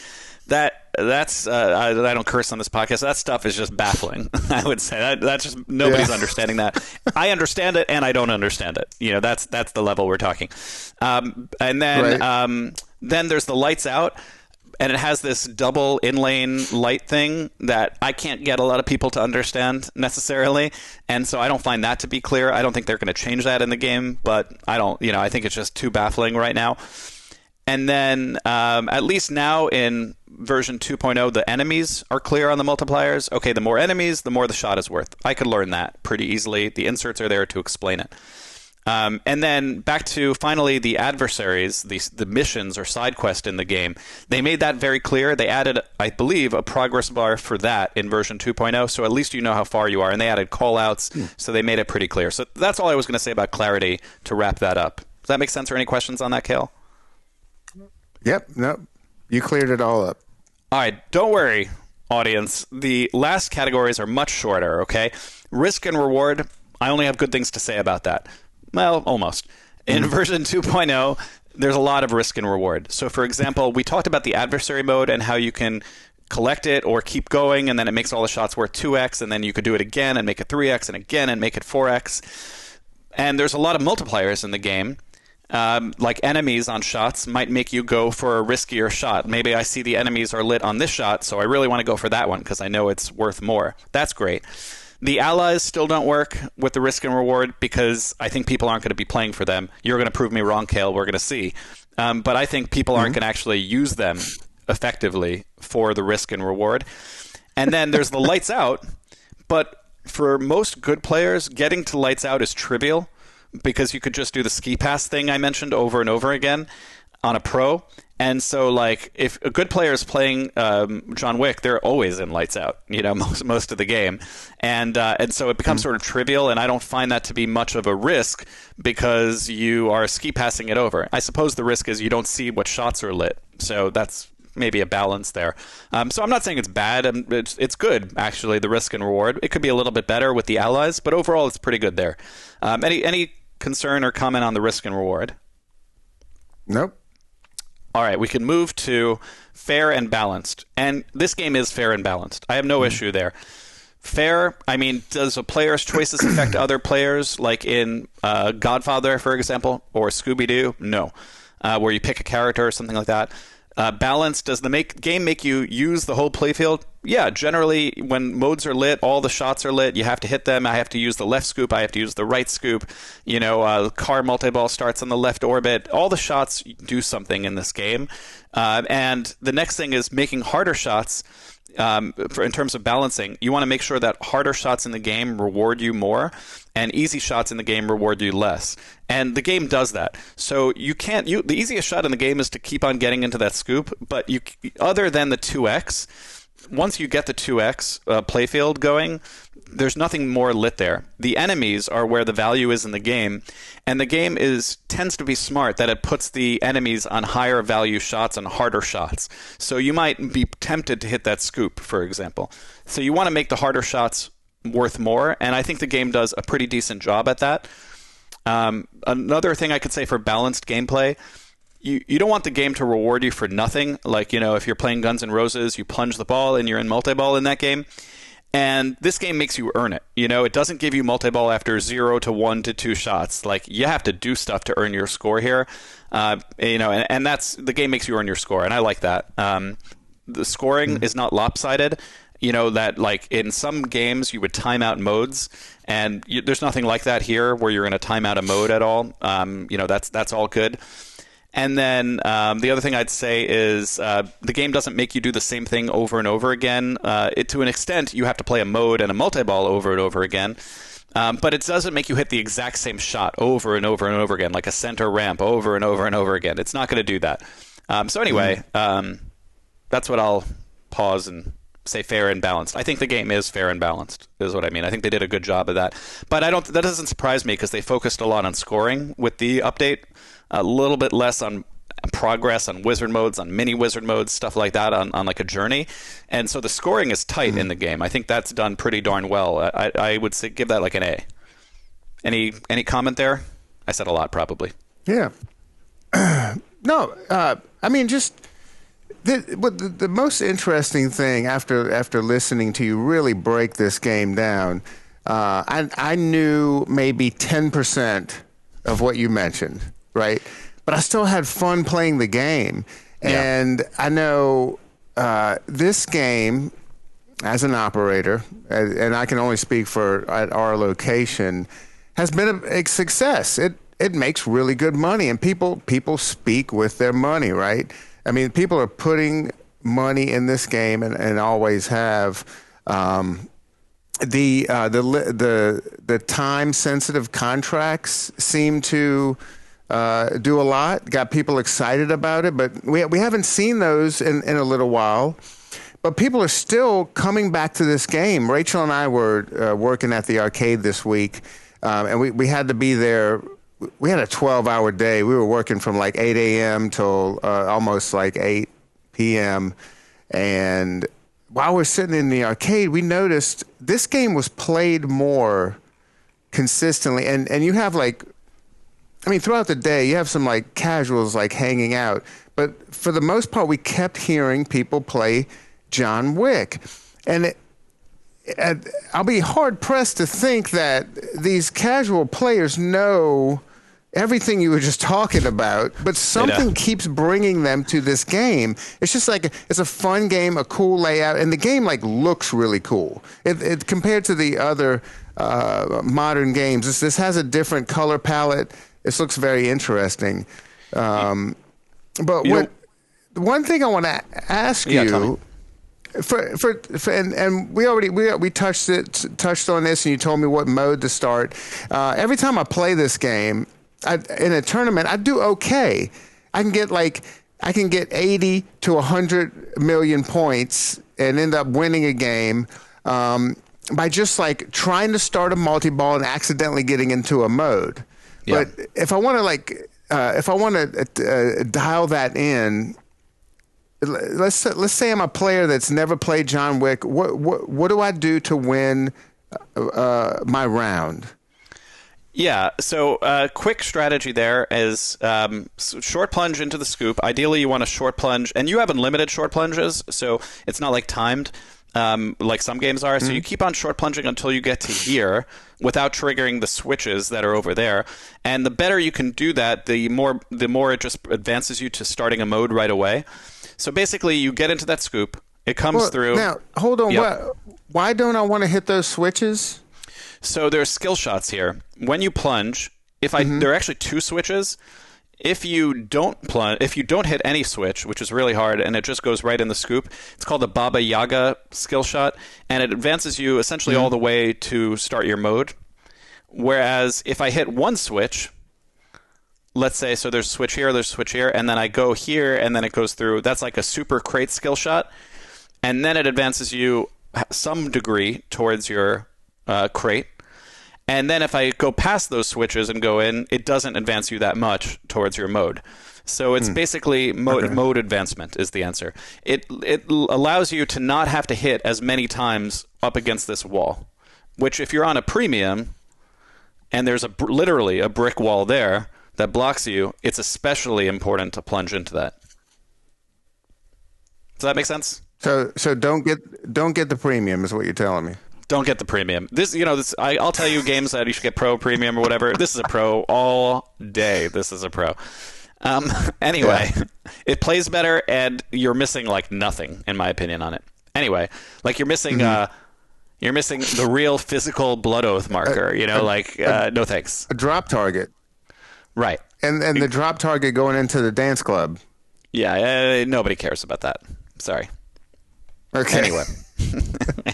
That's I don't curse on this podcast. That stuff is just baffling. I would say that's just nobody's understanding that. I understand it, and I don't understand it. That's the level we're talking. And then then there's the lights out. And it has this double in-lane light thing that I can't get a lot of people to understand necessarily. And so I don't find that to be clear. I don't think they're going to change that in the game, but I think it's just too baffling right now. And then at least now in version 2.0, the enemies are clear on the multipliers. Okay, the more enemies, the more the shot is worth. I could learn that pretty easily. The inserts are there to explain it. And then back to finally the adversaries, the missions or side quest in the game. They made that very clear. They added, I believe, a progress bar for that in version 2.0, so at least you know how far you are. And they added call-outs, so they made it pretty clear. So that's all I was going to say about clarity to wrap that up. Does that make sense, or any questions on that, Cale? Yep, nope. You cleared it all up. All right, don't worry, audience. The last categories are much shorter, okay? Risk and reward, I only have good things to say about that. Well, almost. In version 2.0, there's a lot of risk and reward. So, for example, we talked about the adversary mode and how you can collect it or keep going, and then it makes all the shots worth 2x, and then you could do it again and make it 3x, and again and make it 4x. And there's a lot of multipliers in the game. Like enemies on shots might make you go for a riskier shot. Maybe I see the enemies are lit on this shot, so I really want to go for that one because I know it's worth more. That's great. The allies still don't work with the risk and reward because I think people aren't going to be playing for them. You're going to prove me wrong, Cale. We're going to see. But I think people aren't going to actually use them effectively for the risk and reward. And then there's the lights out. But for most good players, getting to lights out is trivial because you could just do the ski pass thing I mentioned over and over again on a pro. And so, like, if a good player is playing John Wick, they're always in lights out, most of the game. And so it becomes sort of trivial, and I don't find that to be much of a risk because you are ski passing it over. I suppose the risk is you don't see what shots are lit. So that's maybe a balance there. So I'm not saying it's bad. It's good, actually, the risk and reward. It could be a little bit better with the allies, but overall it's pretty good there. Any concern or comment on the risk and reward? Nope. All right, we can move to fair and balanced. And this game is fair and balanced. I have no issue there. Fair, I mean, does a player's choices affect other players, like in Godfather, for example, or Scooby-Doo? No. Where you pick a character or something like that. Balanced, does the game make you use the whole playfield? Yeah, generally, when modes are lit, all the shots are lit. You have to hit them. I have to use the left scoop. I have to use the right scoop. Car multi-ball starts on the left orbit. All the shots do something in this game. And the next thing is making harder shots. In terms of balancing, you want to make sure that harder shots in the game reward you more and easy shots in the game reward you less. And the game does that. So the easiest shot in the game is to keep on getting into that scoop, but other than the 2x, once you get the 2x playfield going, there's nothing more lit there. The enemies are where the value is in the game, and the game tends to be smart that it puts the enemies on higher value shots and harder shots. So you might be tempted to hit that scoop, for example. So you want to make the harder shots worth more, and I think the game does a pretty decent job at that. Another thing I could say for balanced gameplay, you don't want the game to reward you for nothing. Like, if you're playing Guns N' Roses, you plunge the ball and you're in multi-ball in that game. And this game makes you earn it. It doesn't give you multi-ball after 0 to 1 to 2 shots. Like, you have to do stuff to earn your score here. And that's the game makes you earn your score, and I like that. The scoring is not lopsided. That like in some games you would time out modes, and there's nothing like that here where you're going to time out a mode at all. That's all good. And then the other thing I'd say is the game doesn't make you do the same thing over and over again. To an extent, you have to play a mode and a multi-ball over and over again. But it doesn't make you hit the exact same shot over and over and over again, like a center ramp over and over and over again. It's not going to do that. So anyway, that's what I'll pause and say fair and balanced. I think the game is fair and balanced, is what I mean. I think they did a good job of that. But that doesn't surprise me because they focused a lot on scoring with the update, a little bit less on progress on wizard modes, on mini wizard modes, stuff like that on like a journey. And so the scoring is tight in the game. I think that's done pretty darn well. I would say give that like an A. Any comment there? I said a lot, probably. Yeah. No, I mean, just the most interesting thing after listening to you really break this game down, I knew maybe 10% of what you mentioned, right? But I still had fun playing the game. And I know this game, as an operator, and I can only speak for at our location, has been a success. It makes really good money, and people speak with their money, right? I mean, people are putting money in this game and always have. The time sensitive contracts seem to do a lot. Got people excited about it, but we haven't seen those in a little while. But people are still coming back to this game. Rachel and I were working at the arcade this week, and we had to be there. We had a 12-hour day. We were working from like 8 a.m. till almost like 8 p.m. And while we're sitting in the arcade, we noticed this game was played more consistently. And you have like, I mean, throughout the day, you have some like casuals like hanging out. But for the most part, we kept hearing people play John Wick. And I'll be hard-pressed to think that these casual players know everything you were just talking about, but something keeps bringing them to this game. It's just like, it's a fun game, a cool layout, and the game like looks really cool. It compared to the other modern games, this has a different color palette. This looks very interesting. But one thing I want to ask you, and we touched on this, and you told me what mode to start. Every time I play this game in a tournament, I do okay. I can get 80 to 100 million points and end up winning a game by just like trying to start a multi-ball and accidentally getting into a mode. Yeah. But if I want to dial that in. Let's say I'm a player that's never played John Wick. What do I do to win my round? Yeah, so quick strategy there is short plunge into the scoop. Ideally, you want a short plunge, and you have unlimited short plunges, so it's not like timed like some games are. So you keep on short plunging until you get to here without triggering the switches that are over there. And the better you can do that, the more it just advances you to starting a mode right away. So basically, you get into that scoop. It comes through. Now, hold on. Yep. Why don't I want to hit those switches? So there's skill shots here. When you plunge, there are actually two switches. If you don't hit any switch, which is really hard, and it just goes right in the scoop, it's called the Baba Yaga skill shot, and it advances you essentially all the way to start your mode. Whereas if I hit one switch, let's say, so there's a switch here, and then I go here, and then it goes through. That's like a super crate skill shot. And then it advances you some degree towards your crate. And then if I go past those switches and go in, it doesn't advance you that much towards your mode. So it's basically mode advancement is the answer. It allows you to not have to hit as many times up against this wall, which if you're on a premium and there's literally a brick wall there, that blocks you, it's especially important to plunge into that. Does that make sense? So don't get the premium is what you're telling me. Don't get the premium. I'll tell you games that you should get pro, premium, or whatever. This is a pro all day. This is a pro. Anyway, It plays better, and you're missing like nothing, in my opinion, on it. Anyway, like you're missing the real physical blood oath marker. No thanks. A drop target. Right. And the drop target going into the dance club. Yeah, nobody cares about that. Sorry. Okay.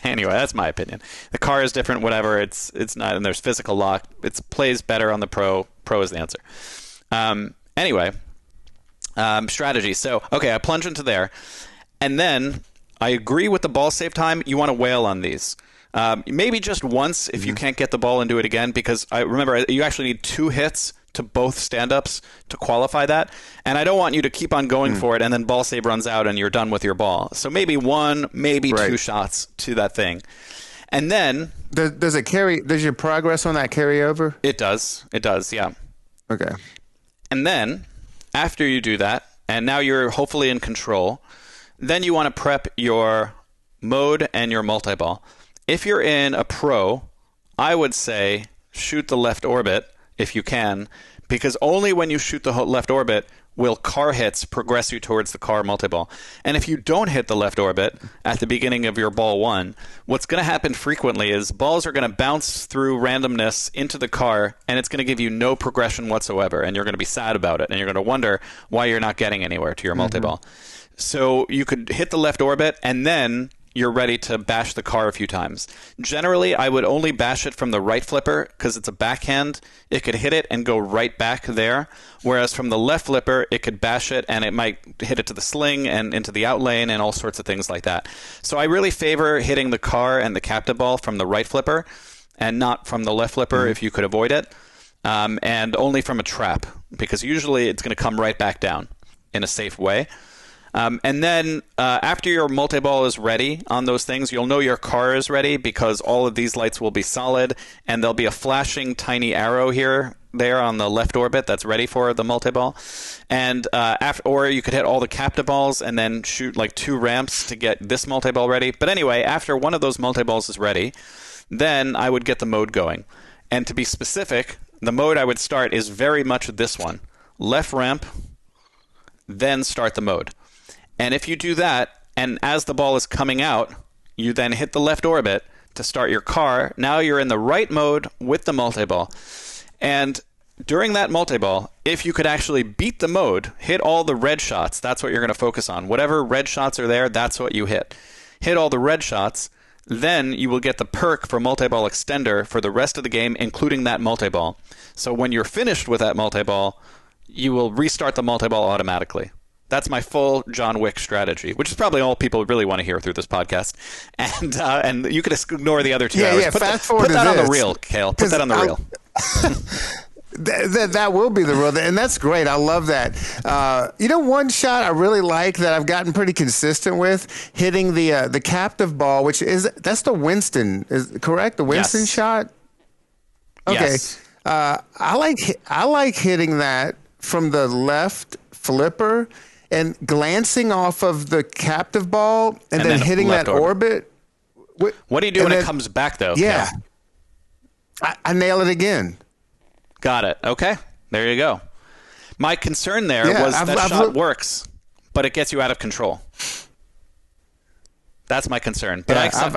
Anyway, that's my opinion. The car is different, whatever. It's not, and there's physical lock. It plays better on the pro. Pro is the answer. Strategy. So, okay, I plunge into there. And then I agree with the ball save time. You want to wail on these. Maybe just once if you can't get the ball and do it again, because I remember you actually need 2 hits to both stand-ups to qualify that. And I don't want you to keep on going for it and then ball save runs out and you're done with your ball. So maybe one, maybe two shots to that thing. And then... Does it carry... Does your progress on that carry over? It does. It does, yeah. Okay. And then, after you do that, and now you're hopefully in control, then you want to prep your mode and your multi-ball. If you're in a pro, I would say shoot the left orbit if you can, because only when you shoot the left orbit will car hits progress you towards the car multi-ball. And if you don't hit the left orbit at the beginning of your ball one, what's going to happen frequently is balls are going to bounce through randomness into the car, and it's going to give you no progression whatsoever, and you're going to be sad about it, and you're going to wonder why you're not getting anywhere to your multi-ball. So you could hit the left orbit, and then you're ready to bash the car a few times. Generally, I would only bash it from the right flipper because it's a backhand. It could hit it and go right back there, whereas from the left flipper, it could bash it and it might hit it to the sling and into the out lane and all sorts of things like that. So I really favor hitting the car and the captive ball from the right flipper and not from the left flipper if you could avoid it, and only from a trap, because usually it's going to come right back down in a safe way. And then after your multi-ball is ready on those things, you'll know your car is ready because all of these lights will be solid, and there'll be a flashing tiny arrow there on the left orbit that's ready for the multi-ball. And or you could hit all the captive balls and then shoot like 2 ramps to get this multi-ball ready. But anyway, after one of those multi-balls is ready, then I would get the mode going. And to be specific, the mode I would start is very much this one. Left ramp, then start the mode. And if you do that, and as the ball is coming out, you then hit the left orbit to start your car. Now you're in the right mode with the multi-ball. And during that multi-ball, if you could actually beat the mode, hit all the red shots, that's what you're going to focus on. Whatever red shots are there, that's what you hit. Hit all the red shots, then you will get the perk for multi-ball extender for the rest of the game, including that multi-ball. So when you're finished with that multi-ball, you will restart the multi-ball automatically. That's my full John Wick strategy, which is probably all people really want to hear through this podcast. And you could ignore the other 2 hours. Yeah, fast forward put that to on the reel, Cale. Put that on the reel. That will be the reel, and that's great. I love that. One shot I really like that I've gotten pretty consistent with, hitting the captive ball, that's the Winston, is correct? The Winston shot. Okay, yes. I like hitting that from the left flipper and glancing off of the captive ball and then hitting that orbit. What do you do when it comes back, though? Yeah. I nail it again. Got it. Okay. There you go. My concern there was that shot works, but it gets you out of control. That's my concern. But I accept.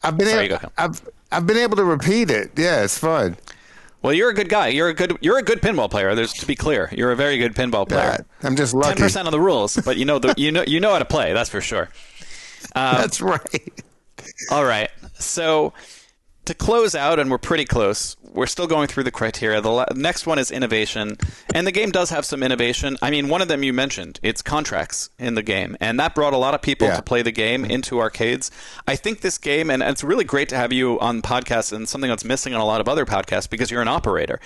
I've been able to repeat it. Yeah, it's fun. Well, you're a good guy. You're a good pinball player. To be clear, you're a very good pinball player. I'm just lucky. 10% of the rules, but you know how to play. That's for sure. That's right. All right. So to close out, and we're pretty close, we're still going through the criteria. The next one is innovation, and the game does have some innovation. I mean, one of them you mentioned, it's contracts in the game, and that brought a lot of people to play the game into arcades. I think this game, and it's really great to have you on podcasts, and something that's missing on a lot of other podcasts, because you're an operator.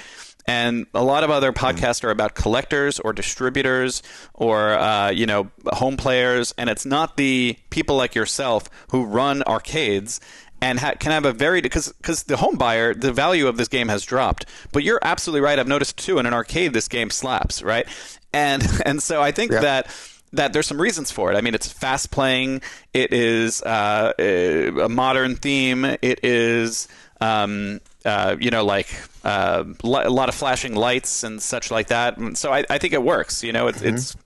And a lot of other podcasts are about collectors or distributors or, home players, and it's not the people like yourself who run arcades and can have a very, because the home buyer, the value of this game has dropped. But you're absolutely right. I've noticed too, in an arcade, this game slaps, right? And so I think that there's some reasons for it. I mean, it's fast playing. It is a modern theme. It is a lot of flashing lights and such like that. And so I think it works. It's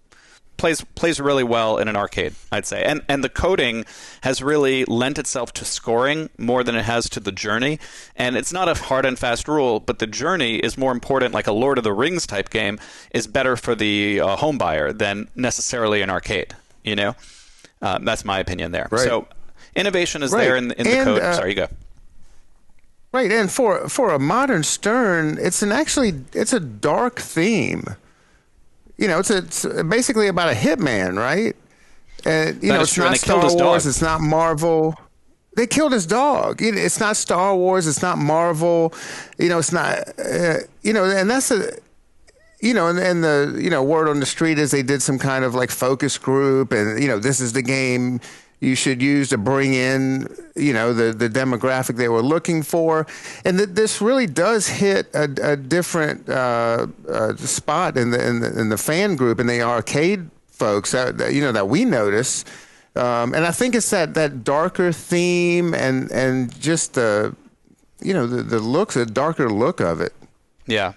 plays really well in an arcade, I'd say. And the coding has really lent itself to scoring more than it has to the journey. And it's not a hard and fast rule, but the journey is more important, like a Lord of the Rings type game, is better for the home buyer than necessarily an arcade, That's my opinion there. Right. So innovation is there in the code. Sorry, you go. Right, and for a modern Stern, it's a dark theme. It's basically about a hitman, right? And it's not Star Wars, it's not Marvel. They killed his dog. It's not Star Wars. It's not Marvel. It's not. And that's and the word on the street is they did some kind of like focus group, and this is the game you should use to bring in the demographic they were looking for, and this really does hit a different spot in the fan group and the arcade folks that we notice. And I think it's that darker theme and just the darker look of it. Yeah.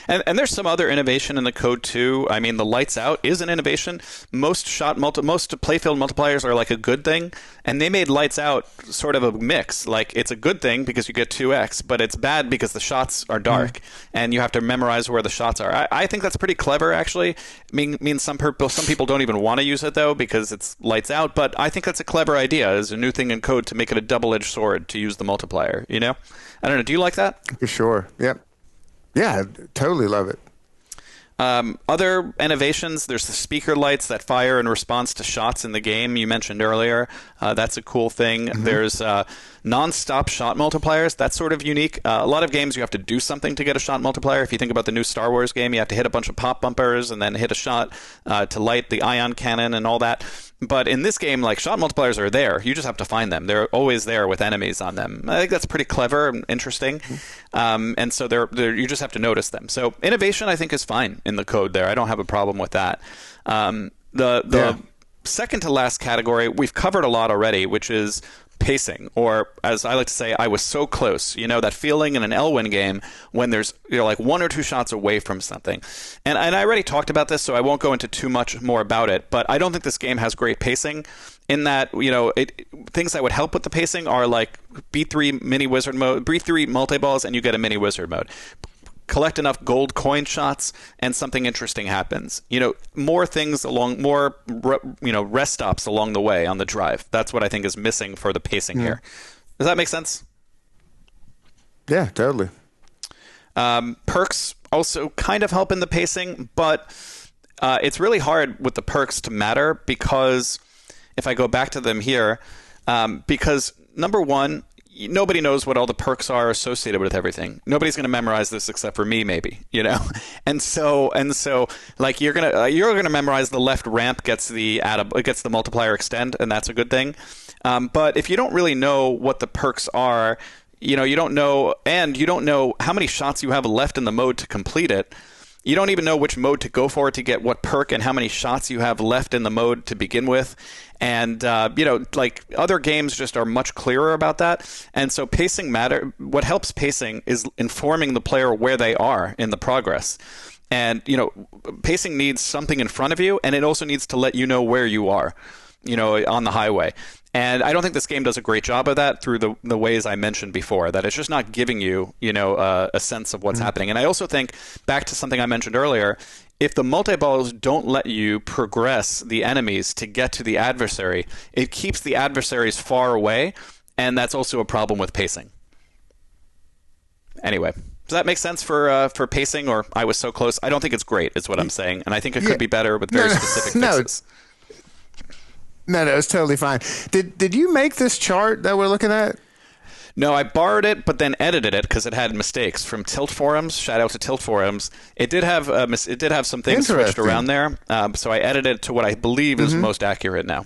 And there's some other innovation in the code too. I mean, the lights out is an innovation. Most playfield multipliers are like a good thing, and they made lights out sort of a mix. Like it's a good thing because you get 2x, but it's bad because the shots are dark and you have to memorize where the shots are. I think that's pretty clever, actually. Means some people don't even want to use it though because it's lights out. But I think that's a clever idea as a new thing in code to make it a double-edged sword to use the multiplier. I don't know. Do you like that? For sure. Yep. Yeah, I totally love it. Other innovations, there's the speaker lights that fire in response to shots in the game you mentioned earlier. That's a cool thing. There's non-stop shot multipliers. That's sort of unique. A lot of games you have to do something to get a shot multiplier. If you think about the new Star Wars game, you have to hit a bunch of pop bumpers and then hit a shot to light the ion cannon and all that. But in this game, like, shot multipliers are there. You just have to find them. They're always there with enemies on them. I think that's pretty clever and interesting. And so you just have to notice them. So innovation, I think, is fine in the code there. I don't have a problem with that. The second to last category, we've covered a lot already, which is pacing, or as I like to say, I was so close. That feeling in an Elwyn game when there's like one or two shots away from something. And I already talked about this, so I won't go into too much more about it. But I don't think this game has great pacing. In that, things that would help with the pacing are like B3 mini wizard mode, B3 multi-balls, and you get a mini wizard mode. Collect enough gold coin shots and something interesting happens. More things rest stops along the way on the drive. That's what I think is missing for the pacing here. Does that make sense? Yeah, totally. Perks also kind of help in the pacing, but it's really hard with the perks to matter because if I go back to them here, because number one, nobody knows what all the perks are associated with everything. Nobody's going to memorize this except for me, maybe, And so, like you're gonna memorize the left ramp gets the multiplier extend, and that's a good thing. But if you don't really know what the perks are, you don't know how many shots you have left in the mode to complete it. You don't even know which mode to go for to get what perk and how many shots you have left in the mode to begin with. And, like other games just are much clearer about that. And so pacing matter. What helps pacing is informing the player where they are in the progress. And, pacing needs something in front of you, and it also needs to let you know where you are, on the highway. And I don't think this game does a great job of that through the ways I mentioned before, that it's just not giving you, a sense of what's happening. And I also think, back to something I mentioned earlier, if the multi-balls don't let you progress the enemies to get to the adversary, it keeps the adversaries far away, and that's also a problem with pacing. Anyway, does that make sense for pacing, or I was so close? I don't think it's great, is what I'm saying, and I think it could be better with very specific fixes. No, it's totally fine. Did you make this chart that we're looking at? No, I borrowed it, but then edited it because it had mistakes from Tilt Forums. Shout out to Tilt Forums. It did have some things switched around there, so I edited it to what I believe is most accurate now.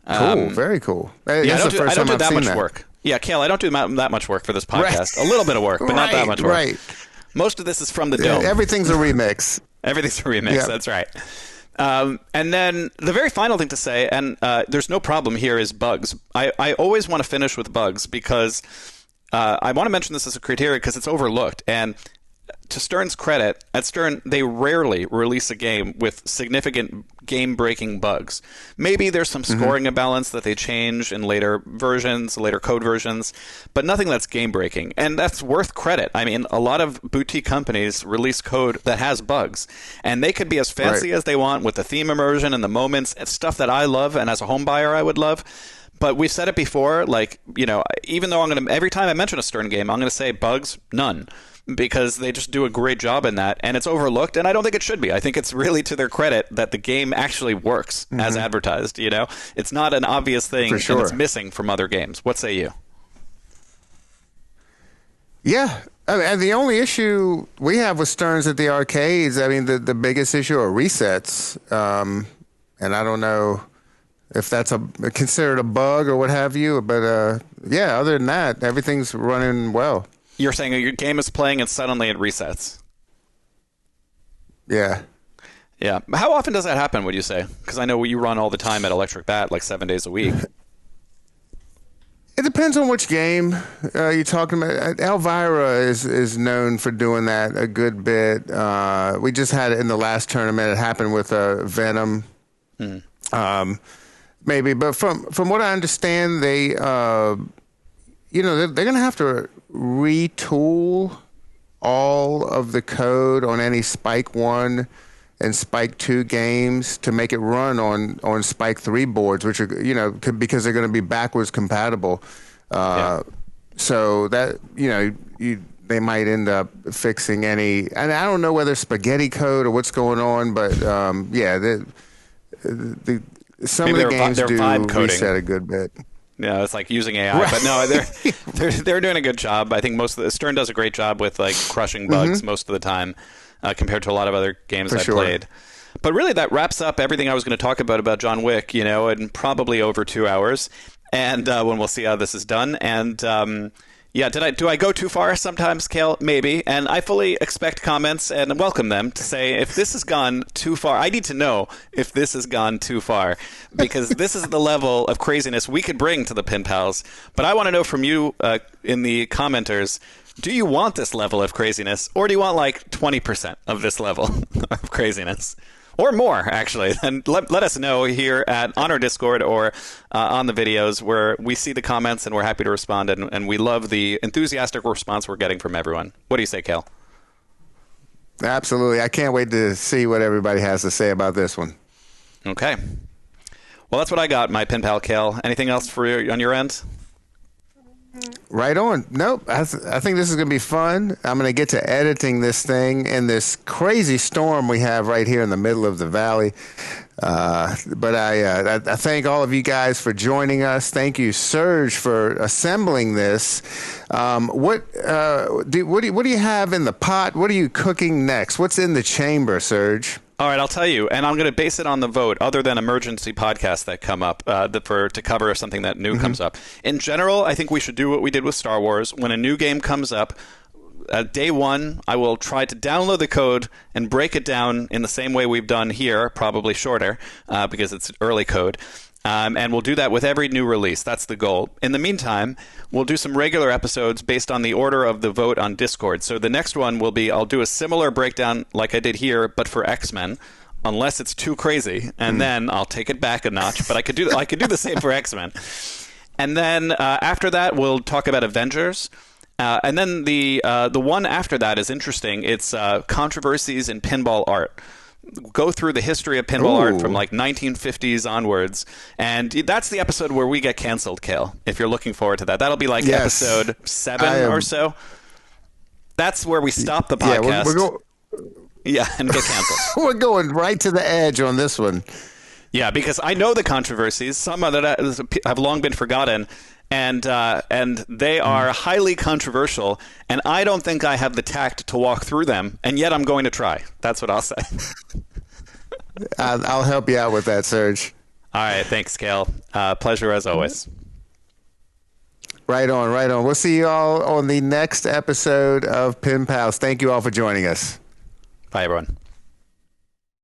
Cool, very cool. I don't do that much work. Yeah, Cale, I don't do that much work for this podcast. Right. A little bit of work, but not that much work. Right. Most of this is from the dome. Everything's a remix. Everything's a remix. Yep. That's right. And then the very final thing to say, and there's no problem here, is bugs. I always want to finish with bugs because I want to mention this as a criteria because it's overlooked. And to Stern's credit, at Stern, they rarely release a game with significant game-breaking bugs. Maybe there's some scoring imbalance that they change in later code versions, but nothing that's game-breaking. And that's worth credit. I mean, a lot of boutique companies release code that has bugs, and they could be as fancy as they want with the theme immersion and the moments, stuff that I love, and as a home buyer I would love. But we've said it before, like, even though every time I mention a Stern game, I'm going to say bugs, none. Because they just do a great job in that, and it's overlooked, and I don't think it should be. I think it's really to their credit that the game actually works as advertised, It's not an obvious thing, For sure. and it's missing from other games. What say you? Yeah. And the only issue we have with Sterns at the arcades, the biggest issue are resets. And I don't know if that's considered a bug or what have you, but other than that, everything's running well. You're saying your game is playing and suddenly it resets. Yeah. Yeah. How often does that happen, would you say? Because I know you run all the time at Electric Bat, like 7 days a week. It depends on which game you're talking about. Elvira is known for doing that a good bit. We just had it in the last tournament. It happened with Venom. Maybe. But from what I understand, they're going to have to retool all of the code on any Spike 1 and Spike 2 games to make it run on Spike 3 boards, which are, because they're going to be backwards compatible. So that, they might end up fixing and I don't know whether spaghetti code or what's going on, but some Maybe of the games they're do vibe coding. reset a good bit. Yeah, it's like using AI, right. But no, they're doing a good job. I think Stern does a great job with like crushing bugs most of the time, compared to a lot of other games I've played. But really, that wraps up everything I was going to talk about John Wick. In probably over 2 hours, and when we'll see how this is done. And do I go too far sometimes, Cale? Maybe. And I fully expect comments and welcome them to say if this has gone too far. I need to know if this has gone too far, because this is the level of craziness we could bring to the Pinpals. But I want to know from you in the commenters, do you want this level of craziness, or do you want like 20% of this level of craziness? Or more, actually. And let us know here on our Discord or on the videos, where we see the comments and we're happy to respond. And we love the enthusiastic response we're getting from everyone. What do you say, Cale? Absolutely. I can't wait to see what everybody has to say about this one. Okay. Well, that's what I got, my pen pal, Cale. Anything else on your end? Right on. Nope. I think this is going to be fun. I'm going to get to editing this thing in this crazy storm we have right here in the middle of the valley. But I thank all of you guys for joining us. Thank you, Serge, for assembling this. What do you have in the pot? What are you cooking next? What's in the chamber, Serge? All right, I'll tell you, and I'm going to base it on the vote, other than emergency podcasts that come up to cover something that new comes up. In general, I think we should do what we did with Star Wars. When a new game comes up, day one, I will try to download the code and break it down in the same way we've done here, probably shorter, because it's early code. And we'll do that with every new release. That's the goal. In the meantime, we'll do some regular episodes based on the order of the vote on Discord. So the next one will be, I'll do a similar breakdown like I did here, but for X-Men, unless it's too crazy, and then I'll take it back a notch. But I could do the same for X-Men. And then after that, we'll talk about Avengers. And then the one after that is interesting. It's controversies in pinball art. Go through the history of pinball art from like 1950s onwards, and that's the episode where we get canceled, Cale. If you're looking forward to that, that'll be like episode 7 or so. That's where we stop the podcast. And get canceled. We're going right to the edge on this one. Yeah, because I know the controversies. Some of that have long been forgotten. And they are highly controversial, and I don't think I have the tact to walk through them, and yet I'm going to try. That's what I'll say. I'll help you out with that, Serge. All right, thanks, Cale. Pleasure as always. Right on, right on. We'll see you all on the next episode of Pinpals. Thank you all for joining us. Bye, everyone.